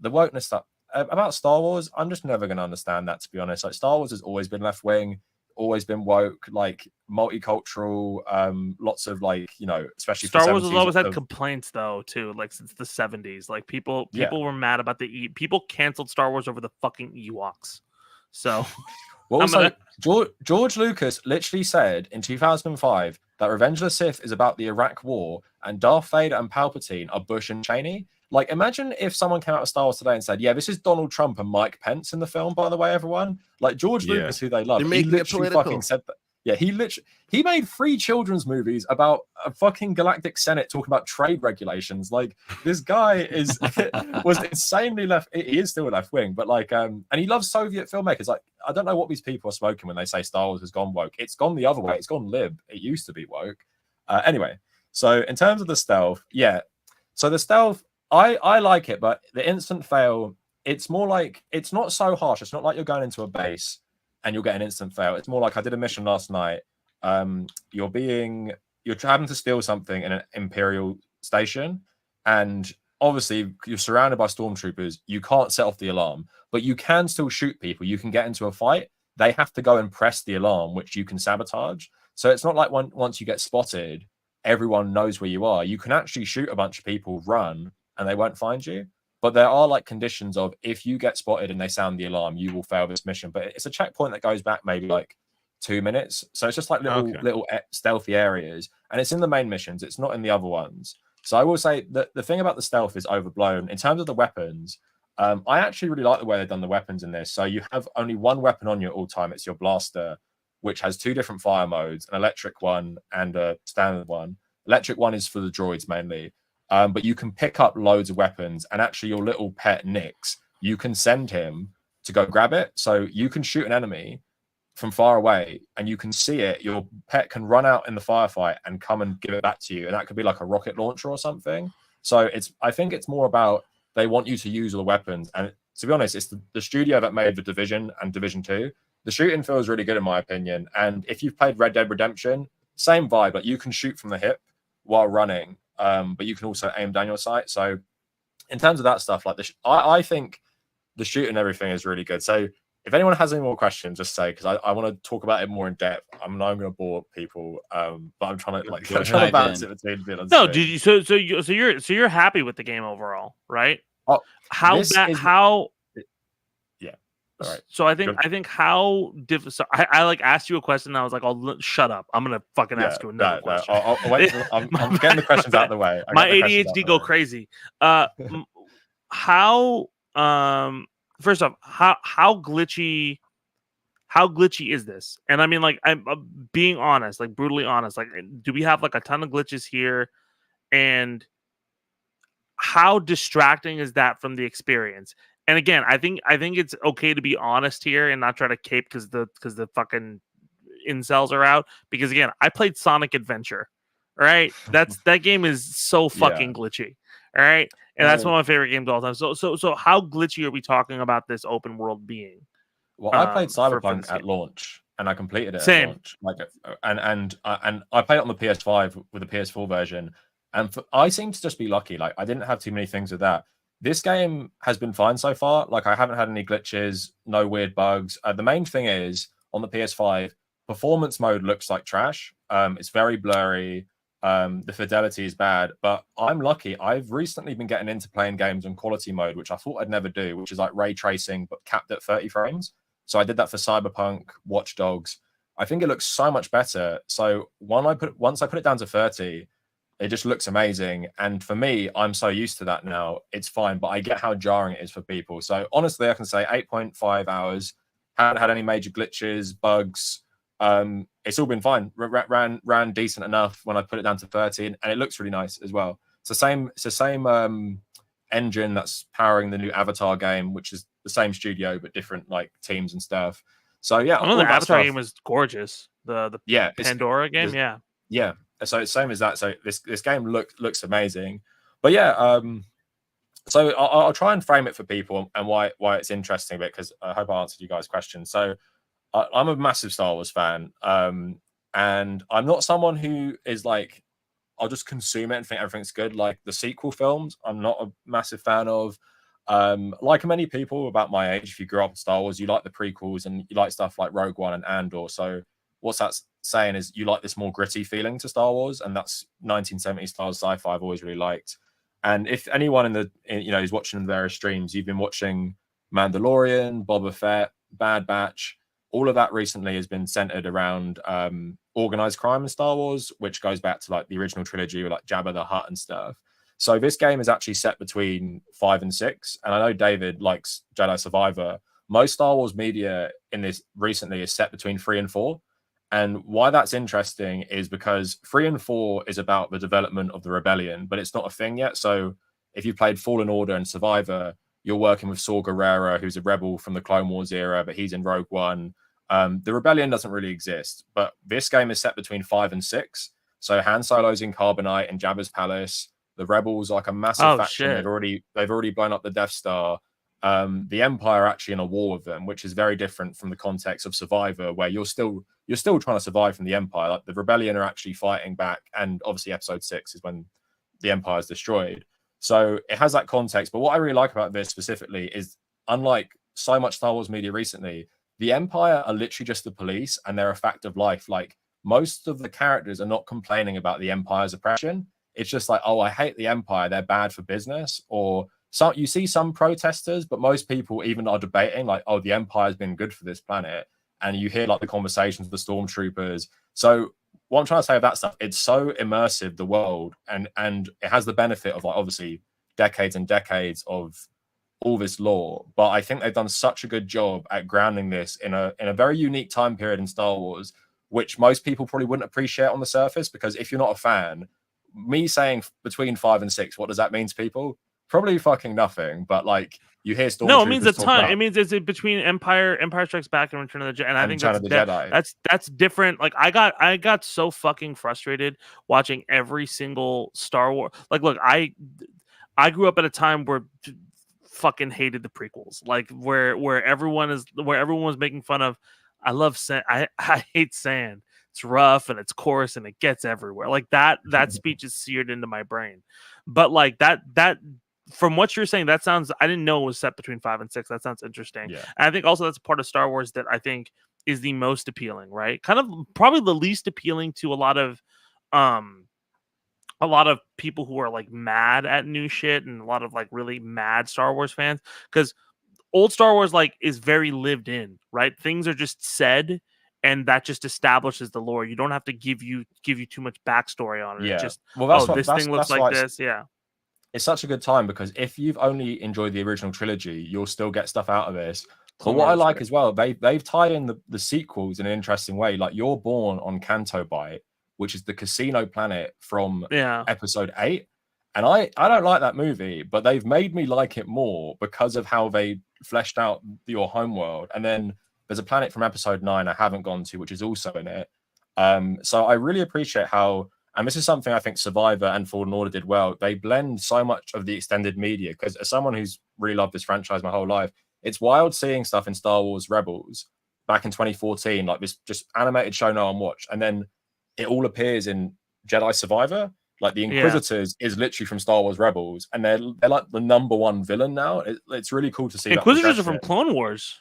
wokeness stuff about Star Wars, I'm just never going to understand that, to be honest. Like Star Wars has always been left wing, always been woke, like multicultural, lots of like, you know, especially Star Wars has always had complaints though too, like since the 70s. Like people were mad about people canceled Star Wars over the fucking Ewoks. So well, also, George Lucas literally said in 2005 that Revenge of the Sith is about the Iraq War and Darth Vader and Palpatine are Bush and Cheney. Like, imagine if someone came out of Star Wars today and said, yeah, this is Donald Trump and Mike Pence in the film, by the way, everyone. Like, George Lucas, who they love, he literally fucking said that. Yeah, he made 3 children's movies about a fucking galactic senate talking about trade regulations. Like, this guy was insanely left. He is still left wing, but like, and he loves Soviet filmmakers. Like, I don't know what these people are smoking when they say Star Wars has gone woke. It's gone the other way. It's gone lib. It used to be woke. Anyway, so in terms of the stealth, so the stealth, I like it, but the instant fail, it's more like, it's not so harsh. It's not like you're going into a base and you'll get an instant fail. It's more like I did a mission last night. You're having to steal something in an Imperial station, and obviously you're surrounded by stormtroopers. You can't set off the alarm, but you can still shoot people. You can get into a fight. They have to go and press the alarm, which you can sabotage. So it's not like once you get spotted, everyone knows where you are. You can actually shoot a bunch of people, run, and they won't find you. But there are like conditions of if you get spotted and they sound the alarm, you will fail this mission. But it's a checkpoint that goes back maybe like 2 minutes. So it's just like little stealthy areas. And it's in the main missions. It's not in the other ones. So I will say that the thing about the stealth is overblown. In terms of the weapons, I actually really like the way they've done the weapons in this. So you have only one weapon on you at all time. It's your blaster, which has 2 different fire modes, an electric one and a standard one. Electric one is for the droids mainly. But you can pick up loads of weapons, and actually your little pet Nix, you can send him to go grab it. So you can shoot an enemy from far away and you can see it. Your pet can run out in the firefight and come and give it back to you. And that could be like a rocket launcher or something. So I think it's more about they want you to use all the weapons. And to be honest, it's the studio that made The Division and Division 2. The shooting feels really good in my opinion. And if you've played Red Dead Redemption, same vibe. Like you can shoot from the hip while running, but you can also aim down your sight. So in terms of that stuff, like I think the shooting and everything is really good. So if anyone has any more questions, just say, because I want to talk about it more in depth. I'm not going to bore people, but I'm trying to balance it between being on No, stream. did you? So you're happy with the game overall, right? Oh, how bad? How? Yeah. All right. So I think how difficult. So I like asked you a question. And I was like, "Oh, shut up! I'm gonna fucking ask you another question." I'll wait. I'm getting the questions out of the way. My ADHD go crazy. How? First off, how glitchy is this? And I mean, like, I'm being honest, like brutally honest. Like, do we have like a ton of glitches here? And how distracting is that from the experience? And again, I think it's okay to be honest here and not try to cape because the fucking incels are out. Because again, I played Sonic Adventure. All right, that game is so fucking glitchy. All right, and that's one of my favorite games of all time. So how glitchy are we talking about this open world being? Well, I played Cyberpunk at launch, and I completed it Same. at launch. Like, and I played it on the PS5 with the PS4 version, and I seem to just be lucky. Like, I didn't have too many things with that. This game has been fine so far. Like, I haven't had any glitches, no weird bugs. The main thing is on the PS5, performance mode looks like trash. It's very blurry. The fidelity is bad, but I'm lucky. I've recently been getting into playing games on quality mode, which I thought I'd never do, which is like ray tracing, but capped at 30 frames. So I did that for Cyberpunk, Watch Dogs. I think it looks so much better. So once I put it down to 30, it just looks amazing. And for me, I'm so used to that now. It's fine, but I get how jarring it is for people. So honestly, I can say 8.5 hours. Haven't had any major glitches, bugs. It's all been fine. Ran decent enough when I put it down to 30, and it looks really nice as well. It's the same engine that's powering the new Avatar game, which is the same studio but different like teams and stuff. So yeah, I know the Avatar game was gorgeous. The Pandora game, yeah. So it's same as that. So this game looks amazing, but yeah. So I'll try and frame it for people and why it's interesting a bit, because I hope I answered you guys' questions. So I'm a massive Star Wars fan, and I'm not someone who is like, I'll just consume it and think everything's good. Like the sequel films, I'm not a massive fan of. Like many people about my age, if you grew up in Star Wars, you like the prequels and you like stuff like Rogue One and Andor. So what's that saying is you like this more gritty feeling to Star Wars, and that's 1970s style sci-fi I've always really liked. And if anyone is watching the various streams, you've been watching Mandalorian, Boba Fett, Bad Batch. All of that recently has been centered around organized crime in Star Wars, which goes back to like the original trilogy with like Jabba the Hutt and stuff. So this game is actually set between 5 and 6. And I know David likes Jedi Survivor. Most Star Wars media in this recently is set between 3 and 4. And why that's interesting is because 3 and 4 is about the development of the rebellion, but it's not a thing yet. So if you played Fallen Order and Survivor, you're working with Saw Gerrera, who's a rebel from the Clone Wars era, but he's in Rogue One. The rebellion doesn't really exist, but this game is set between 5 and 6. So Han Solo's in Carbonite and Jabba's palace. The rebels are like a massive faction. Shit. They've already blown up the Death Star. The Empire are actually in a war with them, which is very different from the context of Survivor, where you're still trying to survive from the Empire. Like the rebellion are actually fighting back, and obviously Episode 6 is when the Empire is destroyed. So it has that context. But what I really like about this specifically is, unlike so much Star Wars media recently, the Empire are literally just the police, and they're a fact of life. Like most of the characters are not complaining about the Empire's oppression. It's just like, oh, I hate the Empire. They're bad for business. Or you see some protesters, but most people even are debating like, oh, the Empire's been good for this planet. And you hear like the conversations with the stormtroopers. So what I'm trying to say with that stuff, it's so immersive, the world, and it has the benefit of like obviously decades and decades of all this lore. But I think they've done such a good job at grounding this in a very unique time period in Star Wars, which most people probably wouldn't appreciate on the surface, because if you're not a fan, me saying between 5 and 6, what does that mean to people? Probably fucking nothing. But like you hear stormtroopers. No, it means a ton. It means it's between Empire Strikes Back, and Return of the Jedi. And I think that's different. Like I got so fucking frustrated watching every single Star Wars. Like, look, I grew up at a time where fucking hated the prequels. Like where everyone was making fun of. I love sand. I hate sand. It's rough and it's coarse and it gets everywhere. Like that speech is seared into my brain. But like that from what you're saying, that sounds. I didn't know it was set between 5 and 6. That sounds interesting. Yeah. And I think also that's a part of Star Wars that I think is the most appealing, right? Kind of probably the least appealing to a lot of people who are like mad at new shit and a lot of like really mad Star Wars fans, because old Star Wars like is very lived in, right? Things are just said and that just establishes the lore. You don't have to give you too much backstory on it. Yeah. It's just, Well, that's this thing looks like this. Yeah. It's such a good time because if you've only enjoyed the original trilogy, you'll still get stuff out of this. But what I like as well, they've tied in the sequels in an interesting way. Like you're born on Canto Bight, which is the casino planet from episode 8. And I don't like that movie, but they've made me like it more because of how they fleshed out your homeworld. And then there's a planet from episode 9 I haven't gone to, which is also in it. So I really appreciate how, and this is something I think Survivor and Fallen Order did well. They blend so much of the extended media, because as someone who's really loved this franchise my whole life, it's wild seeing stuff in Star Wars Rebels back in 2014, like this just animated show no one watched. And then it all appears in Jedi Survivor. Like the Inquisitors is literally from Star Wars Rebels, and they're like the #1 villain now. It's really cool to see. Inquisitors are from Clone Wars.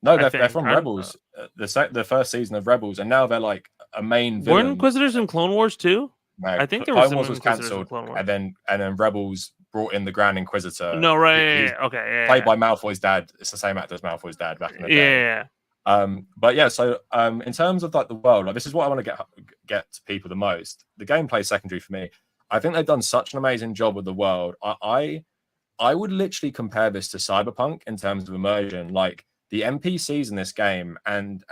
No, they're from Rebels. The first season of Rebels, and now they're like a main villain. Were Inquisitors in Clone Wars too? No, I think there was Clone Wars was cancelled, and then Rebels brought in the Grand Inquisitor. No, right? Okay, played by Malfoy's dad. It's the same actor as Malfoy's dad back in the day. Yeah. But yeah, so in terms of like the world, like this is what I want to get to people the most. The gameplay is secondary for me. I think they've done such an amazing job with the world. I would literally compare this to Cyberpunk in terms of immersion. Like the NPCs in this game and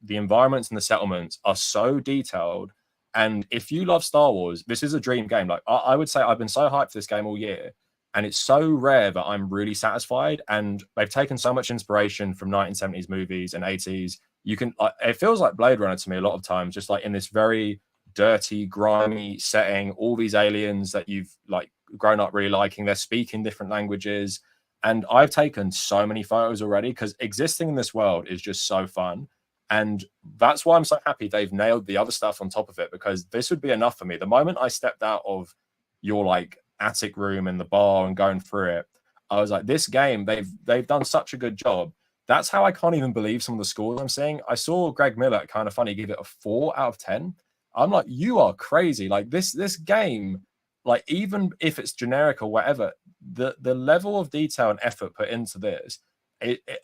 the environments and the settlements are so detailed. And if you love Star Wars, this is a dream game. Like I would say I've been so hyped for this game all year. And it's so rare that I'm really satisfied. And they've taken so much inspiration from 1970s movies and 80s. You can, it feels like Blade Runner to me a lot of times, just like in this very dirty, grimy setting, all these aliens that you've like grown up really liking, they're speaking different languages. And I've taken so many photos already because existing in this world is just so fun. And that's why I'm so happy they've nailed the other stuff on top of it, because this would be enough for me. The moment I stepped out of your like attic room in the bar and going through it, I was like, this game, they've done such a good job. That's how I can't even believe some of the scores I'm seeing. I saw Greg Miller, kind of funny, give it a 4 out of 10. I'm like, you are crazy. Like this game, like even if it's generic or whatever, the level of detail and effort put into this,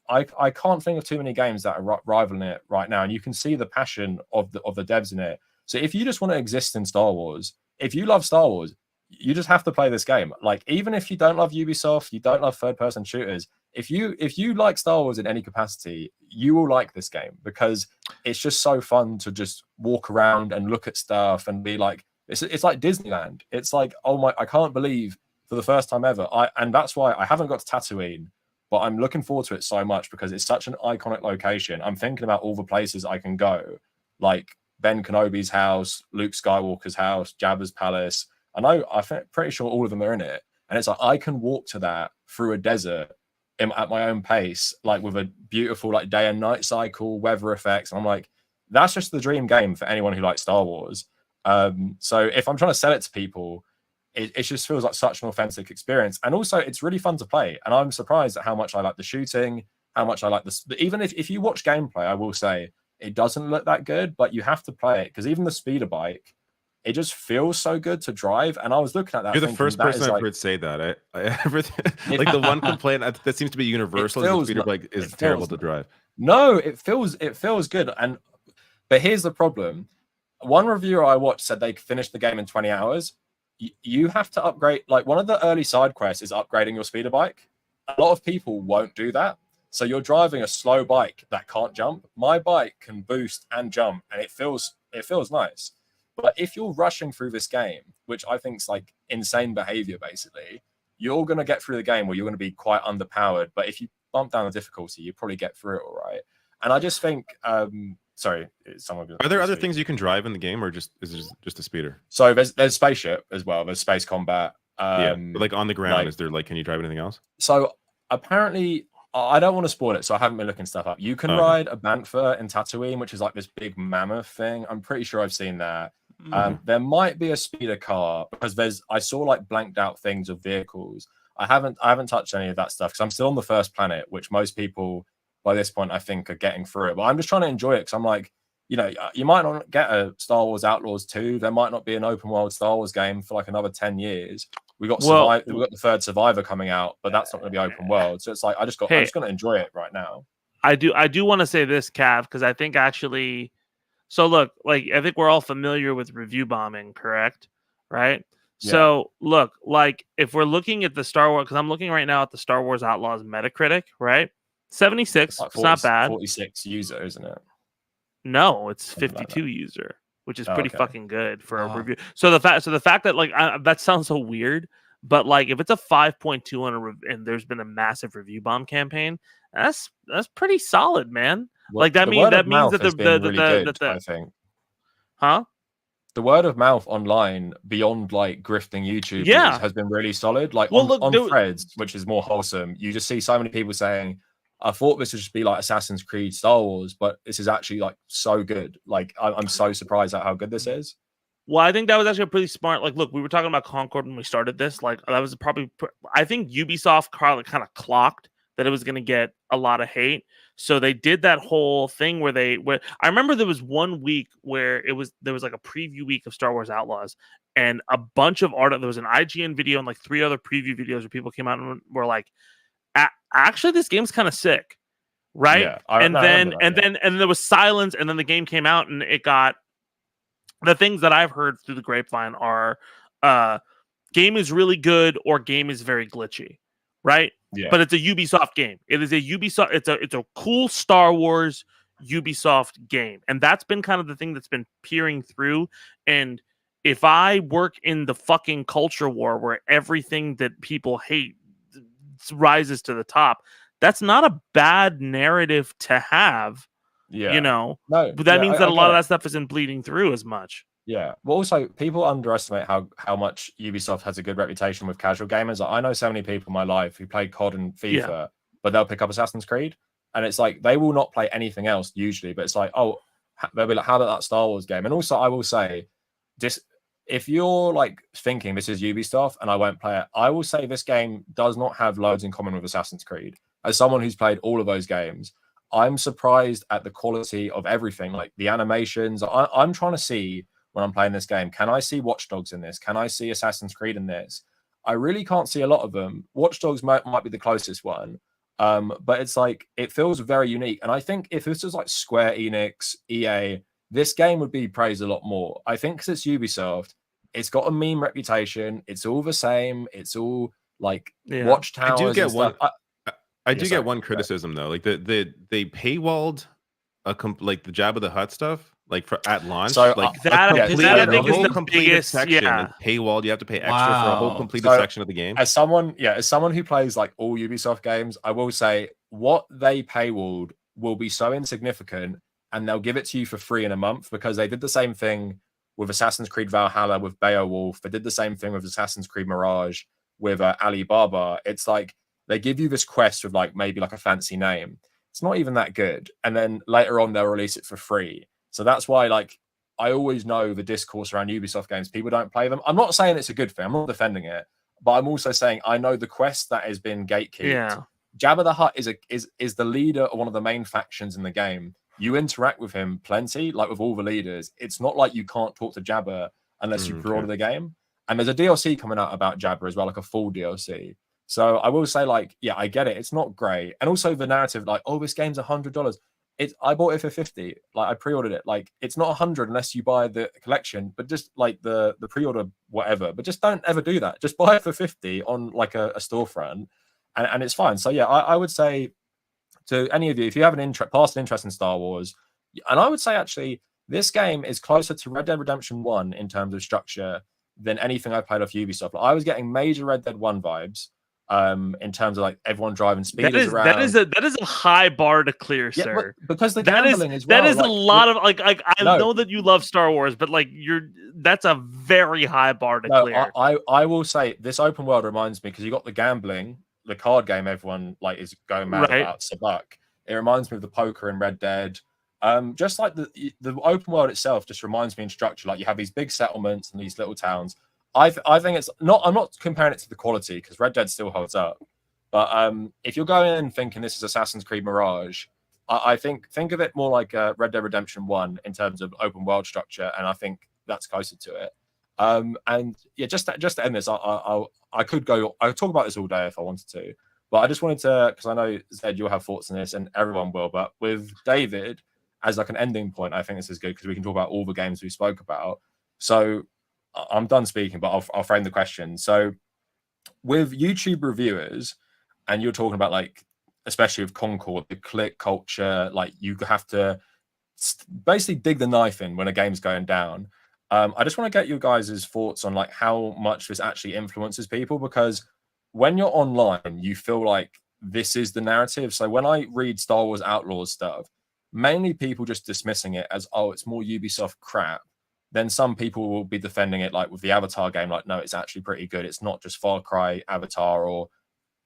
I can't think of too many games that are rivaling it right now. And you can see the passion of the devs in it. So if you just want to exist in Star Wars, if you love Star Wars, you just have to play this game. Like even if you don't love Ubisoft, you don't love third-person shooters, if you like Star Wars in any capacity, you will like this game, because it's just so fun to just walk around and look at stuff and be like, it's like Disneyland. It's like, oh my, I can't believe for the first time ever. And that's why I haven't got to Tatooine, but I'm looking forward to it so much because it's such an iconic location. I'm thinking about all the places I can go, like Ben Kenobi's house, Luke Skywalker's house, Jabba's palace. I'm pretty sure all of them are in it. And it's like, I can walk to that through a desert at my own pace, like with a beautiful like day and night cycle, weather effects. And I'm like, that's just the dream game for anyone who likes Star Wars. So if I'm trying to sell it to people, it just feels like such an authentic experience. And also it's really fun to play. And I'm surprised at how much I like the shooting, how much I like this. Even if you watch gameplay, I will say it doesn't look that good, but you have to play it, because even the speeder bike, it just feels so good to drive. And I was looking at that. You're the first person I've heard say that. Like the one complaint that seems to be universal is the speeder bike is terrible to drive. No, it feels good. But here's the problem. One reviewer I watched said they finished the game in 20 hours. You have to upgrade. Like one of the early side quests is upgrading your speeder bike. A lot of people won't do that. So you're driving a slow bike that can't jump. My bike can boost and jump, and it feels nice. But if you're rushing through this game, which I think is like insane behavior, basically, you're going to get through the game where you're going to be quite underpowered. But if you bump down the difficulty, you probably get through it all right. And I just think, sorry, are there other things you can drive in the game, or is it just a speeder? So there's spaceship as well. There's space combat. But like on the ground, is there like, can you drive anything else? So apparently, I don't want to spoil it, so I haven't been looking stuff up. You can ride a Bantha in Tatooine, which is like this big mammoth thing. I'm pretty sure I've seen that. There might be a speeder car because I saw like blanked out things of vehicles. I haven't touched any of that stuff because I'm still on the first planet, which most people by this point I think are getting through it. But I'm just trying to enjoy it because I'm like, you know, you might not get a Star Wars Outlaws 2. There might not be an open world Star Wars game for like another 10 years. We got the third Survivor coming out, but that's not going to be open world. So it's like I'm just going to enjoy it right now. I do want to say this, Cav, because I think actually. So look, like I think we're all familiar with review bombing, correct? Right. Yeah. So look, like if we're looking at the Star Wars, because I'm looking right now at the Star Wars Outlaws Metacritic, right? 76. Like 40, it's not bad. 46 user, isn't it? No, it's 52 user, which is pretty fucking good for a review. So the fact that like that sounds so weird, but like if it's a 5.2 on and there's been a massive review bomb campaign, that's pretty solid, man. Well, like that means that the I think. Huh? The word of mouth online beyond like grifting YouTubers has been really solid. Like on threads, which is more wholesome, you just see so many people saying, I thought this would just be like Assassin's Creed Star Wars, but this is actually like so good. Like I'm so surprised at how good this is. Well, I think that was actually a pretty smart. Like, look, we were talking about Concord when we started this. Like, that was probably. I think Ubisoft kind of clocked that it was going to get a lot of hate, so they did that whole thing where I remember there was 1 week where there was like a preview week of Star Wars Outlaws, and a bunch of art. There was an IGN video and like 3 other preview videos where people came out and were like, actually this game's kind of sick, right? Yeah, and then there was silence, and then the game came out and it got the things that I've heard through the grapevine are game is really good or game is very glitchy, right? Yeah. But it's a Ubisoft game. It is a Ubisoft. It's a cool Star Wars Ubisoft game, and that's been kind of the thing that's been peering through. And if I work in the fucking culture war where everything that people hate rises to the top, that's not a bad narrative to have. Yeah, you know, but that means that a lot of that stuff isn't bleeding through as much. Yeah, but also people underestimate how much Ubisoft has a good reputation with casual gamers. Like, I know so many people in my life who play COD and FIFA, but they'll pick up Assassin's Creed, and it's like they will not play anything else usually. But it's like, oh, they'll be like, how about that Star Wars game? And also, I will say, if you're like thinking this is Ubisoft and I won't play it, I will say this game does not have loads in common with Assassin's Creed. As someone who's played all of those games, I'm surprised at the quality of everything, like the animations. I'm trying to see when I'm playing this game, can I see Watch Dogs in this? Can I see Assassin's Creed in this? I really can't see a lot of them. Watch Dogs might be the closest one, but it's like it feels very unique. And I think if this was like Square Enix, EA, this game would be praised a lot more. I think because it's Ubisoft, it's got a meme reputation. It's all the same. It's all like Watchtowers. I do get one. I do get one criticism though, like they paywalled like the Jabba the Hutt stuff, like at launch. So like that I think is the biggest section is paywalled. You have to pay extra for a whole completed section of the game. As someone who plays like all Ubisoft games, I will say what they paywalled will be so insignificant, and they'll give it to you for free in a month because they did the same thing with Assassin's Creed Valhalla with Beowulf. They did the same thing with Assassin's Creed Mirage with Alibaba. It's like they give you this quest with like maybe like a fancy name. It's not even that good. And then later on, they'll release it for free. So that's why, like, I always know the discourse around Ubisoft games. People don't play them. I'm not saying it's a good thing. I'm not defending it. But I'm also saying I know the quest that has been gatekeeped. Yeah. Jabba the Hutt is the leader of one of the main factions in the game. You interact with him plenty, like with all the leaders. It's not like you can't talk to Jabba unless you pre-order the game. And there's a DLC coming out about Jabba as well, like a full DLC. So I will say, like, yeah, I get it. It's not great. And also the narrative, like, oh, this game's $100. I bought it for $50. Like, I pre-ordered it. Like, it's not $100 unless you buy the collection, but just like the pre-order, whatever. But just don't ever do that. Just buy it for $50 on like a storefront, and it's fine. So yeah, I would say to any of you, if you have an past interest in Star Wars, and I would say actually this game is closer to Red Dead Redemption 1 in terms of structure than anything I've played off Ubisoft. Like, I was getting major Red Dead 1 vibes. In terms of like everyone driving speeders around. That is a high bar to clear, sir. Because the gambling as well. That is like, a lot of like I know that you love Star Wars, but like that's a very high bar to clear. I will say this open world reminds me because you got the gambling, the card game everyone like is going mad Right. about, Sabak. It reminds me of the poker in Red Dead. Just like the open world itself just reminds me in structure. Like you have these big settlements and these little towns. I think it's not. I'm not comparing it to the quality because Red Dead still holds up. But if you're going in thinking this is Assassin's Creed Mirage, I think of it more like Red Dead Redemption 1 in terms of open world structure, and I think that's closer to it. And yeah, just to end this, I could talk about this all day if I wanted to, but I just wanted to, because I know Zed, you'll have thoughts on this, and everyone will. But with David as like an ending point, I think this is good because we can talk about all the games we spoke about. So I'm done speaking, but I'll frame the question. So with YouTube reviewers, and you're talking about like, especially with Concord, the click culture, like you have to basically dig the knife in when a game's going down. I just want to get you guys' thoughts on like how much this actually influences people, because when you're online, you feel like this is the narrative. So when I read Star Wars Outlaws stuff, mainly people just dismissing it as, oh, it's more Ubisoft crap. Then some people will be defending it, like with the Avatar game, like, no, it's actually pretty good. It's not just Far Cry, Avatar, or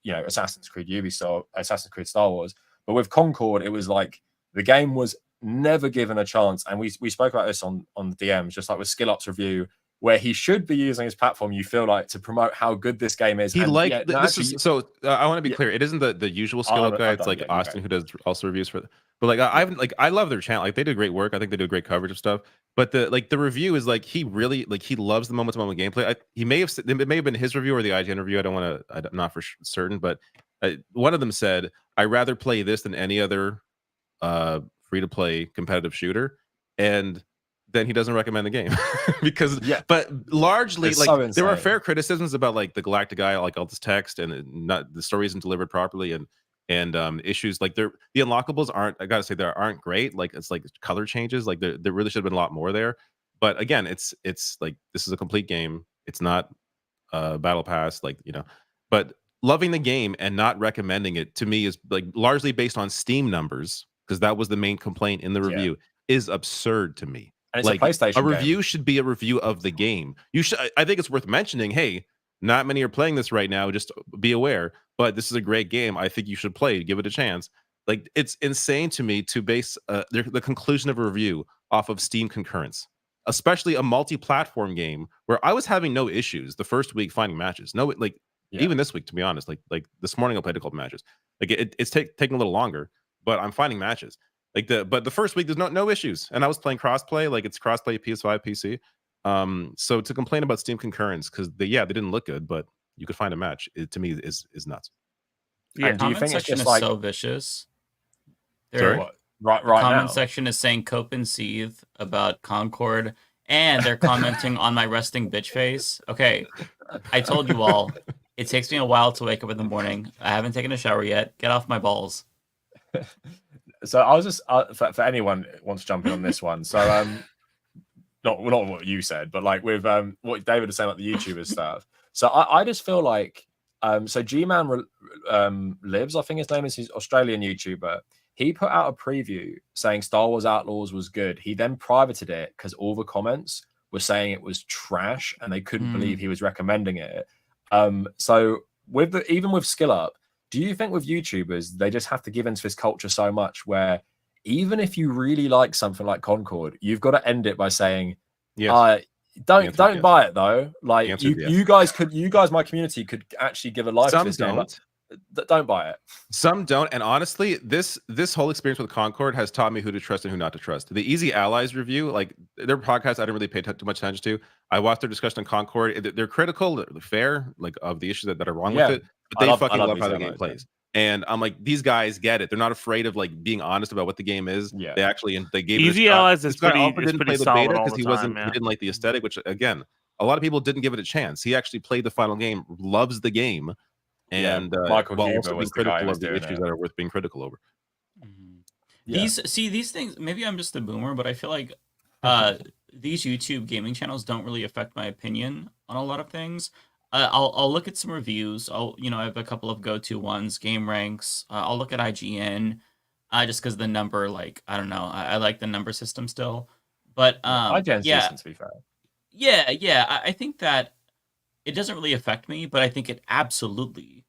Assassin's Creed Ubisoft, Assassin's Creed Star Wars. But with Concord, it was like the game was never given a chance. And we spoke about this on the DMs, just like with Skill Up's review, where he should be using his platform, you feel like, to promote how good this game is. He and liked no, this actually, is so. I want to be clear. It isn't the usual Skill Up guy. It's like Austin who does also reviews for. But like I love their channel. Like they do great work. I think they do great coverage of stuff. But the review is like he really he loves the moment to moment gameplay. It may have been his review or the IGN review. I'm not for certain, but one of them said, "I rather play this than any other free to play competitive shooter," and then he doesn't recommend the game because but largely it's like so there are fair criticisms about like the Galactic guy, like all this text and not the story isn't delivered properly and issues like the unlockables aren't, I gotta say, they aren't great. Like it's like color changes, like there really should have been a lot more there. But again, it's like this is a complete game. It's not battle pass, like but loving the game and not recommending it to me is like largely based on Steam numbers, because that was the main complaint in the review, is absurd to me. And it's like a PlayStation review game. should be a review of the game. You should. I think it's worth mentioning. Hey, not many are playing this right now. Just be aware. But this is a great game. I think you should play. Give it a chance. Like it's insane to me to base the conclusion of a review off of Steam concurrence, especially a multi-platform game where I was having no issues the first week finding matches. No, like even this week, to be honest, like this morning I played a couple matches. Like it's taking a little longer, but I'm finding matches. But the first week there's no issues, and I was playing crossplay, like it's crossplay PS5, PC. So to complain about Steam concurrence because they didn't look good, but you could find a match, to me is nuts. Yeah, and do you Comment think it's section just is like so vicious. Sorry? right Comment now? section is saying cope and seethe about Concord, and they're commenting on my resting bitch face. Okay, I told you all, it takes me a while to wake up in the morning. I haven't taken a shower yet. Get off my balls. So I was just for anyone who wants to jump in on this one. So not what you said, but like with what David was saying about the YouTuber stuff. So I just feel like so G-Man Lives, I think his name is, his Australian YouTuber. He put out a preview saying Star Wars Outlaws was good. He then privated it because all the comments were saying it was trash and they couldn't believe he was recommending it. So even with Skill Up, do you think with YouTubers, they just have to give into this culture so much where even if you really like something like Concord, you've got to end it by saying, don't buy it though. Like you guys, my community could actually give a life to this game. Don't buy it. Some don't, and honestly, this whole experience with Concord has taught me who to trust and who not to trust. The Easy Allies review, like their podcast, I didn't really pay too much attention to. I watched their discussion on Concord. They're critical, they're fair, like of the issues that are wrong with it, but they fucking love how the game plays. And I'm like, these guys get it. They're not afraid of like being honest about what the game is. Yeah. They actually they gave Easy Allies is pretty. Didn't play the beta because he didn't like the aesthetic, which again, a lot of people didn't give it a chance. He actually played the final game, loves the game. And Michael while Huber also being was the guy critical who of the issues that are worth being critical over. These things, maybe I'm just a boomer, but I feel like these YouTube gaming channels don't really affect my opinion on a lot of things. I'll look at some reviews. I have a couple of go-to ones, Game Ranks. I'll look at IGN, just because the number, like, I don't know, I like the number system still. But IGN's decent, to be fair. Yeah, I think that it doesn't really affect me, but I think it absolutely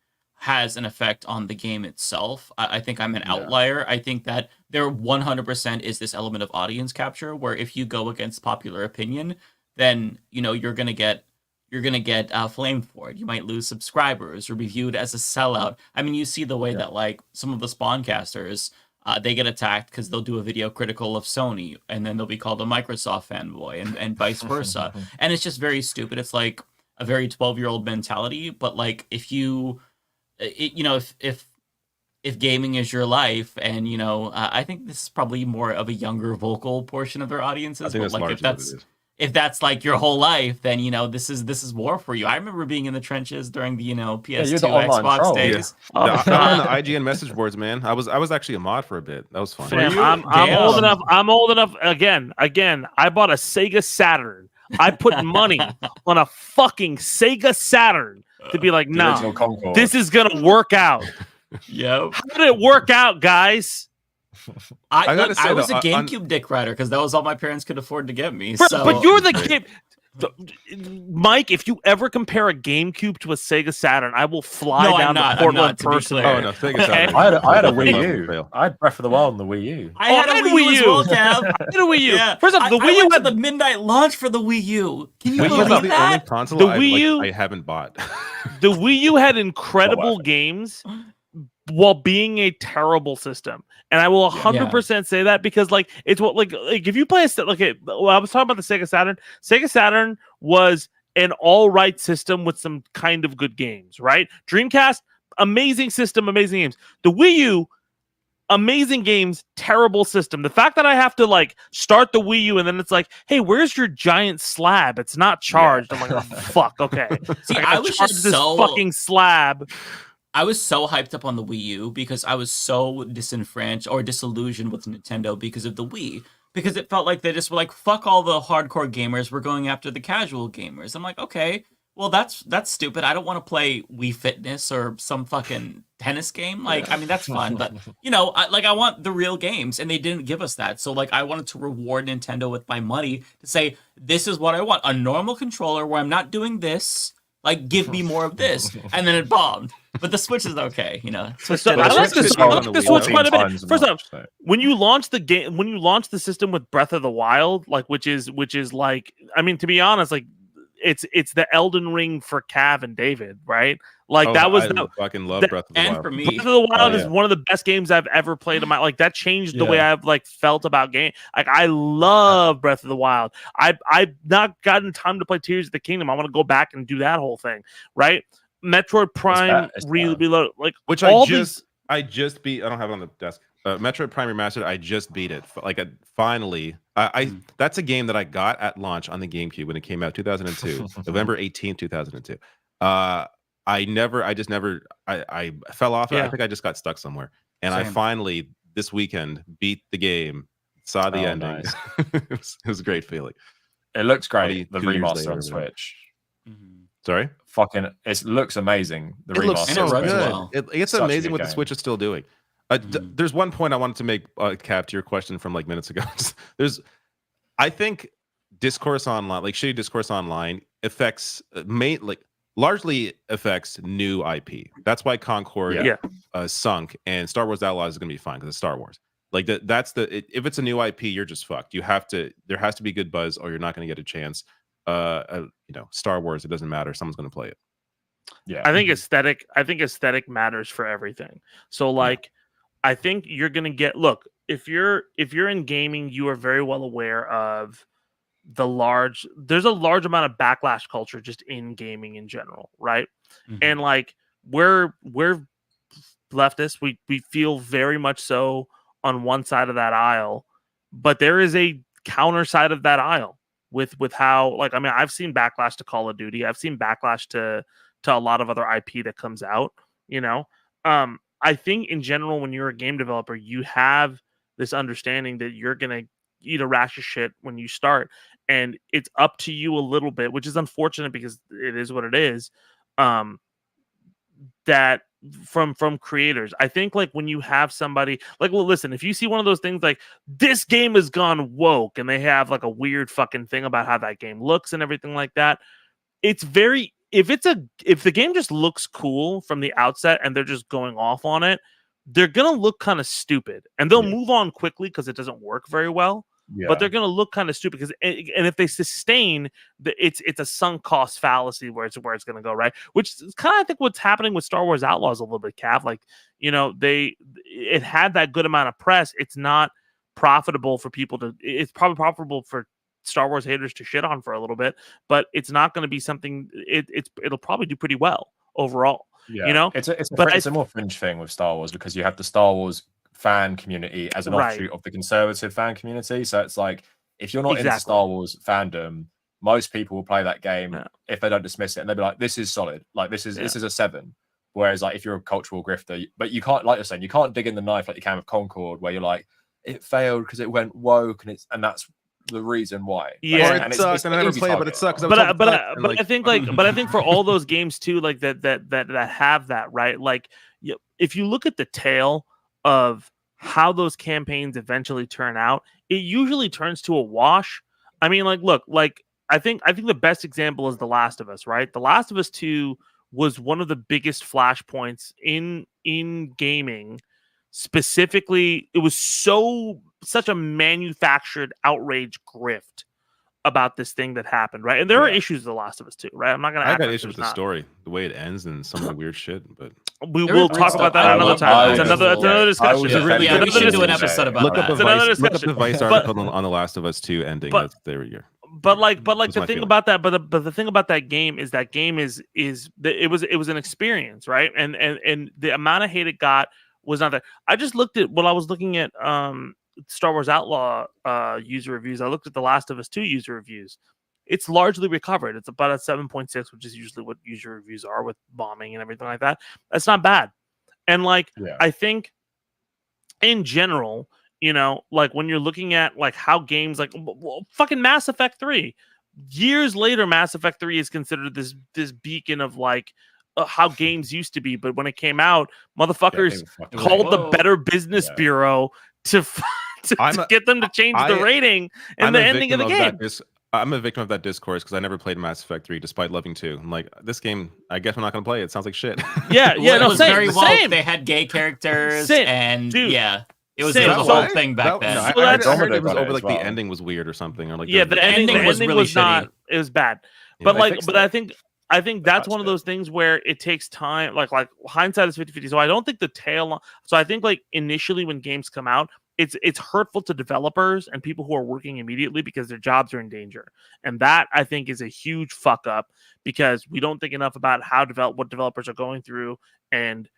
has an effect on the game itself. I think I'm an outlier. I think that there 100% is this element of audience capture where if you go against popular opinion, then you're gonna get flamed for it. You might lose subscribers or be viewed as a sellout. I mean, you see the way that like some of the Spawncasters, they get attacked because they'll do a video critical of Sony, and then they'll be called a Microsoft fanboy, and vice versa. And it's just very stupid. It's like a very 12-year-old mentality. But like if you, if gaming is your life, and I think this is probably more of a younger vocal portion of their audiences. I think but that's like largely if that's like your whole life, then this is war for you. I remember being in the trenches during the PS2 Xbox troll. days. I'm on the IGN message boards, man. I was actually a mod for a bit. That was fun. Fam, I'm old enough. I'm old enough. Again. I bought a Sega Saturn. I put money on a fucking Sega Saturn to be like, nah, this is gonna work out. Yep. How did it work out, guys? I was a GameCube dick rider because that was all my parents could afford to get me. But you're the kid. Mike, if you ever compare a GameCube to a Sega Saturn, I will fly down to Portland personally. Oh no, Sega Saturn. I had a Wii U. I had Breath of the Wild on the Wii U. I had a Wii U as well, Cav. I had a Wii U. Yeah. First off, the Wii U had the midnight launch for the Wii U. Can you believe the that? only console The Wii U, I haven't bought. The Wii U had incredible games while being a terrible system, and I will 100% say that because like it's what like if you play a I was talking about the Sega Saturn. Sega Saturn was an all right system with some kind of good games, right? Dreamcast, amazing system, amazing games. The Wii U, amazing games, terrible system. The fact that I have to like start the Wii U and then it's like, hey, where's your giant slab? It's not charged. I'm like, oh, fuck, okay. See, I was just this fucking slab. I was so hyped up on the Wii U because I was so disenfranchised or disillusioned with Nintendo because of the Wii. Because it felt like they just were like, fuck all the hardcore gamers, we're going after the casual gamers. I'm like, okay, well that's stupid. I don't want to play Wii Fitness or some fucking tennis game. Like, I mean, that's fun, but I want the real games, and they didn't give us that. So like, I wanted to reward Nintendo with my money to say, this is what I want: a normal controller where I'm not doing this. Like, give me more of this, and then it bombed. But the Switch is okay, Switch I like the Switch quite a bit. First off, when you launch the game, when you launch the system with Breath of the Wild, like which is like, I mean, to be honest, like it's the Elden Ring for Cav and David, right? Like I fucking love Breath of the Wild. And for me, Breath of the Wild is one of the best games I've ever played in my like that changed the way I've like felt about game. Like I love Breath of the Wild. I've not gotten time to play Tears of the Kingdom. I want to go back and do that whole thing, right? Metroid Prime Reloaded, like which I just beat. I don't have it on the desk. Metroid Prime Remastered. I just beat it. Like finally, that's a game that I got at launch on the GameCube when it came out, 2002, November 18th, 2002. I fell off it. I think I just got stuck somewhere, and I finally this weekend beat the game. Saw the ending. Nice. it was a great feeling. It looks great. The remaster on Switch. Sorry, it looks amazing. The remaster looks so good. It's amazing what the Switch is still doing. There's one point I wanted to make, Cap, to your question from like minutes ago. I think discourse online, like shitty discourse online, affects largely affects new IP. That's why Concord sunk, and Star Wars Outlaws is going to be fine because it's Star Wars. Like if it's a new IP, you're just fucked. There has to be good buzz, or you're not going to get a chance. Star Wars, it doesn't matter. Someone's going to play it. Yeah, I think aesthetic matters for everything. So like, I think you're going to get. Look, if you're in gaming, you are very well aware of there's a large amount of backlash culture just in gaming in general, right? And like we're leftists, we feel very much so on one side of that aisle, but there is a counter side of that aisle with how, like, I mean, I've seen backlash to Call of Duty, I've seen backlash to a lot of other IP that comes out, I think in general, when you're a game developer, you have this understanding that you're gonna eat a rash of shit when you start, and it's up to you a little bit, which is unfortunate because it is what it is. That from creators, I think like when you have somebody like, well, listen, if you see one of those things like this game has gone woke and they have like a weird fucking thing about how that game looks and everything like that, it's very if the game just looks cool from the outset and they're just going off on it, they're gonna look kind of stupid, and they'll move on quickly because it doesn't work very well. But they're gonna look kind of stupid because, and if they sustain, it's a sunk cost fallacy where it's gonna go, right. Which is kind of, I think, what's happening with Star Wars Outlaws a little bit, Cav. Like, it had that good amount of press. It's not profitable for people to. It's probably profitable for Star Wars haters to shit on for a little bit, but it's not going to be something. It'll probably do pretty well overall. Yeah, it's a more fringe thing with Star Wars because you have the Star Wars fan community as an offshoot of the conservative fan community. So it's like, if you're not into Star Wars fandom, most people will play that game if they don't dismiss it, and they'll be like, "This is solid. Like this is a 7." Whereas like if you're a cultural grifter, but you can't, like you're saying, you can't dig in the knife like you can with Concord, where you're like, it failed because it went woke, and that's the reason why. Yeah, or it sucks, and I never played it, but it sucks. But I think for all those games too, like that have that, right? Like, if you look at the tail of how those campaigns eventually turn out, it usually turns to a wash. I mean, like, look, like I think the best example is The Last of Us, right? The Last of Us 2 was one of the biggest flashpoints in gaming. Specifically, it was such a manufactured outrage grift about this thing that happened, right? And there are issues with The Last of Us 2, right? I'm not gonna. I got issues with the story, the way it ends, and some of the weird shit. But we'll talk about that another time. It's another discussion. We should do an episode about that. Look up the Vice article on The Last of Us 2 ending. There we go. But the thing about that, but the thing about that game is it was an experience, right? And the amount of hate it got was not there. I just looked at when I was looking at Star Wars Outlaw user reviews. I looked at The Last of Us 2 user reviews. It's largely recovered. It's about a 7.6, which is usually what user reviews are with bombing and everything like that. That's not bad. And I think in general, like when you're looking at like how games like fucking Mass Effect 3, years later, Mass Effect 3 is considered this beacon of like how games used to be. But when it came out, motherfuckers called the Better Business Bureau to get them to change the rating and the ending of the game. I'm a victim of that discourse because I never played Mass Effect 3 despite loving 2. I'm like, this game, I guess I'm not going to play it. It sounds like shit. It was very woke. They had gay characters and it was a whole thing back then. I heard it was over like the ending was weird or something, or like the ending was really not. It was bad. But I think that's one of those things where it takes time. Like hindsight is 50-50. So I don't think the tail. So I think like initially when games come out, it's hurtful to developers and people who are working immediately because their jobs are in danger. And that I think is a huge fuck up because we don't think enough about what developers are going through and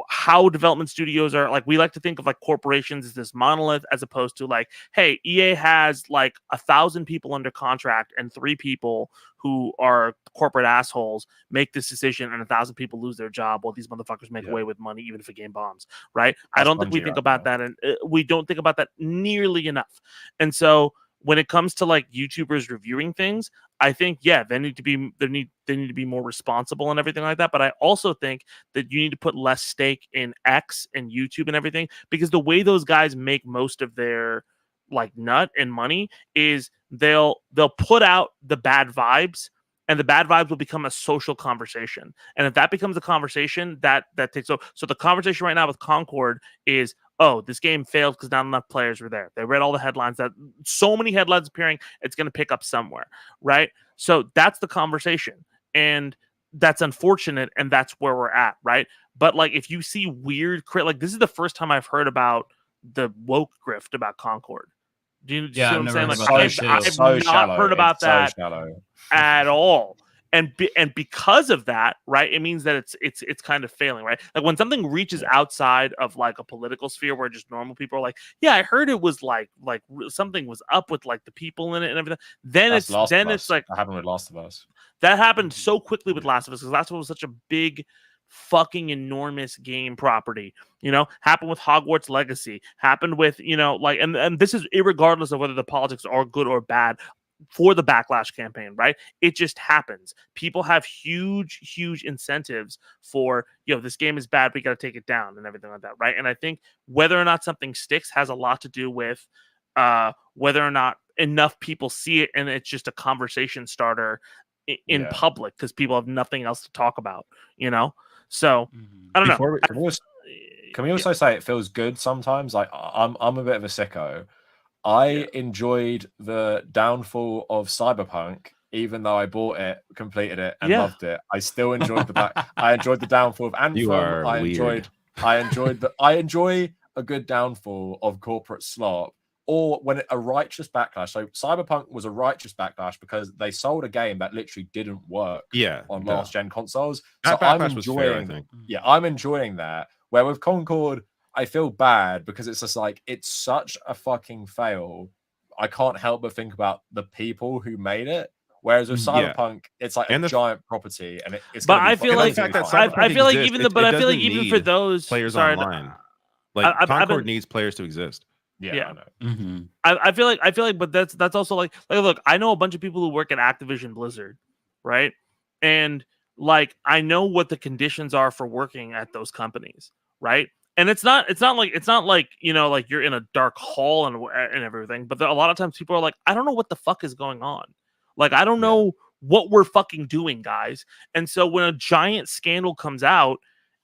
how development studios are. Like, we like to think of like corporations as this monolith as opposed to like, hey, EA has like 1,000 people under contract and 3 people who are corporate assholes make this decision and 1,000 people lose their job while these motherfuckers make away with money even if a game bombs, right? I don't think we think about that, and we don't think about that nearly enough. And so when it comes to like YouTubers reviewing things, I think they need to be more responsible and everything like that. But I also think that you need to put less stake in X and YouTube and everything, because the way those guys make most of their like nut and money is they'll put out the bad vibes, and the bad vibes will become a social conversation. And if that becomes a conversation, that takes over. So the conversation right now with Concord is, oh, this game failed because not enough players were there. They read all the headlines, that so many headlines appearing, it's going to pick up somewhere, right? So that's the conversation, and that's unfortunate, and that's where we're at, right? But like, if you see weird like this is the first time I've heard about the woke grift about Concord. Do you see what I'm saying? Like, I've not heard about that at all. And because of that, right, it means that it's kind of failing, right? Like when something reaches outside of like a political sphere where just normal people are like, yeah, I heard it was like something was up with like the people in it and everything. Then it's like that happened with Last of Us. That happened so quickly with Last of Us because Last of Us was such a big fucking enormous game property, happened with Hogwarts Legacy, happened with, like, and this is irregardless of whether the politics are good or bad for the backlash campaign, right? It just happens. People have huge incentives for, this game is bad, we got to take it down and everything like that, right? And I think whether or not something sticks has a lot to do with whether or not enough people see it and it's just a conversation starter in Yeah. public because people have nothing else to talk about, you know. So I don't know. Can we also say it feels good sometimes? Like I'm a bit of a sicko. I enjoyed the downfall of Cyberpunk, even though I bought it, completed it, and loved it. I still enjoyed I enjoyed the downfall of Anthem. You are weird. I enjoy a good downfall of corporate slop, or when a righteous backlash. So Cyberpunk was a righteous backlash because they sold a game that literally didn't work on last gen consoles. That so I'm backlash was fair, I enjoying think. Yeah, I'm enjoying that. Where with Concord, I feel bad because it's just like it's such a fucking fail. I can't help but think about the people who made it. Whereas with Cyberpunk, it's like a giant property, and it's. But I feel like I feel like even for those players online, like Concord needs players to exist. Yeah. I know. I feel like, but that's also like look, I know a bunch of people who work at Activision Blizzard, right? And like I know what the conditions are for working at those companies, right? And it's not like you know, like you're in a dark hall and everything, but a lot of times people are like, I don't know what the fuck is going on. Like, I don't know what we're fucking doing, guys. And so when a giant scandal comes out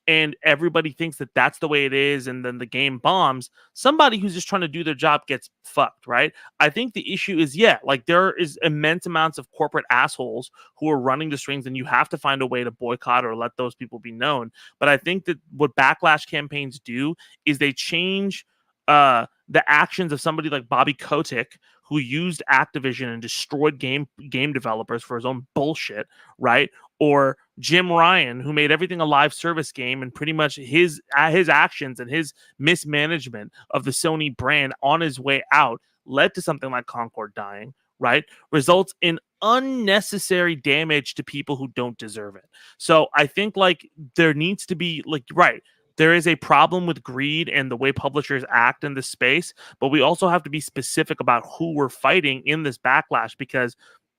and everybody thinks that that's the way it is, and then the game bombs, somebody who's just trying to do their job gets fucked, right? I think the issue is, like there is immense amounts of corporate assholes who are running the strings, and you have to find a way to boycott or let those people be known. But I think that what backlash campaigns do is they change the actions of somebody like Bobby Kotick, who used Activision and destroyed game developers for his own bullshit, right? Or Jim Ryan, who made everything a live service game, and pretty much his actions and his mismanagement of the Sony brand on his way out led to something like Concord dying, right? Results in unnecessary damage to people who don't deserve it. So I think like there needs to be like, right, there is a problem with greed and the way publishers act in this space, but we also have to be specific about who we're fighting in this backlash, because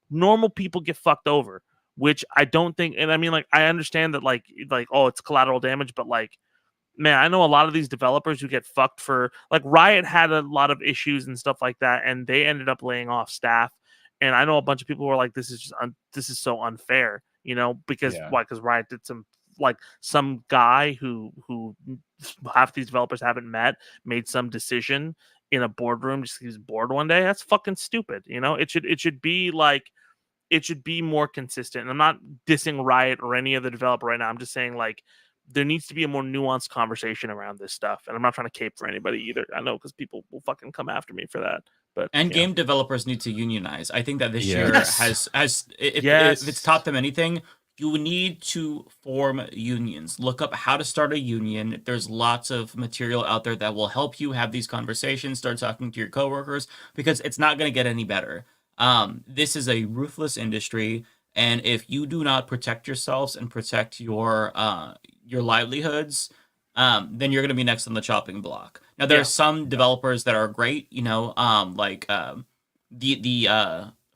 normal people get fucked over, which I don't think. And I mean, like, I understand that like, oh, it's collateral damage, but like, man, I know a lot of these developers who get fucked for, like, Riot had a lot of issues and stuff like that, and they ended up laying off staff. And I know a bunch of people who are like, this is just this is so unfair, you know, because why? Because Riot did some guy who half these developers haven't met made some decision in a boardroom just because he was bored one day. That's fucking stupid. You know, it should be like, it should be more consistent. And I'm not dissing Riot or any other developer right now. I'm just saying like there needs to be a more nuanced conversation around this stuff. And I'm not trying to cape for anybody either. I know because people will fucking come after me for that. But game developers need to unionize. I think that this year has if it's taught them anything, you need to form unions. Look up how to start a union. There's lots of material out there that will help you have these conversations, start talking to your coworkers, because it's not going to get any better. This is a ruthless industry, and if you do not protect yourselves and protect your livelihoods, then you're going to be next on the chopping block. Now, there are some developers that are great, you know, like the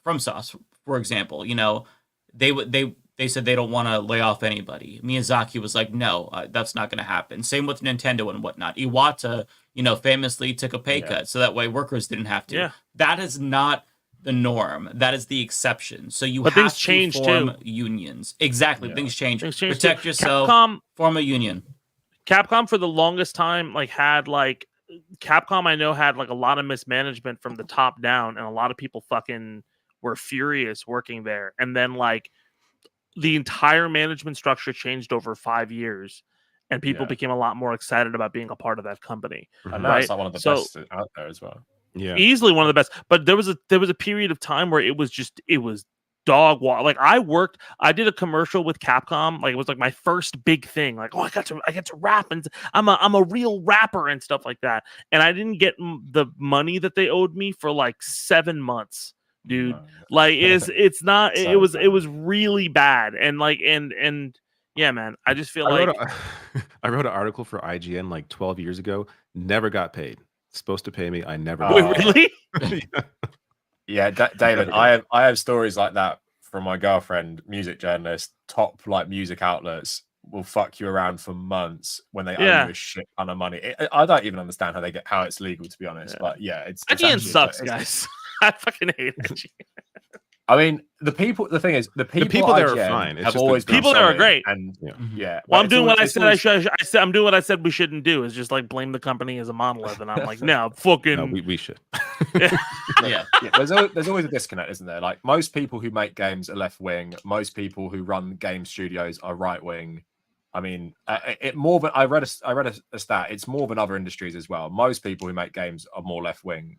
FromSoft, for example. You know, they said they don't want to lay off anybody. Miyazaki was like, no, that's not going to happen. Same with Nintendo and whatnot. Iwata, you know, famously took a pay cut so that way workers didn't have to. Yeah. That is not the norm. That is the exception. So you have to form unions. Exactly. Yeah. Things change. Protect yourself. Form a union. Capcom for the longest time Capcom I know had like a lot of mismanagement from the top down, and a lot of people fucking were furious working there. And then like the entire management structure changed over 5 years, and people became a lot more excited about being a part of that company. And now it's like one of the best out there as well. Yeah, easily one of the best. But there was a period of time where it was dog walk. Like I did a commercial with Capcom. Like it was like my first big thing. Like, oh, I get to rap, and I'm a real rapper and stuff like that. And I didn't get the money that they owed me for like 7 months. Dude, like it's not. It was really bad, and like and yeah, man. I just feel I wrote an article for IGN like 12 years ago. Never got paid. Supposed to pay me. I never. Wait, really? Yeah, David. I have stories like that from my girlfriend, music journalist. Top like music outlets will fuck you around for months when they owe you a shit ton of money. I don't even understand how it's legal, to be honest. But yeah, it's IGN sucks, guys. I fucking hate it. I mean, the thing is, the people there are IGN fine. It's have just always the been people there are solid, great. And Yeah. Well, but I'm doing what I it's said. I'm doing what I said we shouldn't do. Is just like blame the company as a monolith, and I'm like, no, fucking. No, we should. Yeah. Yeah, there's always a disconnect, isn't there? Like most people who make games are left wing. Most people who run game studios are right wing. I mean, it more than I read a stat. It's more than other industries as well. Most people who make games are more left wing.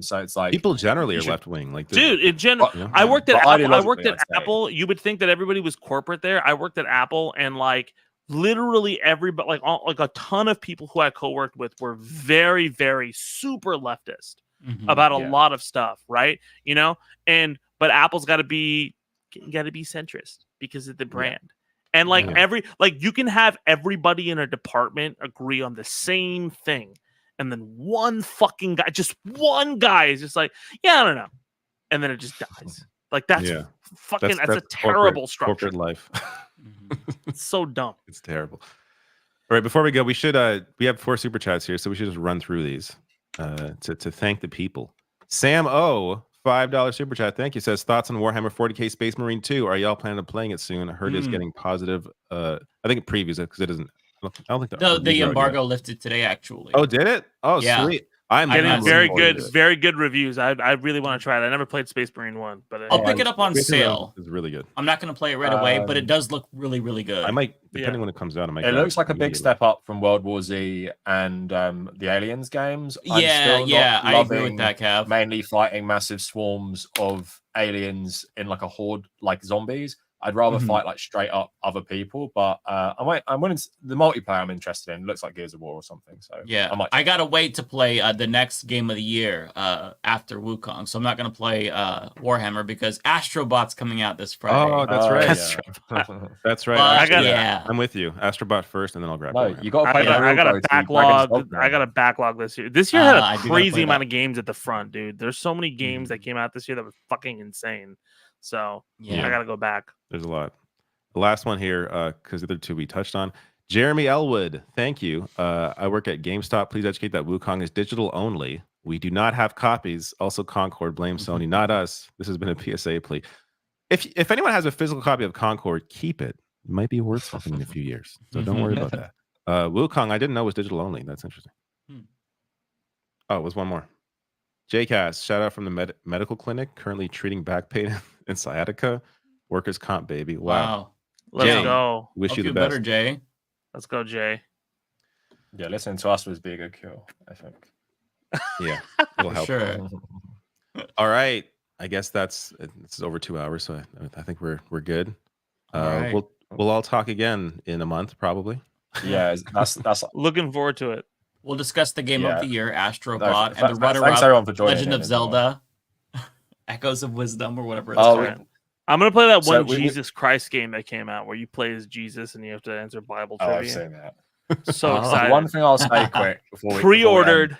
So it's like People generally are left wing. Like, Dude, in general, you know? I worked at But Apple. I worked ideologically, at I'd say. Apple. You would think that everybody was corporate there. I worked at Apple, and like literally everybody, like a ton of people who I co-worked with were very, very super leftist about a lot of stuff, right? You know, but Apple's got to be centrist because of the brand. And like you can have everybody in a department agree on the same thing, and then one fucking guy, just one guy, is just like, yeah, I don't know, and then it just dies. Like that's fucking that's a terrible structure. Corporate life. It's so dumb. It's terrible. All right, before we go, we should we have 4 super chats here, so we should just run through these to thank the people. Sam O, $5 super chat. Thank you. Says thoughts on Warhammer 40K Space Marine 2. Are y'all planning on playing it soon? I heard it's getting positive. I think it previews it because it isn't. I don't think the embargo lifted today. Actually. Oh, did it? Oh, yeah. sweet. I'm getting very good reviews. I really want to try it. I never played Space Marine 1, but I'll pick it up on sale. It's really good. I'm not going to play it right away, but it does look really, really good. I might, depending when it comes out, I might. It looks like a big step up from World War Z and the Aliens games. I agree with that, Cav. Mainly fighting massive swarms of aliens in like a horde, like zombies. I'd rather fight like straight up other people, but I'm willing to, the multiplayer I'm interested in. Looks like Gears of War or something. So yeah, I gotta wait to play the next game of the year after Wukong. So I'm not gonna play Warhammer because Astrobot's coming out this Friday. Oh, that's right. Yeah. That's right. But, I'm with you. Astrobot first, and then I'll grab. No, you got to play. I got a backlog. I got a backlog this year. This year had a crazy amount of games at the front, dude. There's so many games that came out this year that were fucking insane. So I gotta go back. There's a lot. The last one here, because the other 2 we touched on. Jeremy Elwood, thank you. I work at GameStop. Please educate that Wukong is digital only. We do not have copies. Also, Concord, blame Sony, not us. This has been a PSA plea. If anyone has a physical copy of Concord, keep it. It might be worth something in a few years. So don't worry about that. Wukong, I didn't know was digital only. That's interesting. Oh, it was one more. JCast, shout out from the medical clinic, currently treating back pain and sciatica. Workers' comp, baby. Wow. Let's go. Wish you the best. Better, Jay. Let's go, Jay. Yeah, listening to us would be a good cure, I think. Yeah, it'll help. Sure. All right. I guess this is over 2 hours, so I think we're good. Right. We'll all talk again in a month, probably. Yeah, that's looking forward to it. We'll discuss the game of the year, Astrobot, and the thanks everyone for runner-up, joining Legend in of as well. Zelda, Echoes of Wisdom, or whatever it's Oh, called. I'm gonna play that one Jesus Christ game that came out where you play as Jesus and you have to answer Bible trivia. I've seen that. So excited. One thing I'll say quick before we pre-ordered.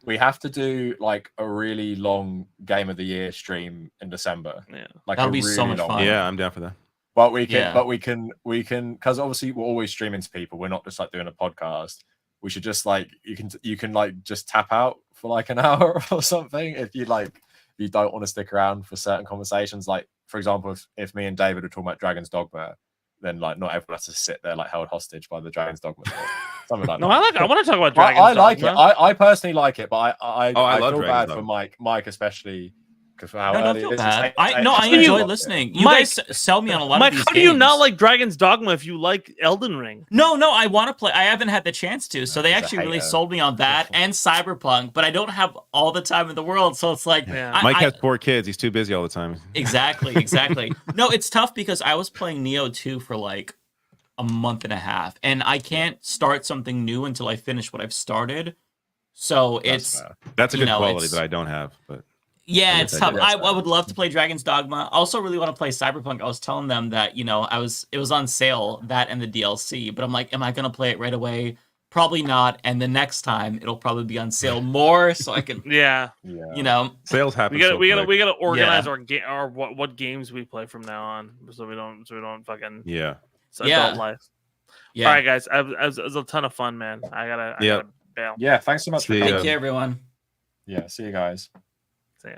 We have to do like a really long game of the year stream in December. Yeah, like that'll be so much fun. Yeah, I'm down for that. But we can, because obviously we're always streaming to people. We're not just like doing a podcast. We should just like you can like just tap out for like an hour or something if you don't want to stick around for certain conversations. Like for example, if me and David are talking about Dragon's Dogma, then like not everyone has to sit there like held hostage by the Dragon's Dogma. Something like that. I want to talk about Dragon's I like Dogma. it. I personally like it, but I love feel bad Dragon's for Mike especially. No, don't feel bad. I enjoy listening. You guys sell me on a lot of these how do you not like Dragon's Dogma if you like Elden Ring? No, I want to play. I haven't had the chance to, so they actually really sold me on that and Cyberpunk, but I don't have all the time in the world, so it's like... Yeah. Mike has 4 kids. He's too busy all the time. Exactly. No, it's tough because I was playing Neo 2 for like a month and a half, and I can't start something new until I finish what I've started, so That's a good quality that I don't have, but... Yeah, it's tough. I would love to play Dragon's Dogma. I also really want to play Cyberpunk. I was telling them that, it was on sale, that and the DLC, but I'm like, am I going to play it right away? Probably not. And the next time it'll probably be on sale more so I can Sales happen. We gotta organize our what games we play from now on so we don't fucking adult life. Yeah. All right, guys. It was a ton of fun, man. I gotta bail. Yeah, thanks so much. Thank you, everyone. Yeah, see you guys. See ya.